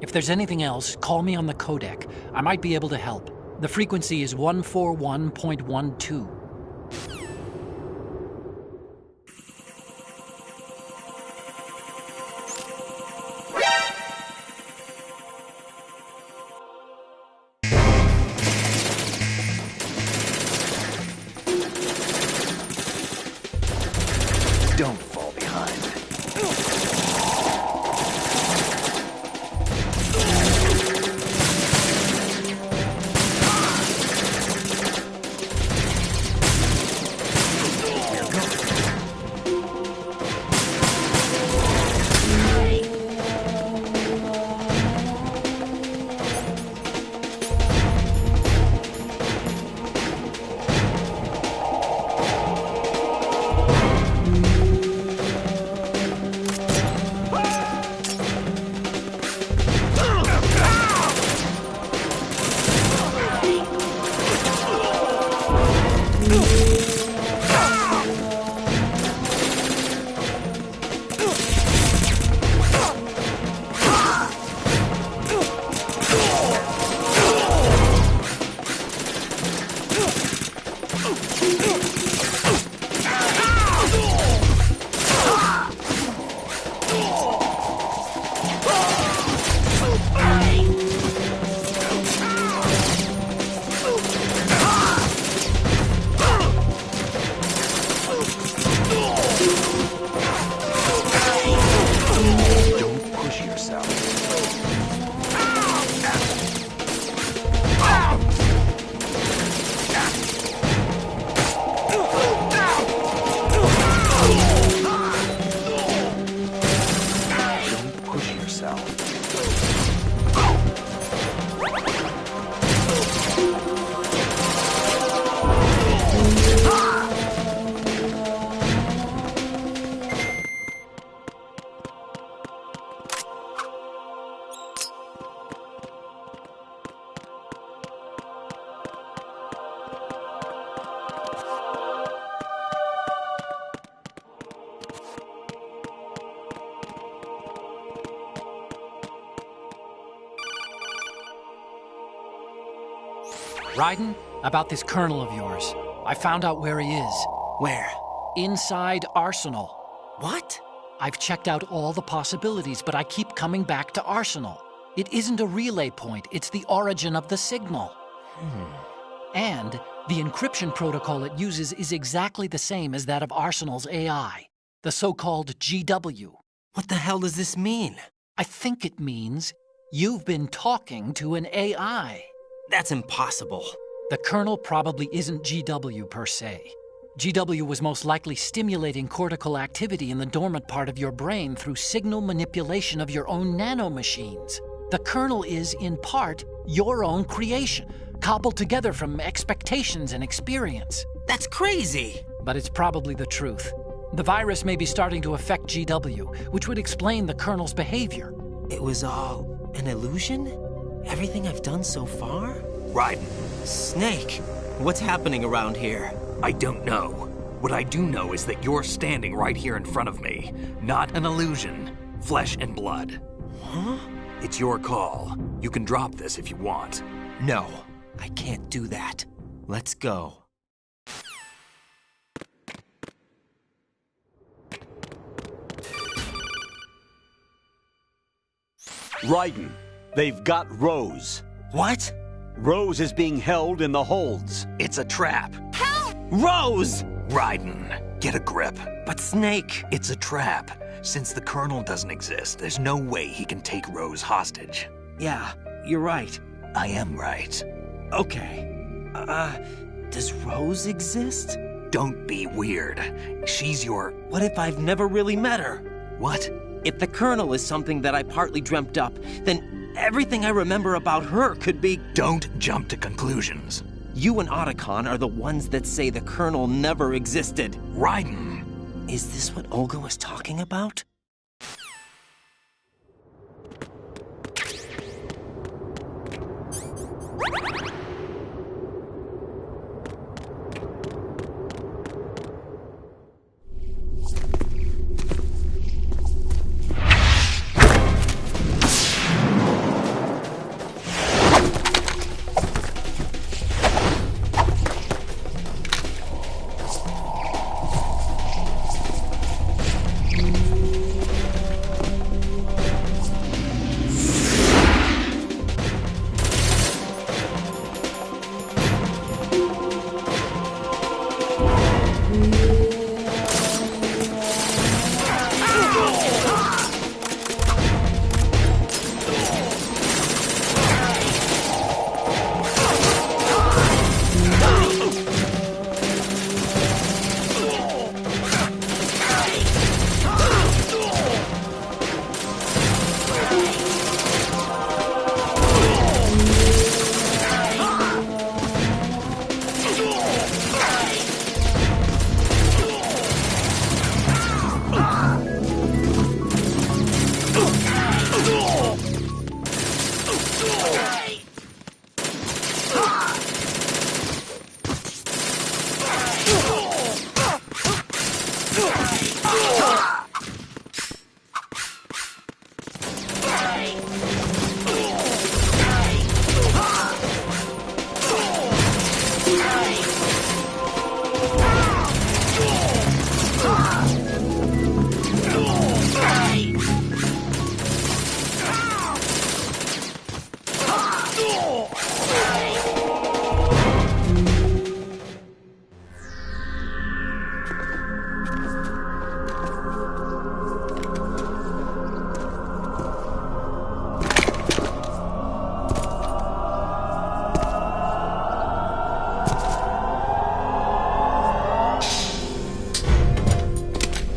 If there's anything else, call me on the codec. I might be able to help. The frequency is 141.12. Don't fall behind. Raiden, about this colonel of yours. I found out where he is. Where? Inside Arsenal. What? I've checked out all the possibilities, but I keep coming back to Arsenal. It isn't a relay point, it's the origin of the signal. And the encryption protocol it uses is exactly the same as that of Arsenal's AI, the so-called GW. What the hell does this mean? I think it means you've been talking to an AI. That's impossible. The kernel probably isn't GW per se. GW was most likely stimulating cortical activity in the dormant part of your brain through signal manipulation of your own nanomachines. The kernel is, in part, your own creation, cobbled together from expectations and experience. That's crazy! But it's probably the truth. The virus may be starting to affect GW, which would explain the kernel's behavior. It was all an illusion? Everything I've done so far? Raiden. Snake, what's happening around here? I don't know. What I do know is that you're standing right here in front of me. Not an illusion. Flesh and blood. Huh? It's your call. You can drop this if you want. No, I can't do that. Let's go. Raiden, they've got Rose. What? Rose is being held in the holds. It's a trap. Help! Rose! Raiden, get a grip. But Snake... It's a trap. Since the Colonel doesn't exist, there's no way he can take Rose hostage. Yeah, you're right. I am right. Okay. Does Rose exist? Don't be weird. She's your... What if I've never really met her? What? If the Colonel is something that I partly dreamt up, then everything I remember about her could be... Don't jump to conclusions. You and Otacon are the ones that say the Colonel never existed. Raiden! Is this what Olga was talking about?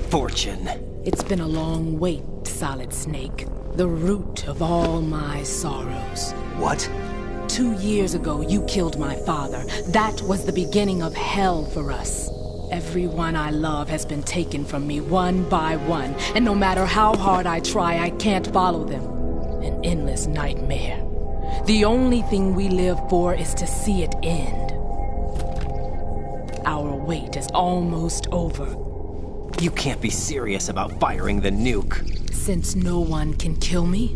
Fortune. It's been a long wait, Solid Snake. The root of all my sorrows. What? 2 years ago, you killed my father. That was the beginning of hell for us. Everyone I love has been taken from me one by one, and no matter how hard I try, I can't follow them. An endless nightmare. The only thing we live for is to see it end. Our wait is almost over. You can't be serious about firing the nuke. Since no one can kill me,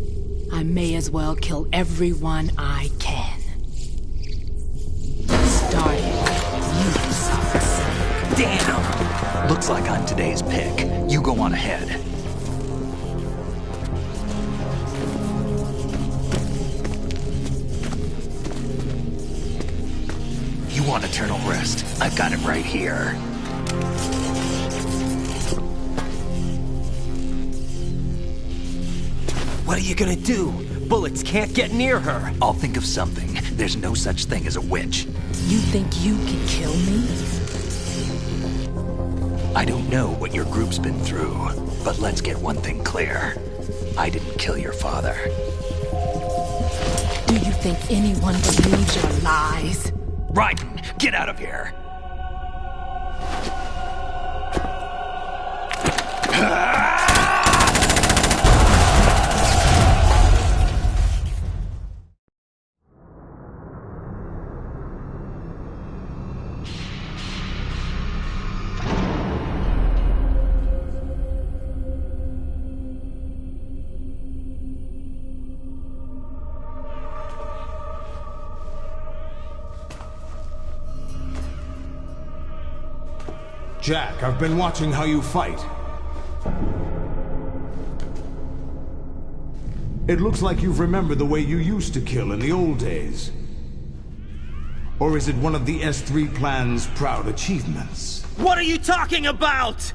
I may as well kill everyone I can. Starting with you, Solid Snake. Damn! Looks like I'm today's pick. You go on ahead. You want eternal rest? I've got it right here. What are you gonna do? Bullets can't get near her. I'll think of something. There's no such thing as a witch. You think you can kill me? I don't know what your group's been through, but let's get one thing clear. I didn't kill your father. Do you think anyone believes your lies? Raiden, get out of here! Jack, I've been watching how you fight. It looks like you've remembered the way you used to kill in the old days. Or is it one of the S3 plan's proud achievements? What are you talking about?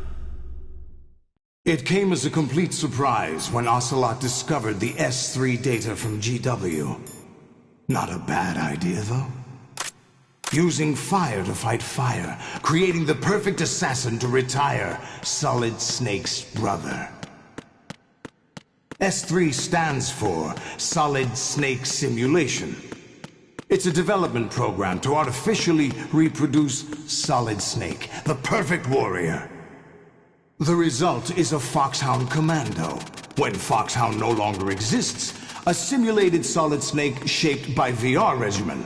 It came as a complete surprise when Ocelot discovered the S3 data from GW. Not a bad idea, though. Using fire to fight fire, creating the perfect assassin to retire Solid Snake's brother. S3 stands for Solid Snake Simulation. It's a development program to artificially reproduce Solid Snake, the perfect warrior. The result is a Foxhound Commando. When Foxhound no longer exists, a simulated Solid Snake shaped by VR regimen.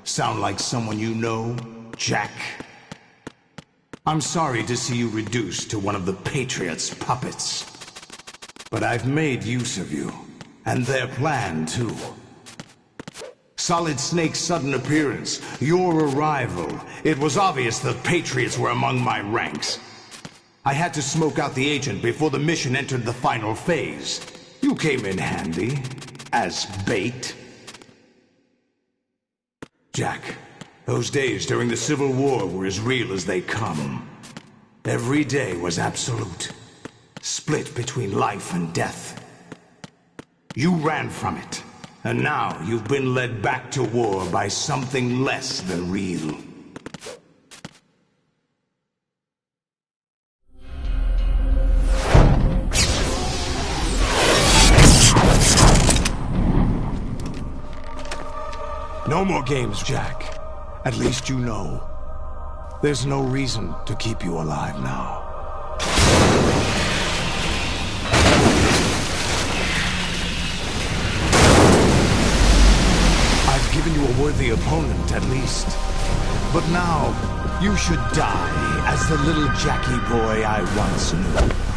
Sound like someone you know, Jack? I'm sorry to see you reduced to one of the Patriots' puppets. But I've made use of you, and their plan too. Solid Snake's sudden appearance, your arrival, it was obvious the Patriots were among my ranks. I had to smoke out the agent before the mission entered the final phase. You came in handy, as bait. Jack, those days during the Civil War were as real as they come. Every day was absolute, split between life and death. You ran from it, and now you've been led back to war by something less than real. No more games, Jack. At least you know. There's no reason to keep you alive now. I've given you a worthy opponent, at least. But now, you should die as the little Jackie boy I once knew.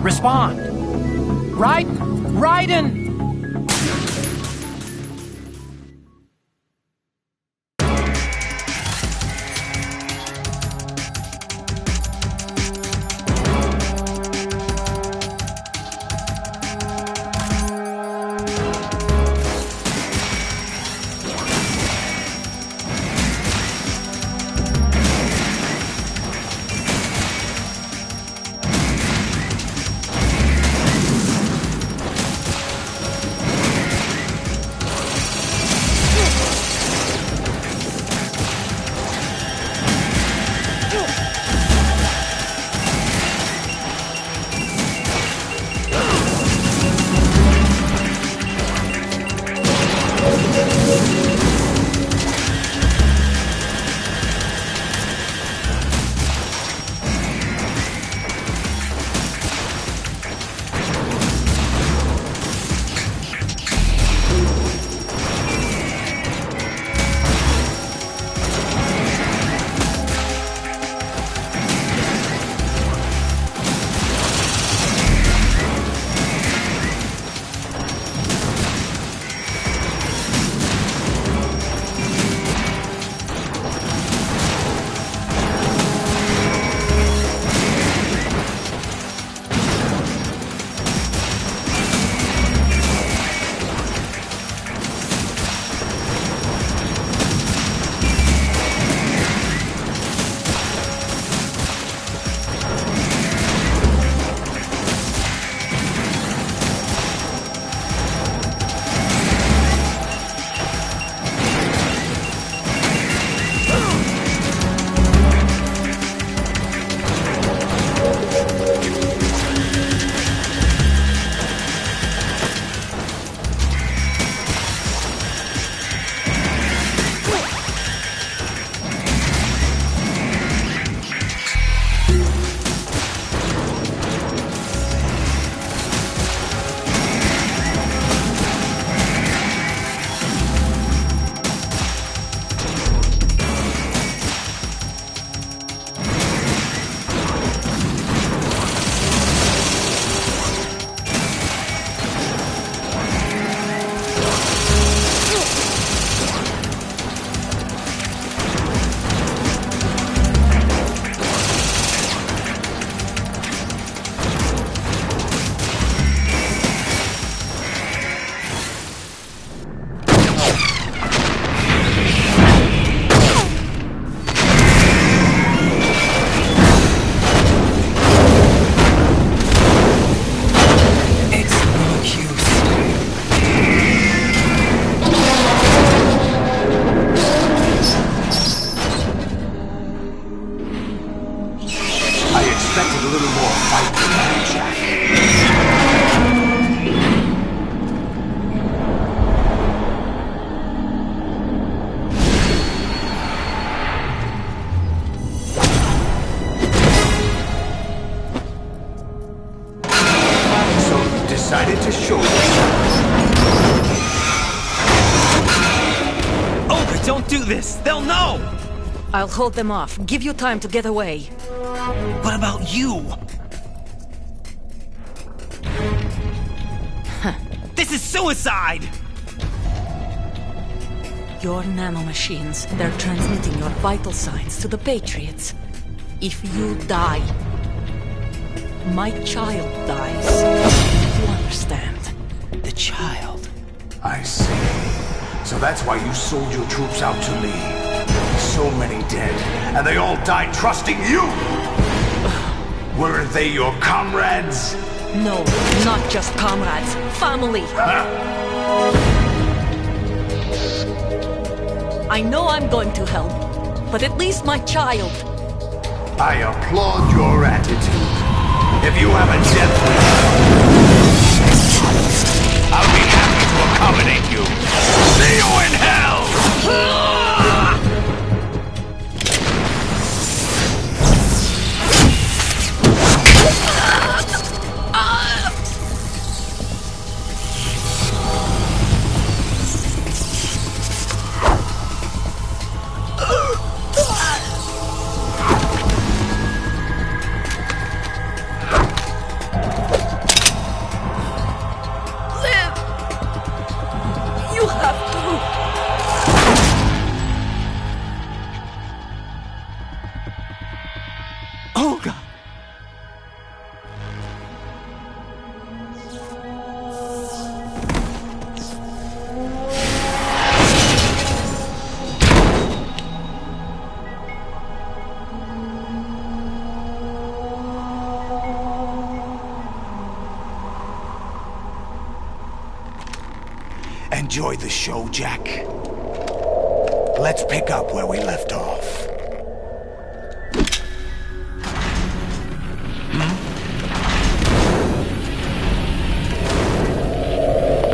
Respond. Raiden! decided to show Over, don't do this! They'll know! I'll hold them off. Give you time to get away. What about you? This is suicide! Your nanomachines, they're transmitting your vital signs to the Patriots. If you die, my child dies. You understand? The child? I see. So that's why you sold your troops out to me. So many dead, and they all died trusting you! Weren't they your comrades? No, not just comrades. Family! I know I'm going to help, but at least my child. I applaud your attitude. If you have a death wish, I'll be happy to accommodate you. See you in hell! Enjoy the show, Jack. Let's pick up where we left off.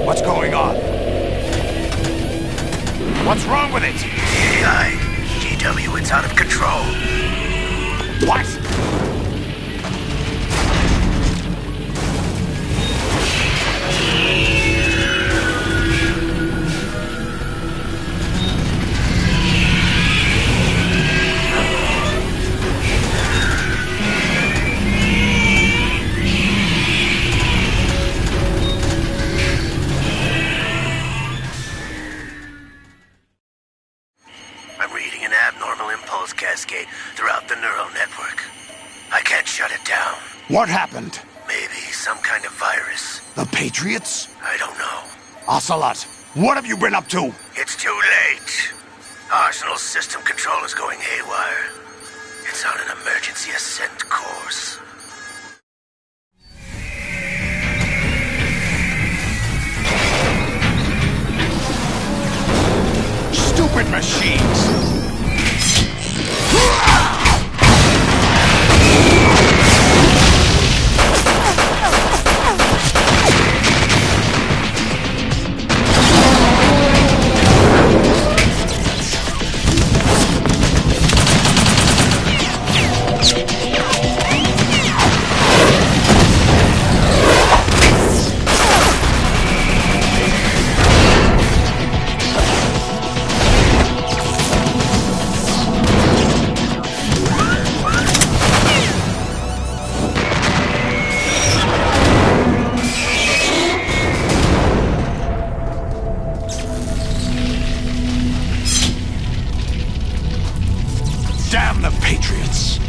What's going on? What's wrong with it? AI, GW, it's out of control. What? I'm reading an abnormal impulse cascade throughout the neural network. I can't shut it down. What happened? Maybe some kind of virus. The Patriots? I don't know. Ocelot, what have you been up to? It's too late. Arsenal's system control is going haywire. It's on an emergency ascent course. Stupid machines! Damn the Patriots!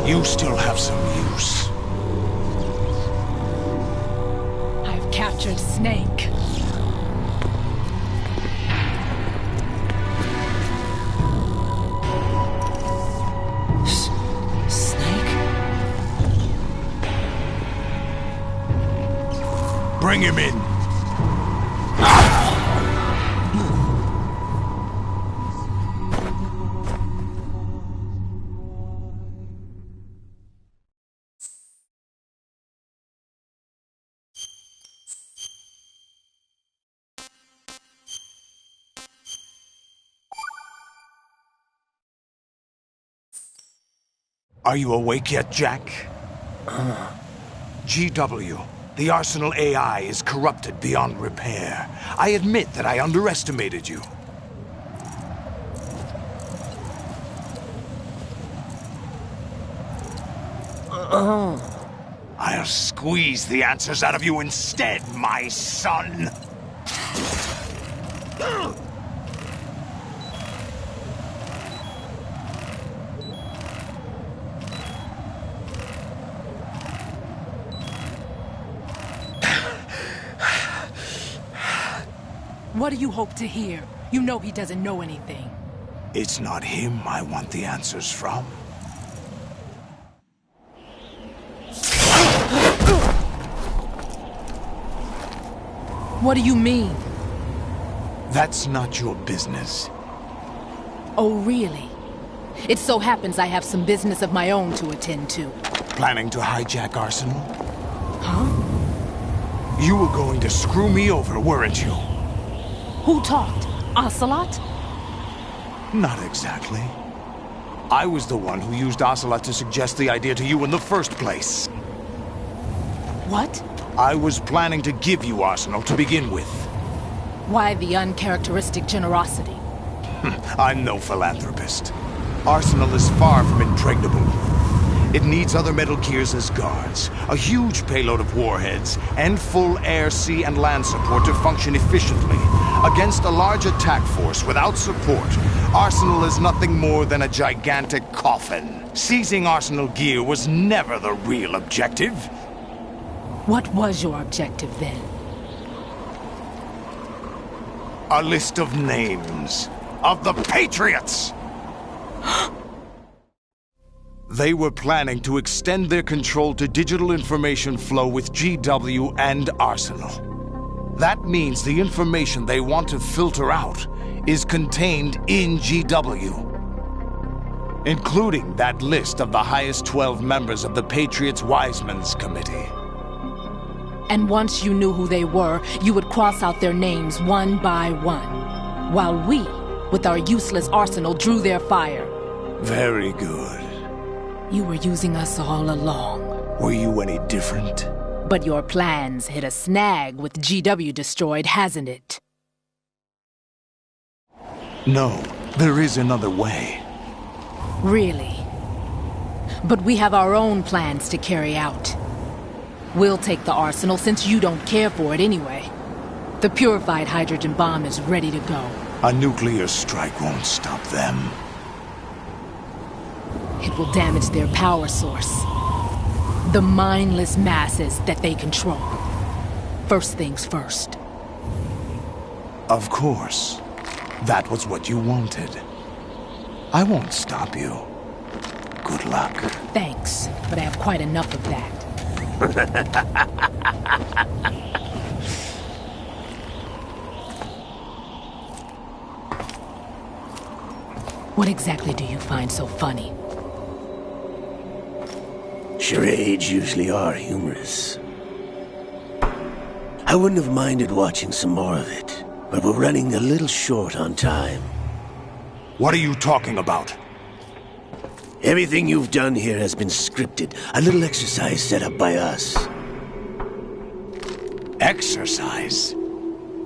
You still have some use. I've captured Snake. Bring him in. Are you awake yet, Jack? GW. The Arsenal AI is corrupted beyond repair. I admit that I underestimated you. I'll squeeze the answers out of you instead, my son. What do you hope to hear? You know he doesn't know anything. It's not him I want the answers from. What do you mean? That's not your business. Oh, really? It so happens I have some business of my own to attend to. Planning to hijack Arsenal? Huh? You were going to screw me over, weren't you? Who talked? Ocelot? Not exactly. I was the one who used Ocelot to suggest the idea to you in the first place. What? I was planning to give you Arsenal to begin with. Why the uncharacteristic generosity? I'm no philanthropist. Arsenal is far from impregnable. It needs other Metal Gears as guards, a huge payload of warheads, and full air, sea, and land support to function efficiently. Against a large attack force without support, Arsenal is nothing more than a gigantic coffin. Seizing Arsenal gear was never the real objective. What was your objective then? a list of names of the Patriots. They were planning to extend their control to digital information flow with GW and Arsenal. That means the information they want to filter out is contained in GW, including that list of the highest 12 members of the Patriots Wiseman's Committee. And once you knew who they were, you would cross out their names one by one, while we, with our useless arsenal, drew their fire. Very good. You were using us all along. Were you any different? But your plans hit a snag with GW destroyed, hasn't it? No, there is another way. Really? But we have our own plans to carry out. We'll take the arsenal since you don't care for it anyway. The purified hydrogen bomb is ready to go. A nuclear strike won't stop them. It will damage their power source. The mindless masses that they control. First things first. Of course. That was what you wanted. I won't stop you. Good luck. Thanks, but I have quite enough of that. What exactly do you find so funny? Charades usually are humorous. I wouldn't have minded watching some more of it, but we're running a little short on time. What are you talking about? Everything you've done here has been scripted. A little exercise set up by us. Exercise?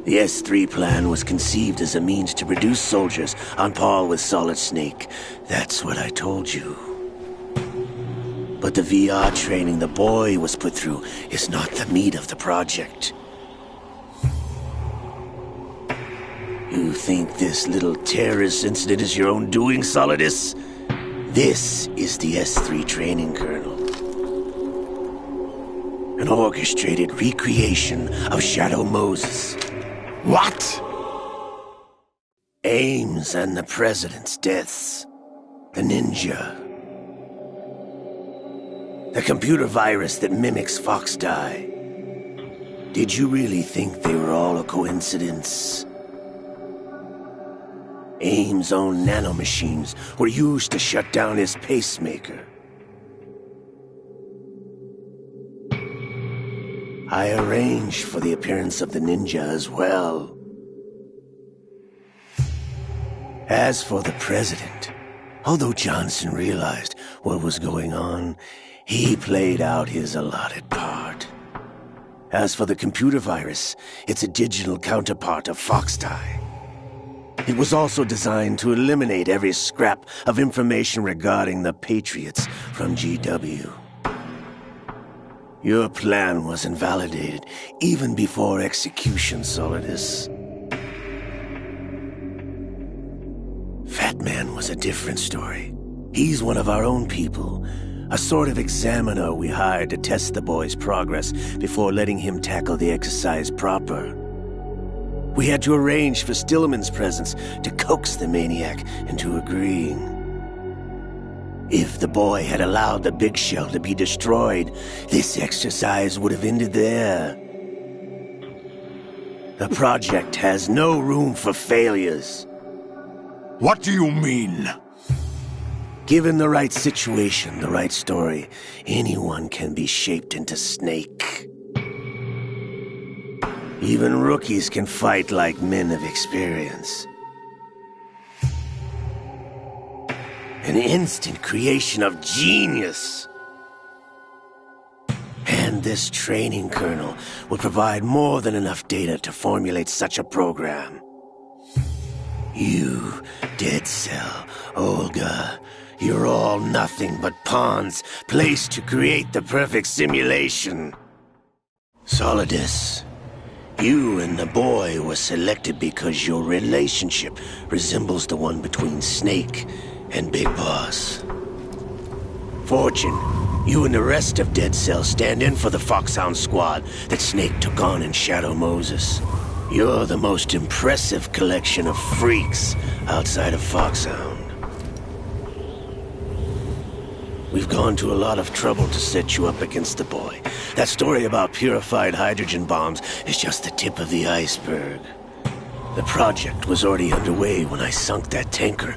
The S3 plan was conceived as a means to produce soldiers on par with Solid Snake. That's what I told you. But the VR training the boy was put through is not the meat of the project. You think this little terrorist incident is your own doing, Solidus? This is the S3 training kernel. An orchestrated recreation of Shadow Moses. What? Ames and the President's deaths. The ninja. The computer virus that mimics Foxdie. Did you really think they were all a coincidence? Ames' own nanomachines were used to shut down his pacemaker. I arranged for the appearance of the ninja as well. As for the President, although Johnson realized what was going on, he played out his allotted part. As for the computer virus, it's a digital counterpart of Foxdie. It was also designed to eliminate every scrap of information regarding the Patriots from GW. Your plan was invalidated even before execution, Solidus. Fat Man was a different story. He's one of our own people, a sort of examiner we hired to test the boy's progress before letting him tackle the exercise proper. We had to arrange for Stillman's presence to coax the maniac into agreeing. If the boy had allowed the big shell to be destroyed, this exercise would have ended there. The project has no room for failures. What do you mean? Given the right situation, the right story, anyone can be shaped into Snake. Even rookies can fight like men of experience. An instant creation of genius. And this training kernel will provide more than enough data to formulate such a program. You, Dead Cell, Olga, you're all nothing but pawns placed to create the perfect simulation. Solidus, you and the boy were selected because your relationship resembles the one between Snake and Big Boss. Fortune, you and the rest of Dead Cell stand in for the Foxhound squad that Snake took on in Shadow Moses. You're the most impressive collection of freaks outside of Foxhound. We've gone to a lot of trouble to set you up against the boy. That story about purified hydrogen bombs is just the tip of the iceberg. The project was already underway when I sunk that tanker,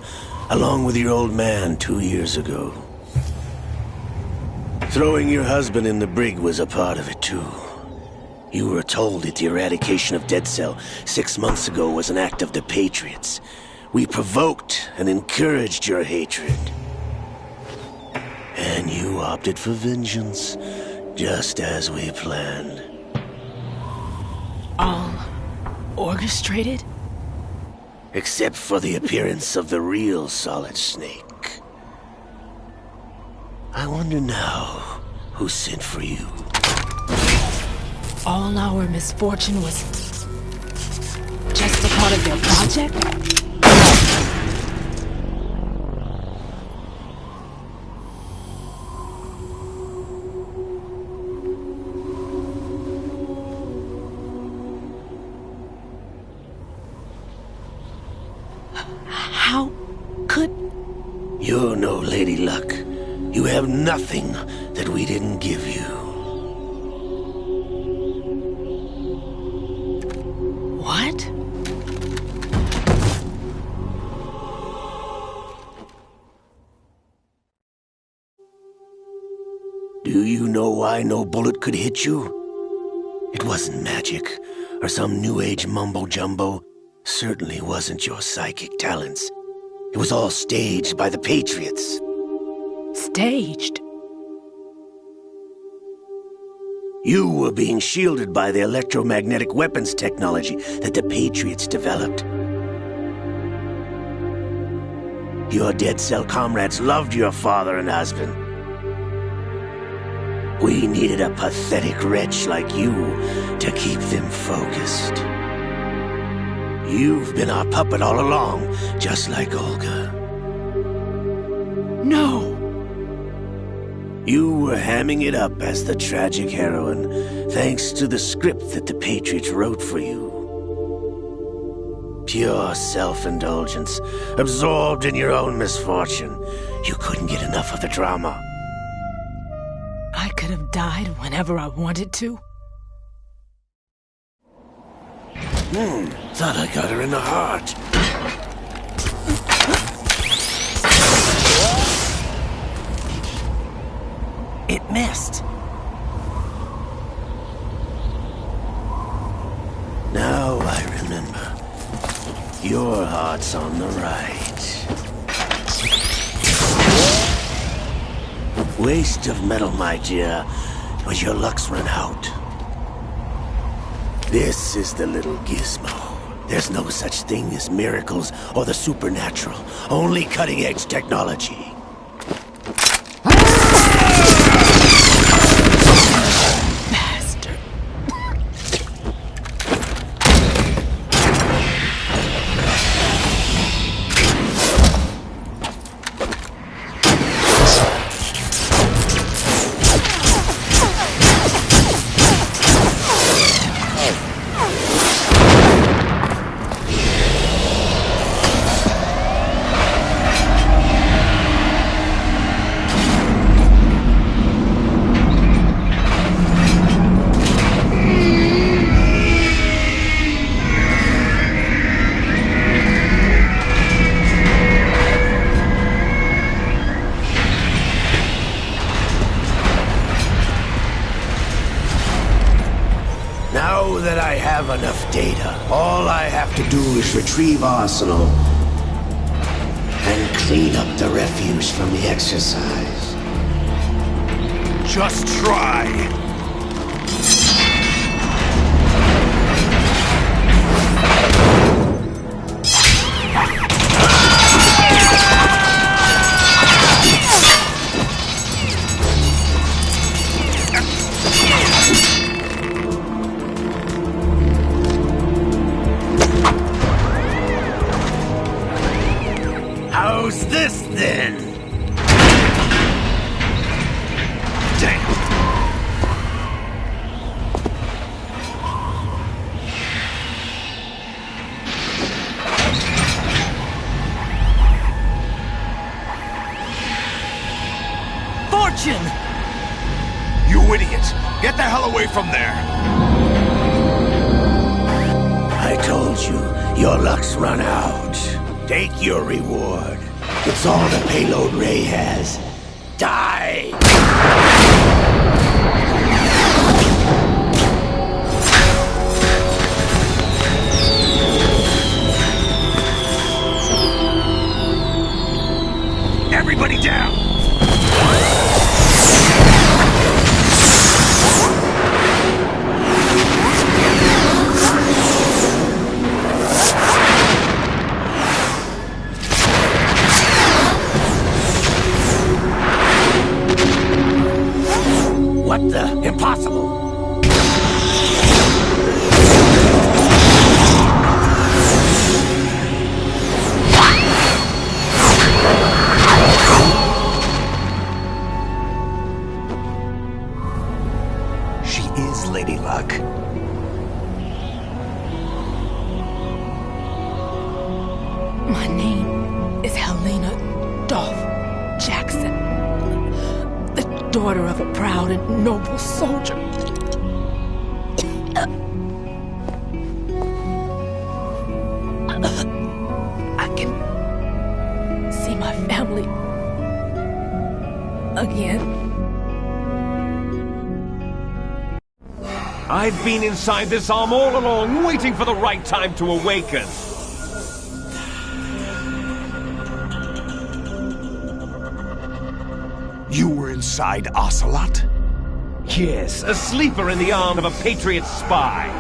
along with your old man 2 years ago. Throwing your husband in the brig was a part of it too. You were told that the eradication of Dead Cell 6 months ago was an act of the Patriots. We provoked and encouraged your hatred. And you opted for vengeance, just as we planned. All orchestrated? Except for the appearance of the real Solid Snake. I wonder now who sent for you. All our misfortune was just a part of their project? How could... You're no Lady Luck. You have nothing that we didn't give you. What? Do you know why no bullet could hit you? It wasn't magic, or some new age mumbo-jumbo. Certainly wasn't your psychic talents. It was all staged by the Patriots. Staged? You were being shielded by the electromagnetic weapons technology that the Patriots developed. Your Dead Cell comrades loved your father and husband. We needed a pathetic wretch like you to keep them focused. You've been our puppet all along, just like Olga. No! You were hamming it up as the tragic heroine, thanks to the script that the Patriots wrote for you. Pure self-indulgence, absorbed in your own misfortune. You couldn't get enough of the drama. I could have died whenever I wanted to. Thought I got her in the heart. It missed. Now I remember. Your heart's on the right. Waste of metal, my dear, but your luck's run out. This is the little gizmo. There's no such thing as miracles or the supernatural. Only cutting-edge technology. Bastard. Now that I have enough data, all I have to do is retrieve Arsenal and clean up the refuse from the exercise. Just try. How's this then? Damn. attention! You idiots! Get the hell away from there! I told you, your luck's run out. Take your reward. It's all the payload Ray has. Die! Everybody down! What the? Impossible! She is Lady Luck. My name is Helena Dolph Jackson, the daughter of a proud and noble soldier. I can see my family again. I've been inside this arm all along, waiting for the right time to awaken. You were inside Ocelot? Yes, a sleeper in the arm of a Patriot spy.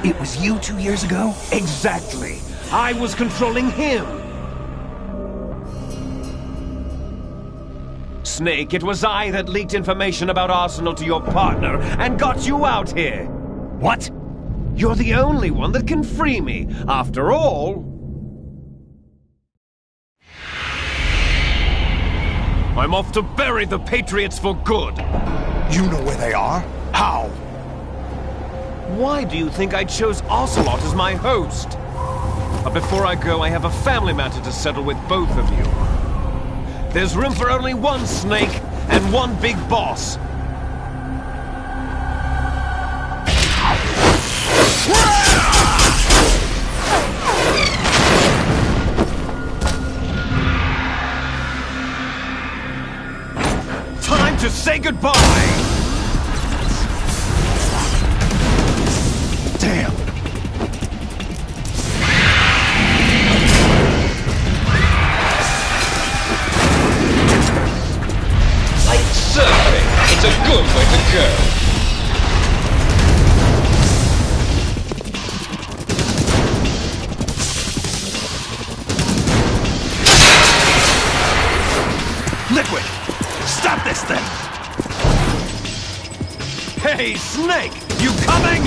It was you 2 years ago? Exactly. I was controlling him. Snake, it was I that leaked information about Arsenal to your partner and got you out here. What? You're the only one that can free me. After all, I'm off to bury the Patriots for good. You know where they are? How? Why do you think I chose Ocelot as my host? But before I go, I have a family matter to settle with both of you. There's room for only one Snake and one big boss. Time to say goodbye! Damn! Like surfing, it's a good way to go. Liquid! Stop this thing! Hey, Snake! You coming?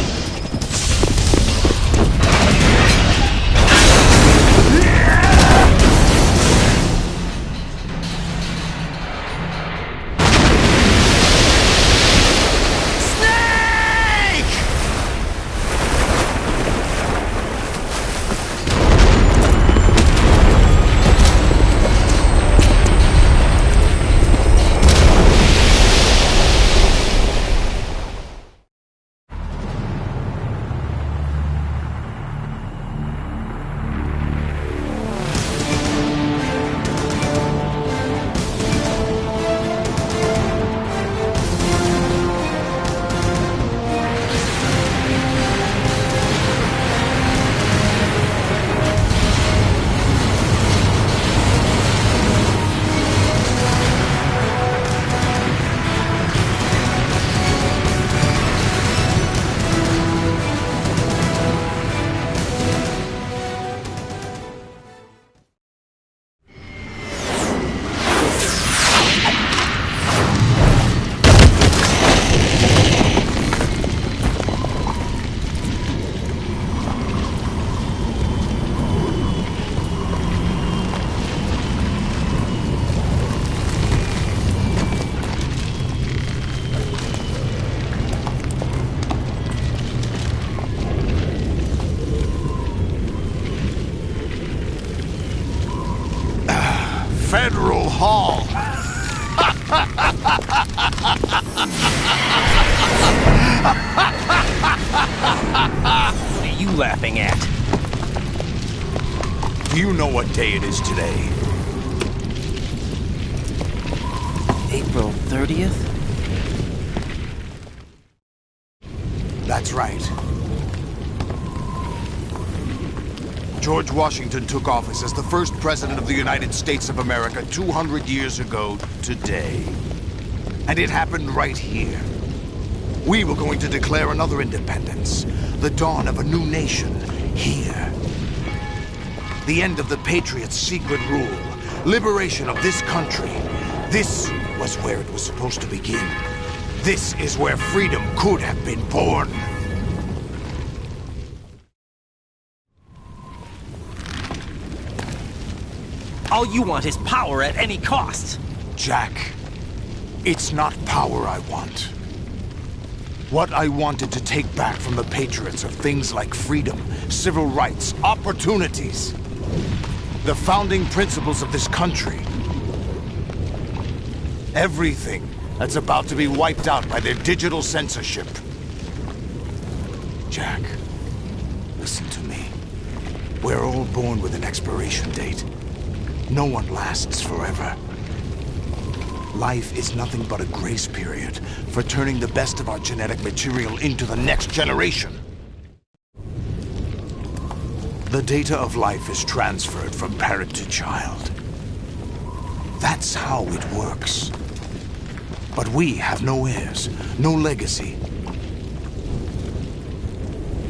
Federal Hall. Ha! What are you laughing at? Do you know what day it is today? April 30th? That's right. George Washington took office as the first president of the United States of America 200 years ago today. And it happened right here. We were going to declare another independence, the dawn of a new nation, here. The end of the Patriots' secret rule, liberation of this country. This was where it was supposed to begin. This is where freedom could have been born. All you want is power at any cost. Jack, it's not power I want. What I wanted to take back from the Patriots are things like freedom, civil rights, opportunities. The founding principles of this country. Everything that's about to be wiped out by their digital censorship. Jack, listen to me. We're all born with an expiration date. No one lasts forever. Life is nothing but a grace period for turning the best of our genetic material into the next generation. The data of life is transferred from parent to child. That's how it works. But we have no heirs, no legacy.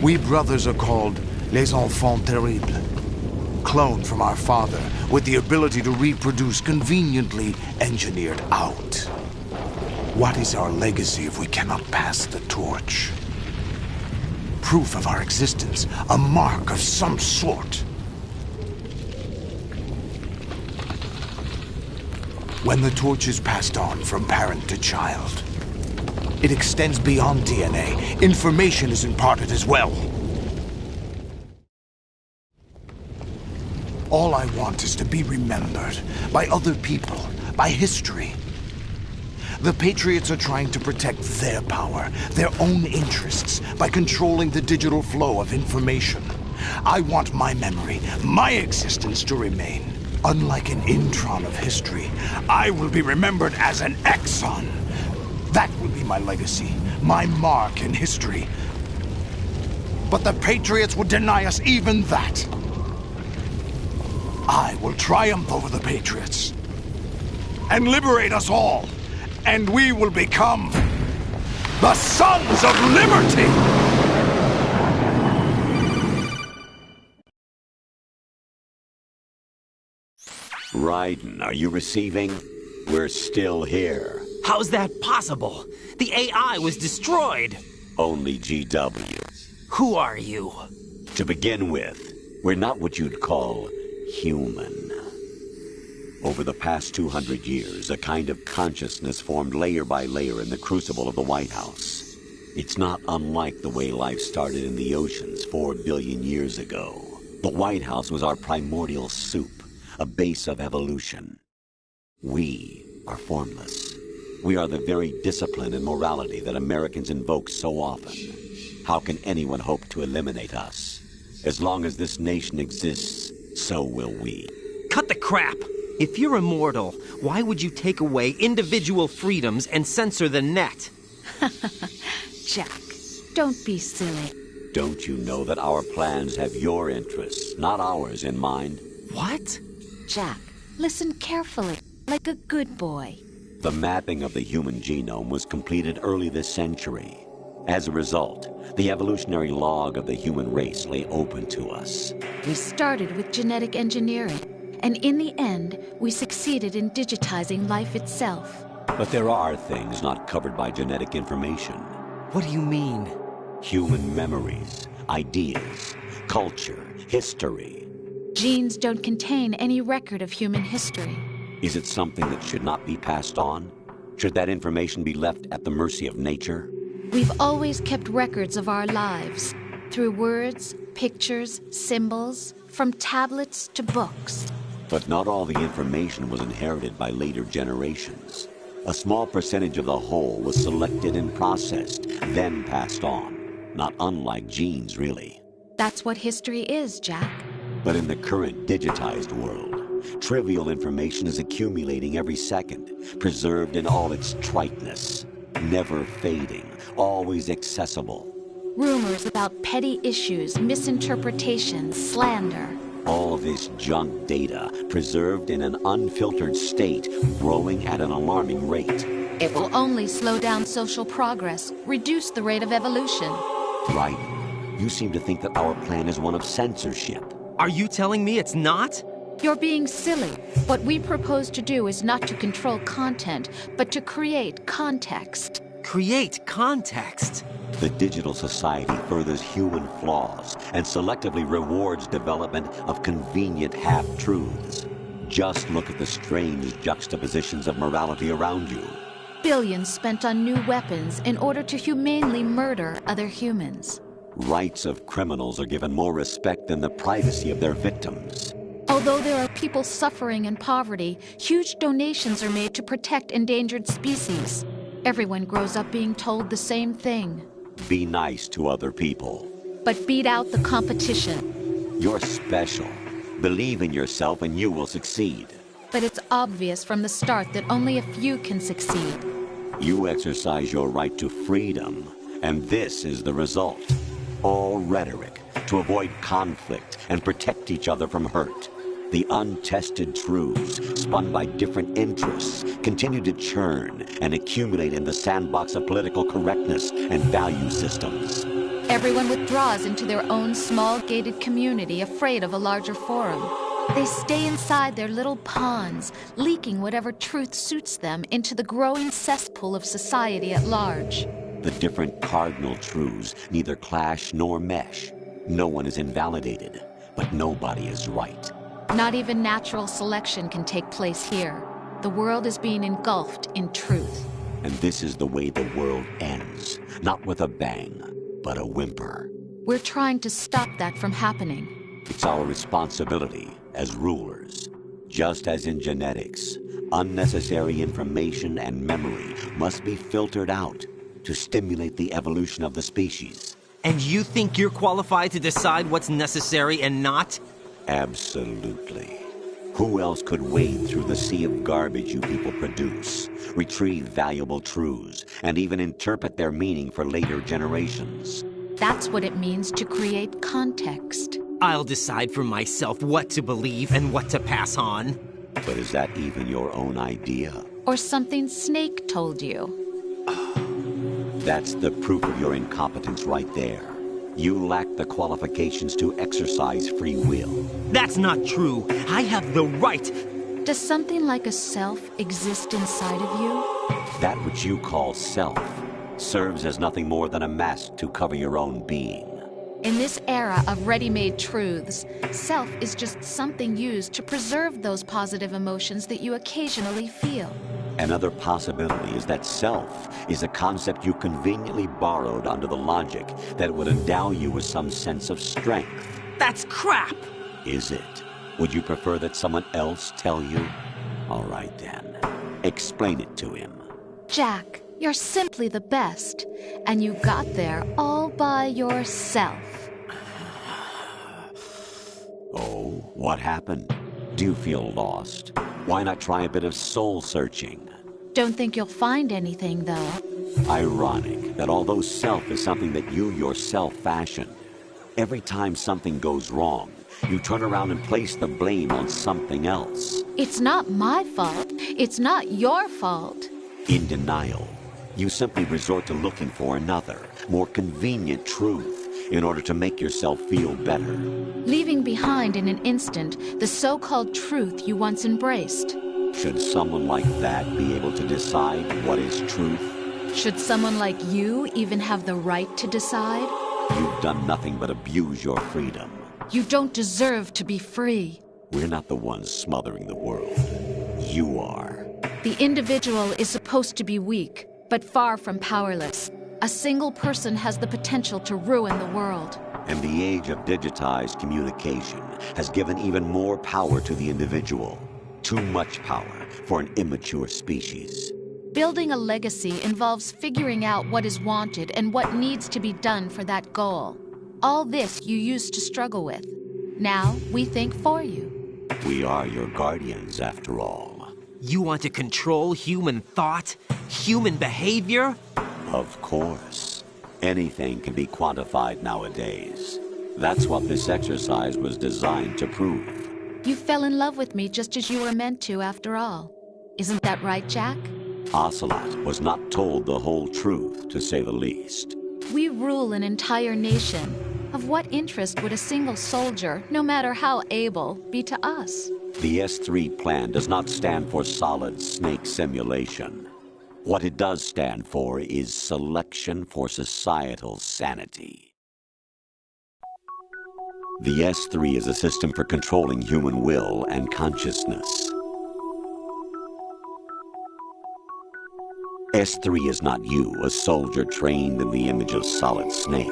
We brothers are called les enfants terribles. Cloned from our father, with the ability to reproduce conveniently engineered out. What is our legacy if we cannot pass the torch? Proof of our existence, a mark of some sort. When the torch is passed on from parent to child, it extends beyond DNA. Information is imparted as well. All I want is to be remembered by other people, by history. The Patriots are trying to protect their power, their own interests, by controlling the digital flow of information. I want my memory, my existence to remain. Unlike an intron of history, I will be remembered as an exon. That will be my legacy, my mark in history. But the Patriots would deny us even that. I will triumph over the Patriots and liberate us all, and we will become the Sons of Liberty! Raiden, are you receiving? We're still here. How's that possible? The AI was destroyed. Only GW. Who are you? To begin with, we're not what you'd call human. Over the past 200 years, a kind of consciousness formed layer by layer in the crucible of the White House. It's not unlike the way life started in the oceans 4 billion years ago. The White House was our primordial soup, a base of evolution. We are formless. We are the very discipline and morality that Americans invoke so often. How can anyone hope to eliminate us? As long as this nation exists, so will we. Cut the crap! If you're immortal, why would you take away individual freedoms and censor the net? Jack, don't be silly. Don't you know that our plans have your interests, not ours, in mind? What? Jack, listen carefully, like a good boy. The mapping of the human genome was completed early this century. As a result, the evolutionary log of the human race lay open to us. We started with genetic engineering, and in the end, we succeeded in digitizing life itself. But there are things not covered by genetic information. What do you mean? Human memories, ideas, culture, history. Genes don't contain any record of human history. Is it something that should not be passed on? Should that information be left at the mercy of nature? We've always kept records of our lives, through words, pictures, symbols, from tablets to books. But not all the information was inherited by later generations. A small percentage of the whole was selected and processed, then passed on. Not unlike genes, really. That's what history is, Jack. But in the current digitized world, trivial information is accumulating every second, preserved in all its triteness, never fading, always accessible. Rumors about petty issues, misinterpretations, slander. All this junk data, preserved in an unfiltered state, growing at an alarming rate. It will only slow down social progress, reduce the rate of evolution. Right. You seem to think that our plan is one of censorship. Are you telling me it's not? You're being silly. What we propose to do is not to control content, but to create context. Create context? The digital society furthers human flaws and selectively rewards development of convenient half-truths. Just look at the strange juxtapositions of morality around you. Billions spent on new weapons in order to humanely murder other humans. Rights of criminals are given more respect than the privacy of their victims. Although there are people suffering in poverty, huge donations are made to protect endangered species. Everyone grows up being told the same thing. Be nice to other people. But beat out the competition. You're special. Believe in yourself and you will succeed. But it's obvious from the start that only a few can succeed. You exercise your right to freedom, and this is the result. All rhetoric to avoid conflict and protect each other from hurt. The untested truths, spun by different interests, continue to churn and accumulate in the sandbox of political correctness and value systems. Everyone withdraws into their own small gated community, afraid of a larger forum. They stay inside their little ponds, leaking whatever truth suits them into the growing cesspool of society at large. The different cardinal truths neither clash nor mesh. No one is invalidated, but nobody is right. Not even natural selection can take place here. The world is being engulfed in truth. And this is the way the world ends. Not with a bang, but a whimper. We're trying to stop that from happening. It's our responsibility as rulers. Just as in genetics, unnecessary information and memory must be filtered out to stimulate the evolution of the species. And you think you're qualified to decide what's necessary and not? Absolutely. Who else could wade through the sea of garbage you people produce, retrieve valuable truths, and even interpret their meaning for later generations? That's what it means to create context. I'll decide for myself what to believe and what to pass on. But is that even your own idea? Or something Snake told you? That's the proof of your incompetence right there. You lack the qualifications to exercise free will. That's not true. I have the right. Does something like a self exist inside of you? That which you call self serves as nothing more than a mask to cover your own being. In this era of ready-made truths, self is just something used to preserve those positive emotions that you occasionally feel. Another possibility is that self is a concept you conveniently borrowed under the logic that would endow you with some sense of strength. That's crap! Is it? Would you prefer that someone else tell you? All right then. Explain it to him. Jack, you're simply the best, and you got there all by yourself. Oh, what happened? Do you feel lost? Why not try a bit of soul-searching? Don't think you'll find anything, though. Ironic that although self is something that you yourself fashioned, every time something goes wrong, you turn around and place the blame on something else. It's not my fault. It's not your fault. In denial, you simply resort to looking for another, more convenient truth in order to make yourself feel better. Leaving behind in an instant the so-called truth you once embraced. Should someone like that be able to decide what is truth? Should someone like you even have the right to decide? You've done nothing but abuse your freedom. You don't deserve to be free. We're not the ones smothering the world. You are. The individual is supposed to be weak, but far from powerless. A single person has the potential to ruin the world. And the age of digitized communication has given even more power to the individual. Too much power for an immature species. Building a legacy involves figuring out what is wanted and what needs to be done for that goal. All this you used to struggle with. Now we think for you. We are your guardians, after all. You want to control human thought? Human behavior? Of course. Anything can be quantified nowadays. That's what this exercise was designed to prove. You fell in love with me just as you were meant to, after all. Isn't that right, Jack? Ocelot was not told the whole truth, to say the least. We rule an entire nation. Of what interest would a single soldier, no matter how able, be to us? The S3 plan does not stand for solid snake simulation. What it does stand for is selection for societal sanity. The S3 is a system for controlling human will and consciousness. S3 is not you, a soldier trained in the image of Solid Snake.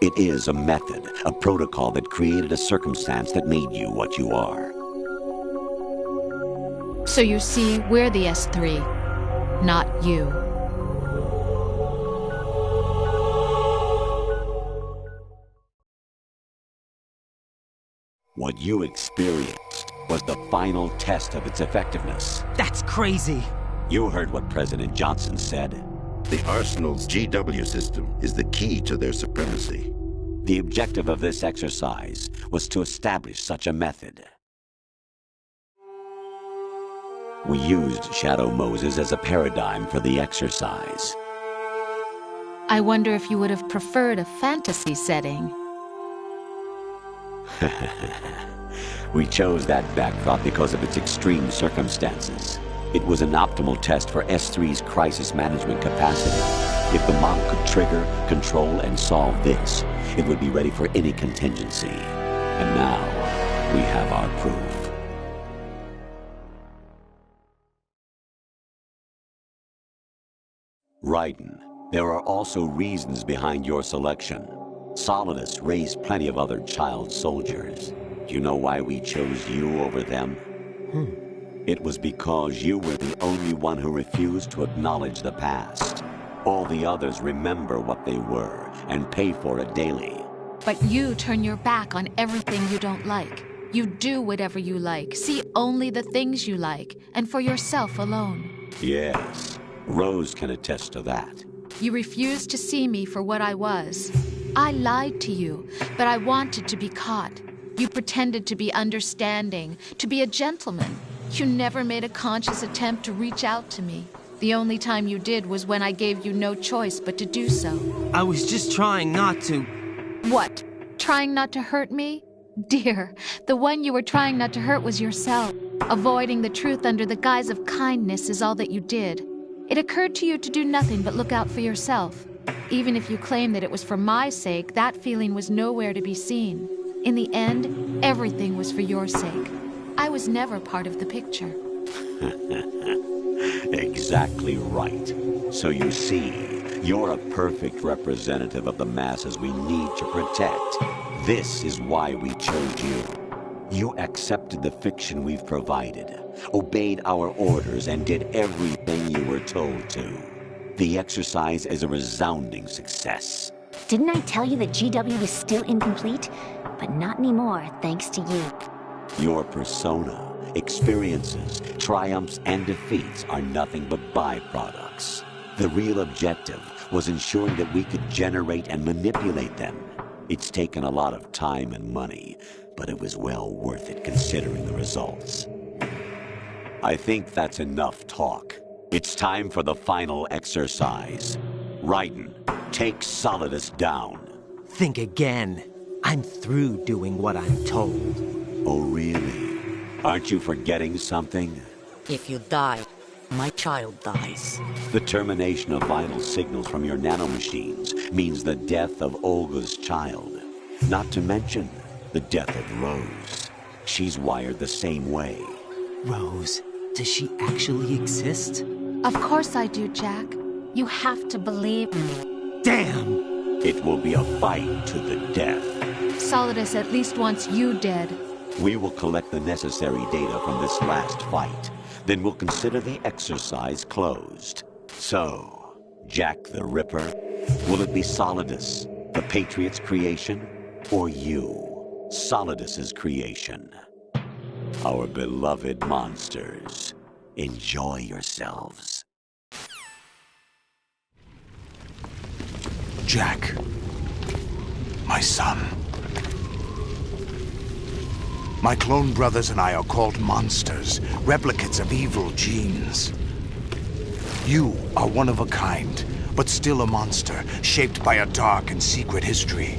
It is a method, a protocol that created a circumstance that made you what you are. So you see, we're the S3, not you. What you experienced was the final test of its effectiveness. That's crazy. You heard what President Johnson said. The Arsenal's GW system is the key to their supremacy. The objective of this exercise was to establish such a method. We used Shadow Moses as a paradigm for the exercise. I wonder if you would have preferred a fantasy setting. We chose that backdrop because of its extreme circumstances. It was an optimal test for S3's crisis management capacity. If the model could trigger, control, and solve this, it would be ready for any contingency. And now, we have our proof. Raiden, there are also reasons behind your selection. Solidus raised plenty of other child soldiers. Do you know why we chose you over them? It was because you were the only one who refused to acknowledge the past. All the others remember what they were and pay for it daily. But you turn your back on everything you don't like. You do whatever you like, see only the things you like, and for yourself alone. Yes, Rose can attest to that. You refused to see me for what I was. I lied to you, but I wanted to be caught. You pretended to be understanding, to be a gentleman. You never made a conscious attempt to reach out to me. The only time you did was when I gave you no choice but to do so. I was just trying not to... What? Trying not to hurt me? Dear, the one you were trying not to hurt was yourself. Avoiding the truth under the guise of kindness is all that you did. It occurred to you to do nothing but look out for yourself. Even if you claim that it was for my sake, that feeling was nowhere to be seen. In the end, everything was for your sake. I was never part of the picture. Exactly right. So you see, you're a perfect representative of the masses we need to protect. This is why we chose you. You accepted the fiction we've provided, obeyed our orders, and did everything you were told to. The exercise is a resounding success. Didn't I tell you that GW is still incomplete? But not anymore, thanks to you. Your persona, experiences, triumphs, and defeats are nothing but byproducts. The real objective was ensuring that we could generate and manipulate them. It's taken a lot of time and money, but it was well worth it considering the results. I think that's enough talk. It's time for the final exercise. Raiden, take Solidus down. Think again. I'm through doing what I'm told. Oh, really? Aren't you forgetting something? If you die, my child dies. The termination of vital signals from your nanomachines means the death of Olga's child. Not to mention the death of Rose. She's wired the same way. Rose, does she actually exist? Of course I do, Jack. You have to believe me. Damn! It will be a fight to the death. Solidus at least wants you dead. We will collect the necessary data from this last fight. then we'll consider the exercise closed. So, Jack the Ripper, will it be Solidus, the Patriot's creation, or you, Solidus's creation? Our beloved monsters, enjoy yourselves. Jack, my son. My clone brothers and I are called monsters, replicates of evil genes. You are one of a kind, but still a monster, shaped by a dark and secret history.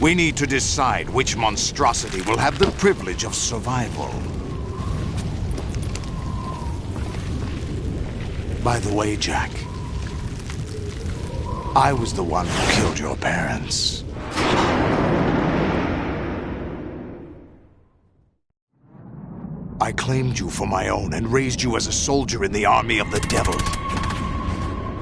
We need to decide which monstrosity will have the privilege of survival. By the way, Jack, I was the one who killed your parents. I claimed you for my own and raised you as a soldier in the army of the devil.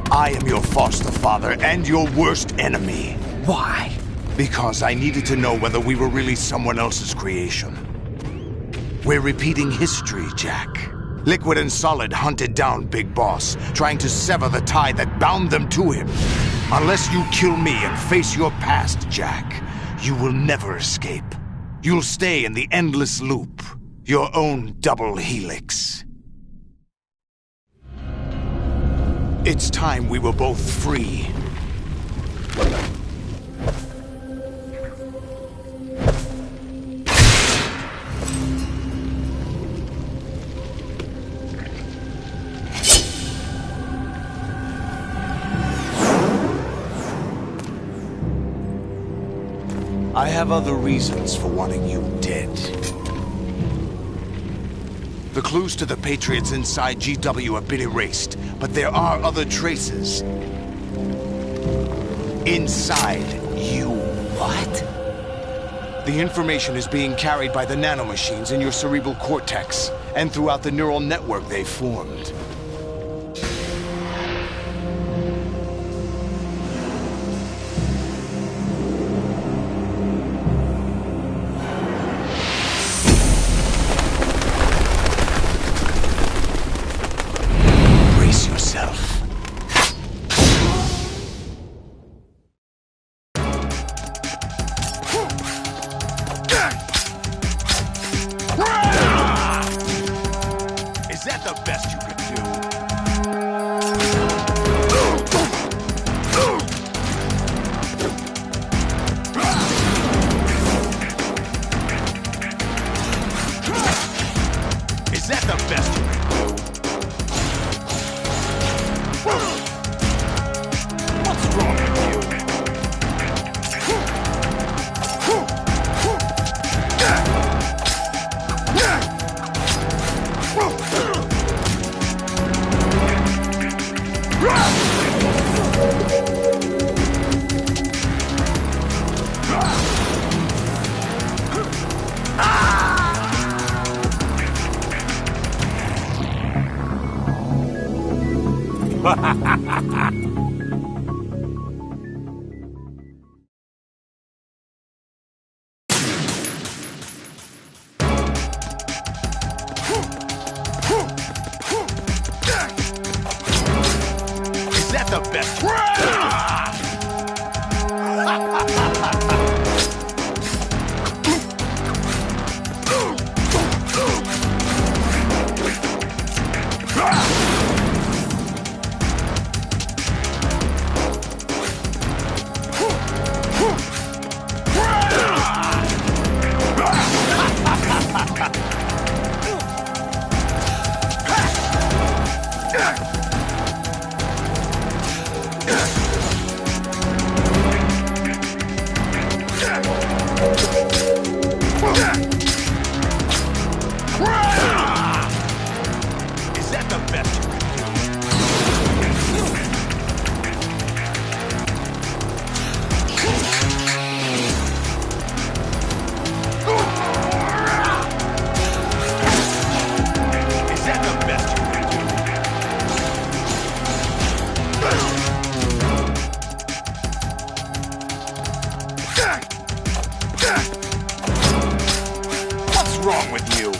I am your foster father and your worst enemy. Why? Because I needed to know whether we were really someone else's creation. We're repeating history, Jack. Liquid and Solid hunted down Big Boss, trying to sever the tie that bound them to him. Unless you kill me and face your past, Jack, you will never escape. You'll stay in the endless loop. Your own double helix. It's time we were both free. I have other reasons for wanting you dead. The clues to the Patriots inside GW have been erased, but there are other traces. Inside you. What? The information is being carried by the nanomachines in your cerebral cortex, and throughout the neural network they formed. What's wrong with you?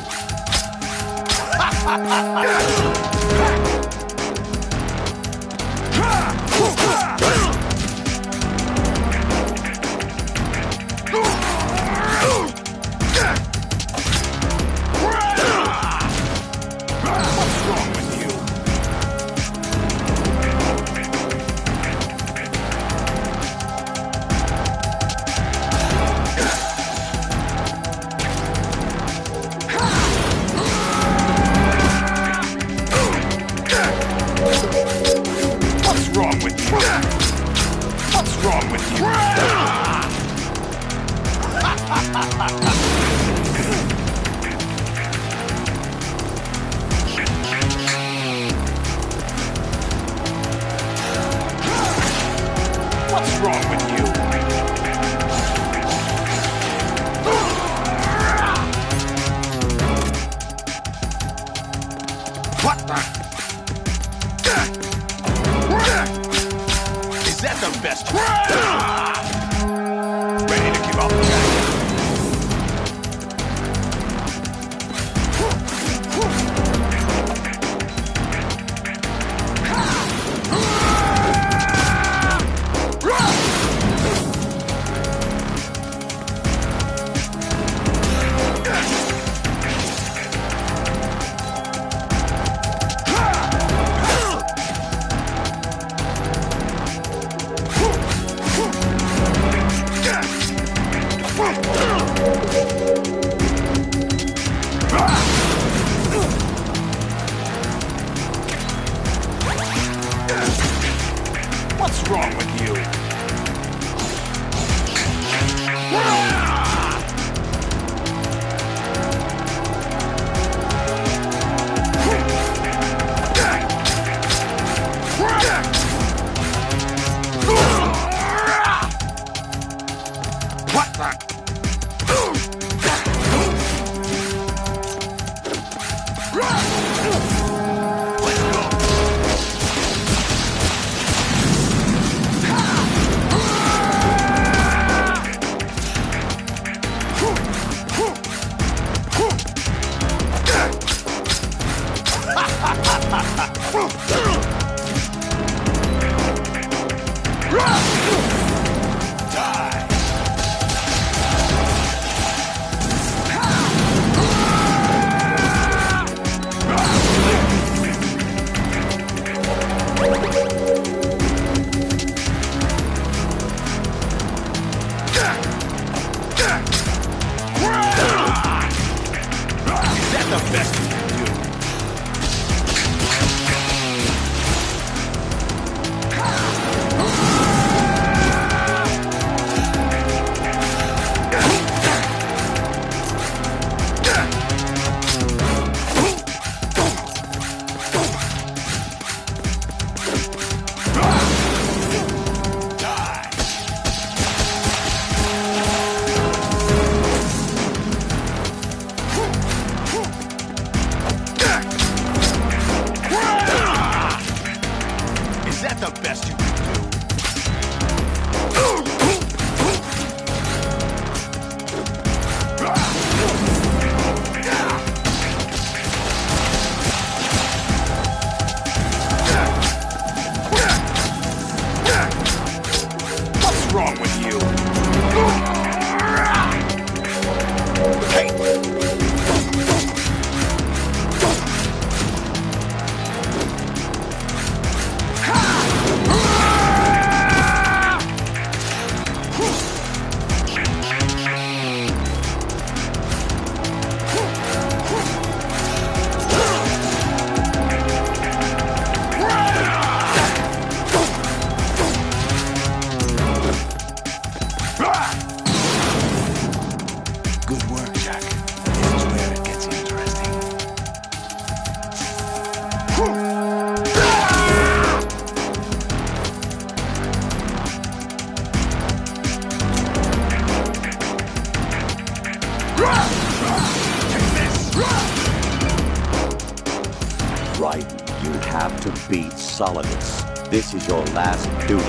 beat Solidus. This is your last duty.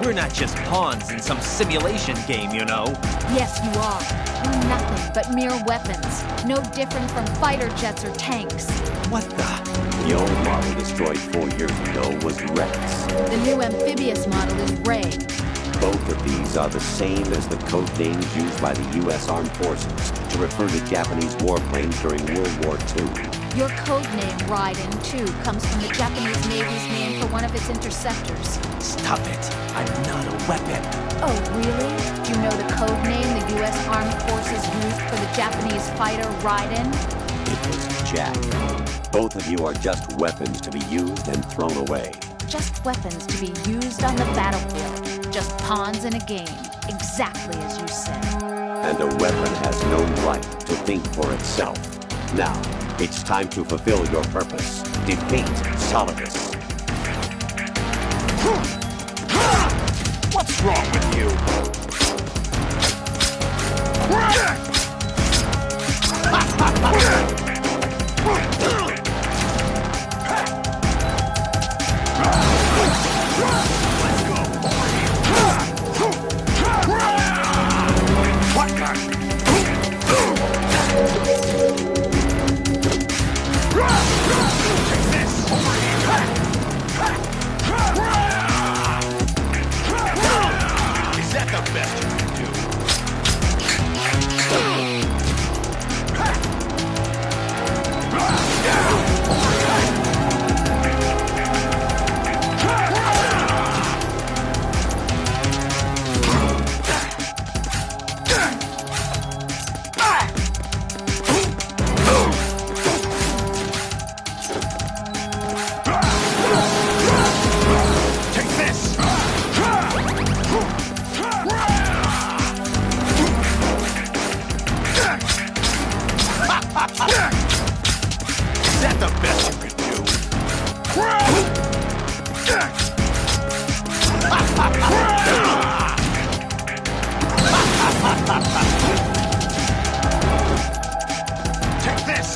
We're not just pawns in some simulation game, you know. Yes, you are. We're nothing but mere weapons. No different from fighter jets or tanks. What the? The old model destroyed 4 years ago was Rex. The new amphibious model is Ray. Both of these are the same as the code names used by the U.S. Armed Forces to refer to Japanese warplanes during World War II. Your code name, Raiden, too, comes from the Japanese Navy's name for one of its interceptors. Stop it. I'm not a weapon. Oh, really? Do you know the code name the U.S. Armed Forces used for the Japanese fighter Raiden? It was Jack. Both of you are just weapons to be used and thrown away. Just weapons to be used on the battlefield. Just pawns in a game. Exactly as you said. And a weapon has no right to think for itself. Now, it's time to fulfill your purpose. Defeat Solidus. What's wrong with you? Is that the best you can do? Is that the best you can do? Take this!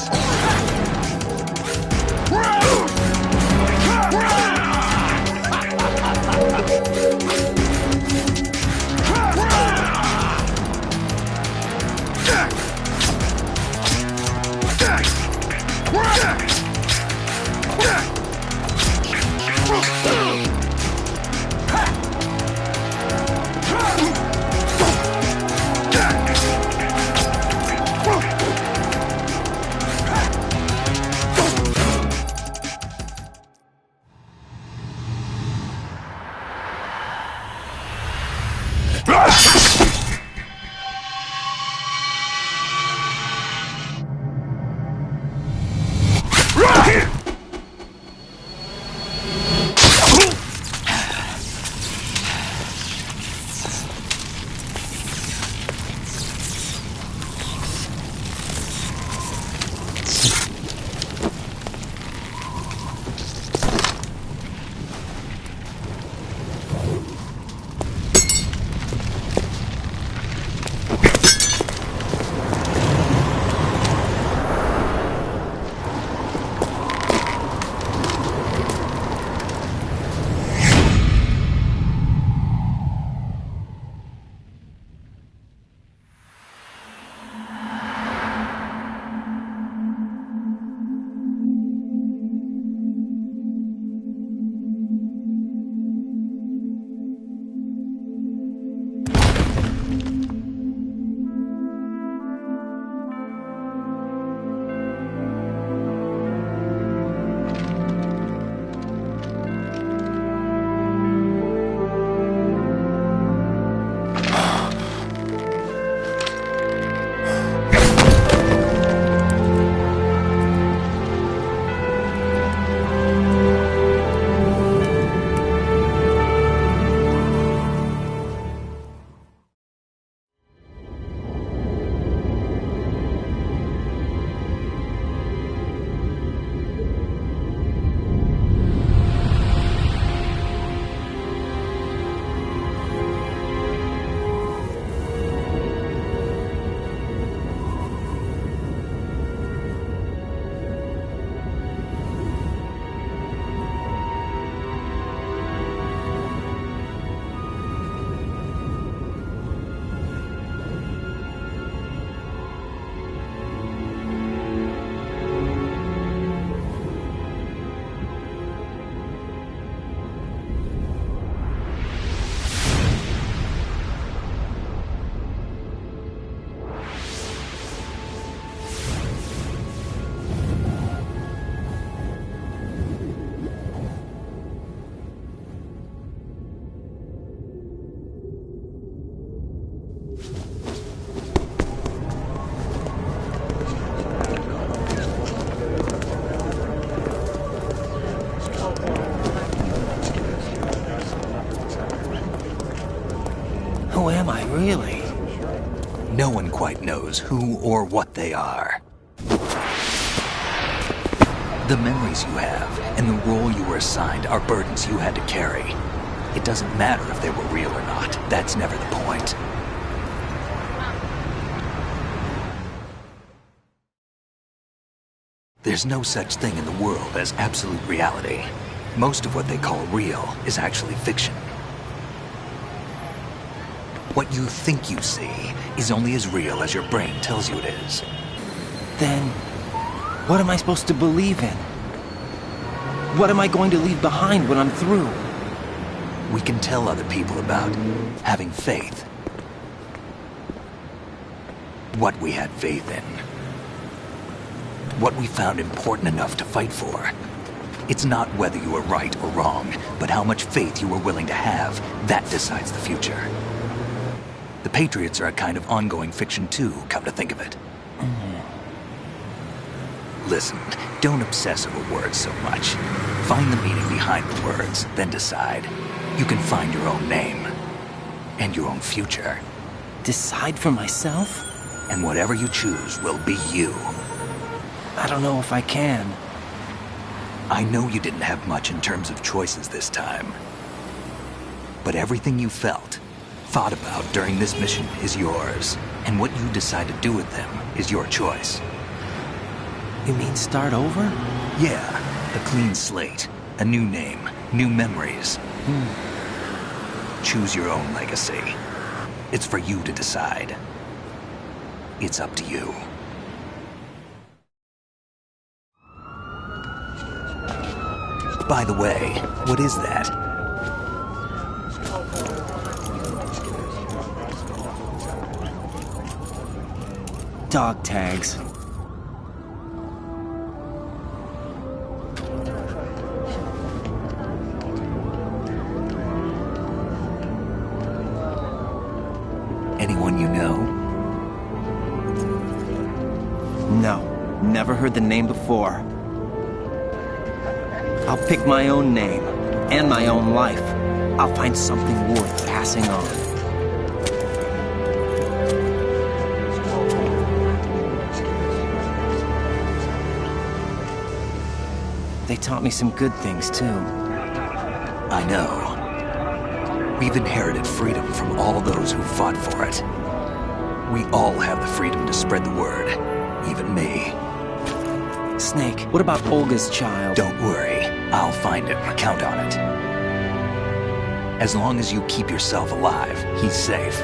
quite knows who or what they are. The memories you have and the role you were assigned are burdens you had to carry. It doesn't matter if they were real or not. That's never the point. There's no such thing in the world as absolute reality. Most of what they call real is actually fiction. What you think you see is only as real as your brain tells you it is. Then, what am I supposed to believe in? What am I going to leave behind when I'm through? We can tell other people about having faith. What we had faith in. What we found important enough to fight for. It's not whether you were right or wrong, but how much faith you were willing to have. That decides the future. The Patriots are a kind of ongoing fiction too, come to think of it. Listen, don't obsess over words so much. Find the meaning behind the words, then decide. You can find your own name. And your own future. Decide for myself? And whatever you choose will be you. I don't know if I can. I know you didn't have much in terms of choices this time. But everything you felt, thought about during this mission is yours. And what you decide to do with them is your choice. You mean start over? Yeah, a clean slate, a new name, new memories. Choose your own legacy. It's for you to decide. It's up to you. By the way, what is that? Dog tags. Anyone you know? No, never heard the name before. I'll pick my own name, and my own life. I'll find something worth passing on. They taught me some good things, too. I know. We've inherited freedom from all those who fought for it. We all have the freedom to spread the word, even me. Snake, what about Olga's child? Don't worry. I'll find him. Count on it. As long as you keep yourself alive, he's safe.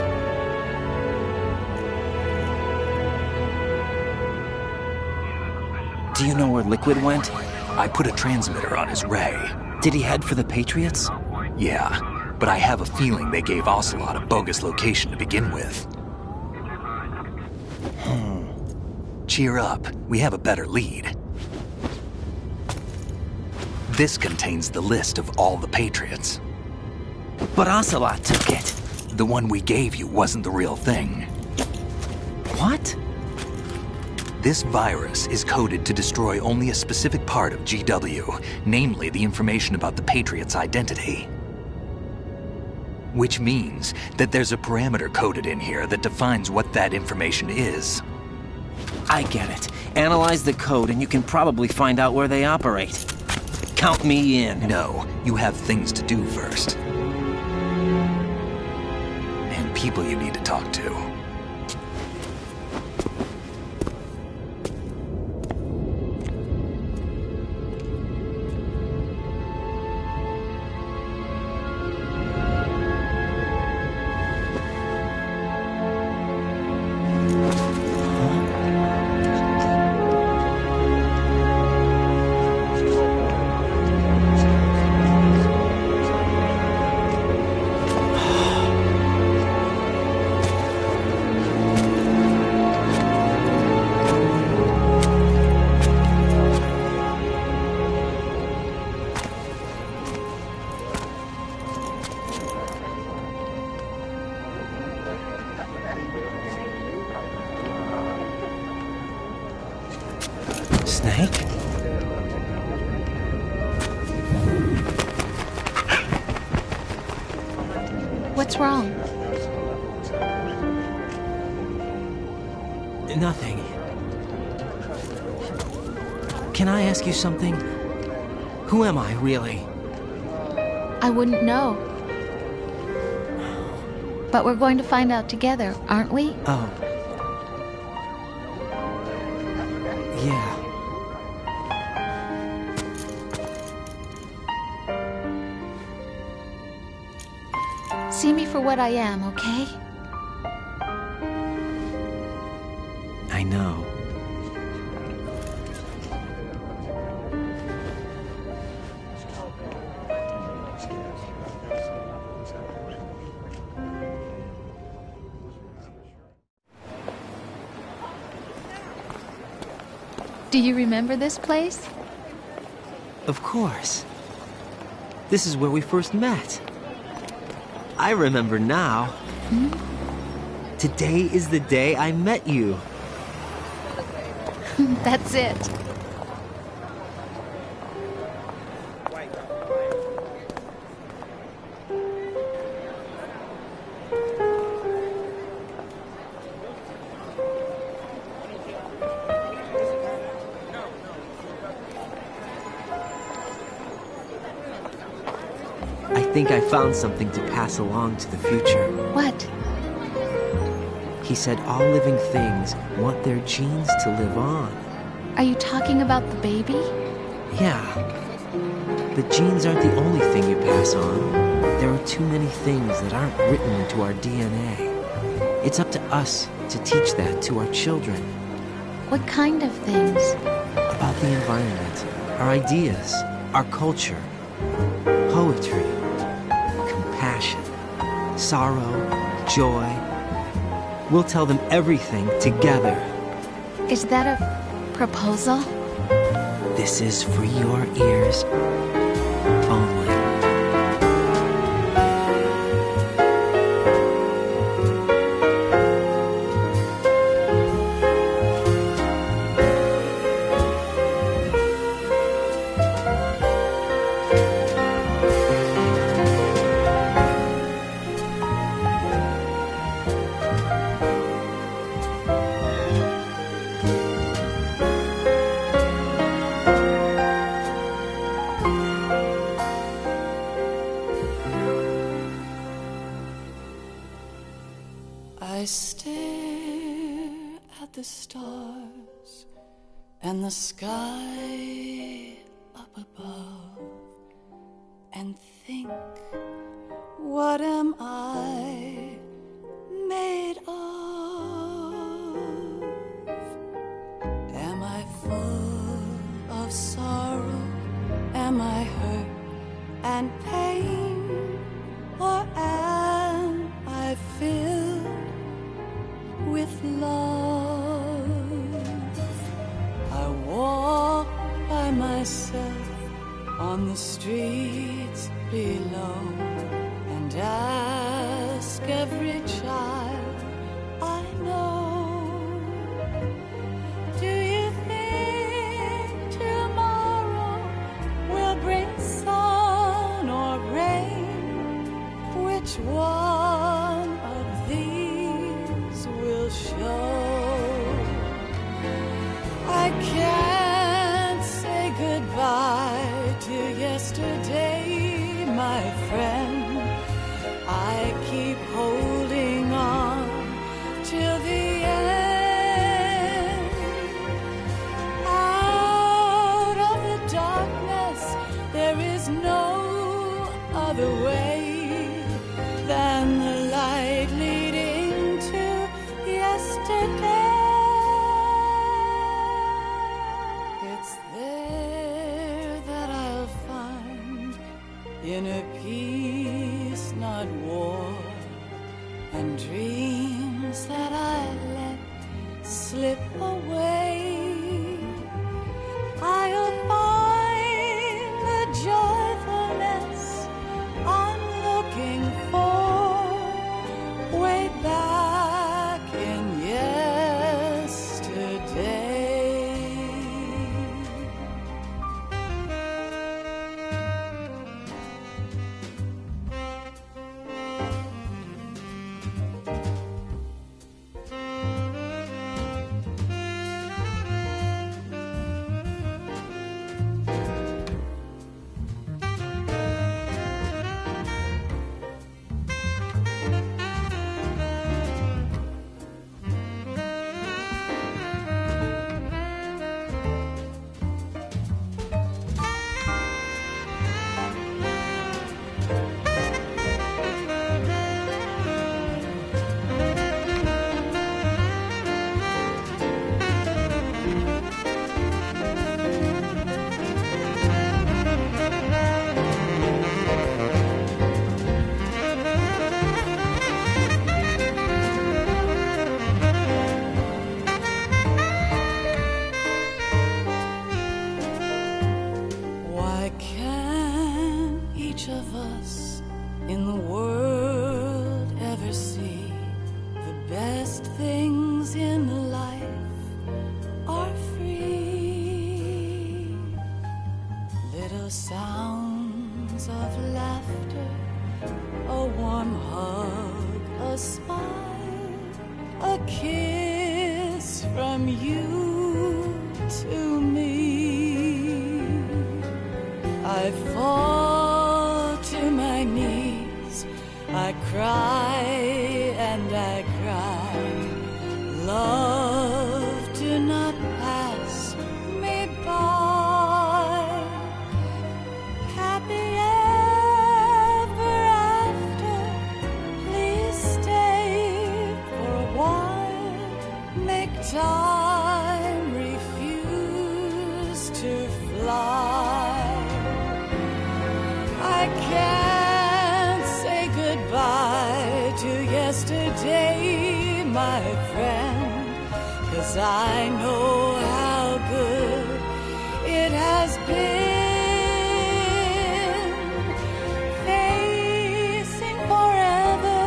Do you know where Liquid went? I put a transmitter on his ray. Did he head for the Patriots? Yeah, but I have a feeling they gave Ocelot a bogus location to begin with. Cheer up. We have a better lead. This contains the list of all the Patriots. But Ocelot took it. The one we gave you wasn't the real thing. What? This virus is coded to destroy only a specific part of GW, namely the information about the Patriots' identity. Which means that there's a parameter coded in here that defines what that information is. I get it. Analyze the code and you can probably find out where they operate. Count me in. No, you have things to do first. And people you need to talk to. Snake? What's wrong? Nothing. Can I ask you something? Who am I, really? I wouldn't know. But we're going to find out together, aren't we? Oh. Yeah. See me for what I am, okay? I know. Do you remember this place? Of course. This is where we first met. I remember now. Today is the day I met you. That's it. I think I found something to pass along to the future. What? He said all living things want their genes to live on. Are you talking about the baby? Yeah. But genes aren't the only thing you pass on. There are too many things that aren't written into our DNA. It's up to us to teach that to our children. What kind of things? About the environment, our ideas, our culture, poetry, compassion, sorrow, joy. We'll tell them everything together. Is that a proposal? This is for your ears only. I stare at the stars and the sky up above and think, what am I made of? Am I full of sorrow? Am I hurt and pain? Or am I filled with love? I walk by myself on the streets below and ask every child I know, do you think tomorrow will bring sun or rain? Which one of these will show? I can't say goodbye to yesterday, my friend. I keep holding on till the end. Out of the darkness, there is no other way than the light leading to yesterday. It's there that I'll find inner peace, not war, and dreams that I let slip away. I'll find the joyfulness I'm looking for way back in yesterday. you to me. I fall to my knees, I cry and I cry. Love, do not pass me by. Happy ever after, please stay for a while. Make time refuse to fly. I can't say goodbye to yesterday, my friend, 'cause I know how good it has been. Facing forever,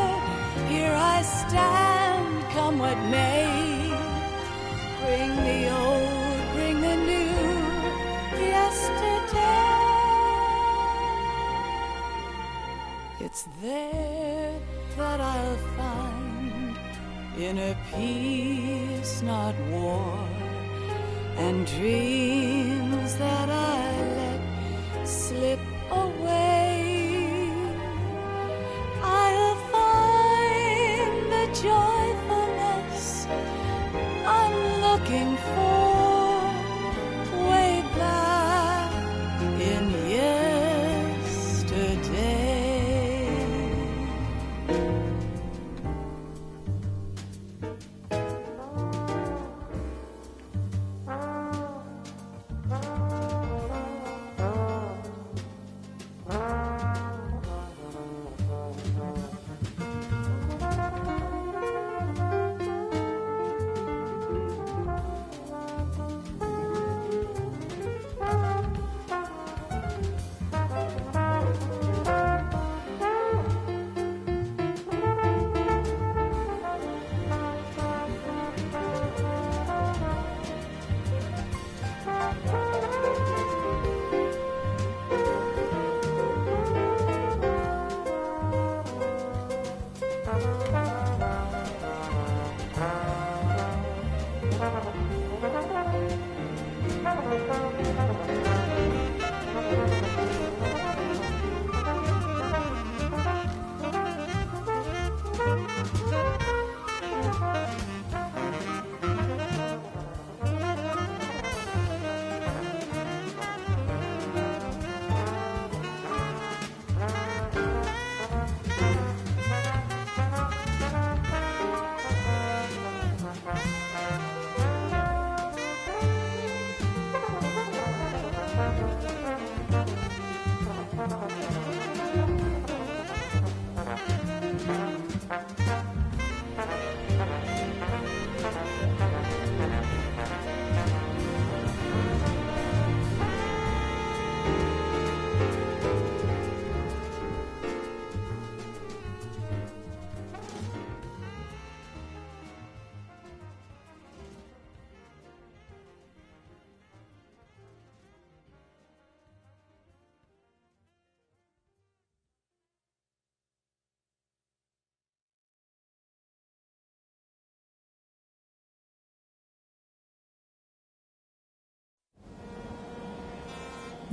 here I stand, come what may. Bring the old, bring the new, yesterday. It's there that I'll find inner peace, not war, and dreams that I let slip away. I'll find the joyfulness I'm looking for way back in yesterday.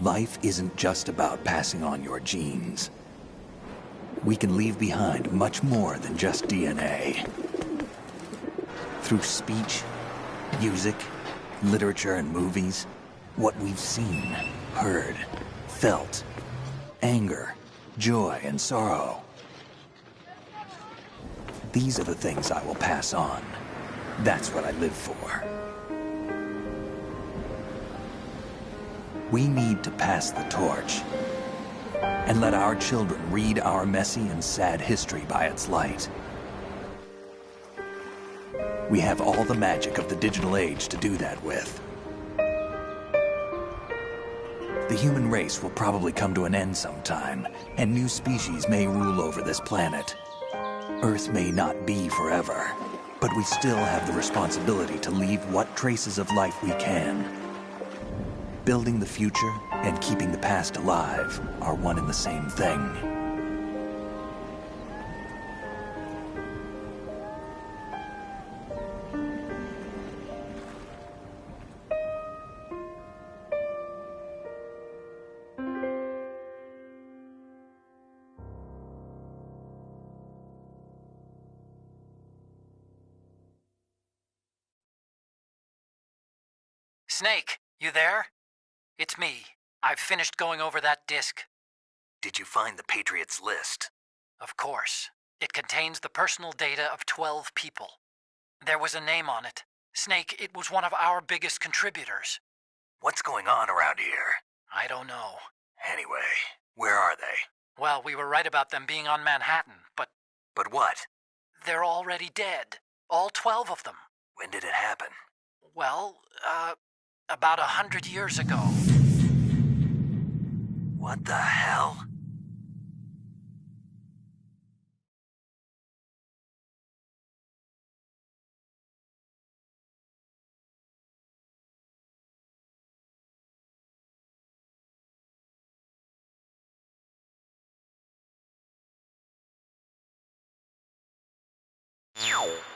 Life isn't just about passing on your genes. We can leave behind much more than just DNA. Through speech, music, literature, and movies, what we've seen, heard, felt, anger, joy, and sorrow. These are the things I will pass on. That's what I live for. We need to pass the torch and let our children read our messy and sad history by its light. We have all the magic of the digital age to do that with. The human race will probably come to an end sometime, and new species may rule over this planet. Earth may not be forever, but we still have the responsibility to leave what traces of life we can. Building the future and keeping the past alive are one and the same thing. Snake, you there? It's me. I've finished going over that disk. Did you find the Patriots list? Of course. It contains the personal data of 12 people. There was a name on it. Snake, it was one of our biggest contributors. What's going on around here? I don't know. Anyway, where are they? Well, we were right about them being on Manhattan, but... But what? They're already dead. All 12 of them. When did it happen? Well, about 100 years ago. What the hell? Meow.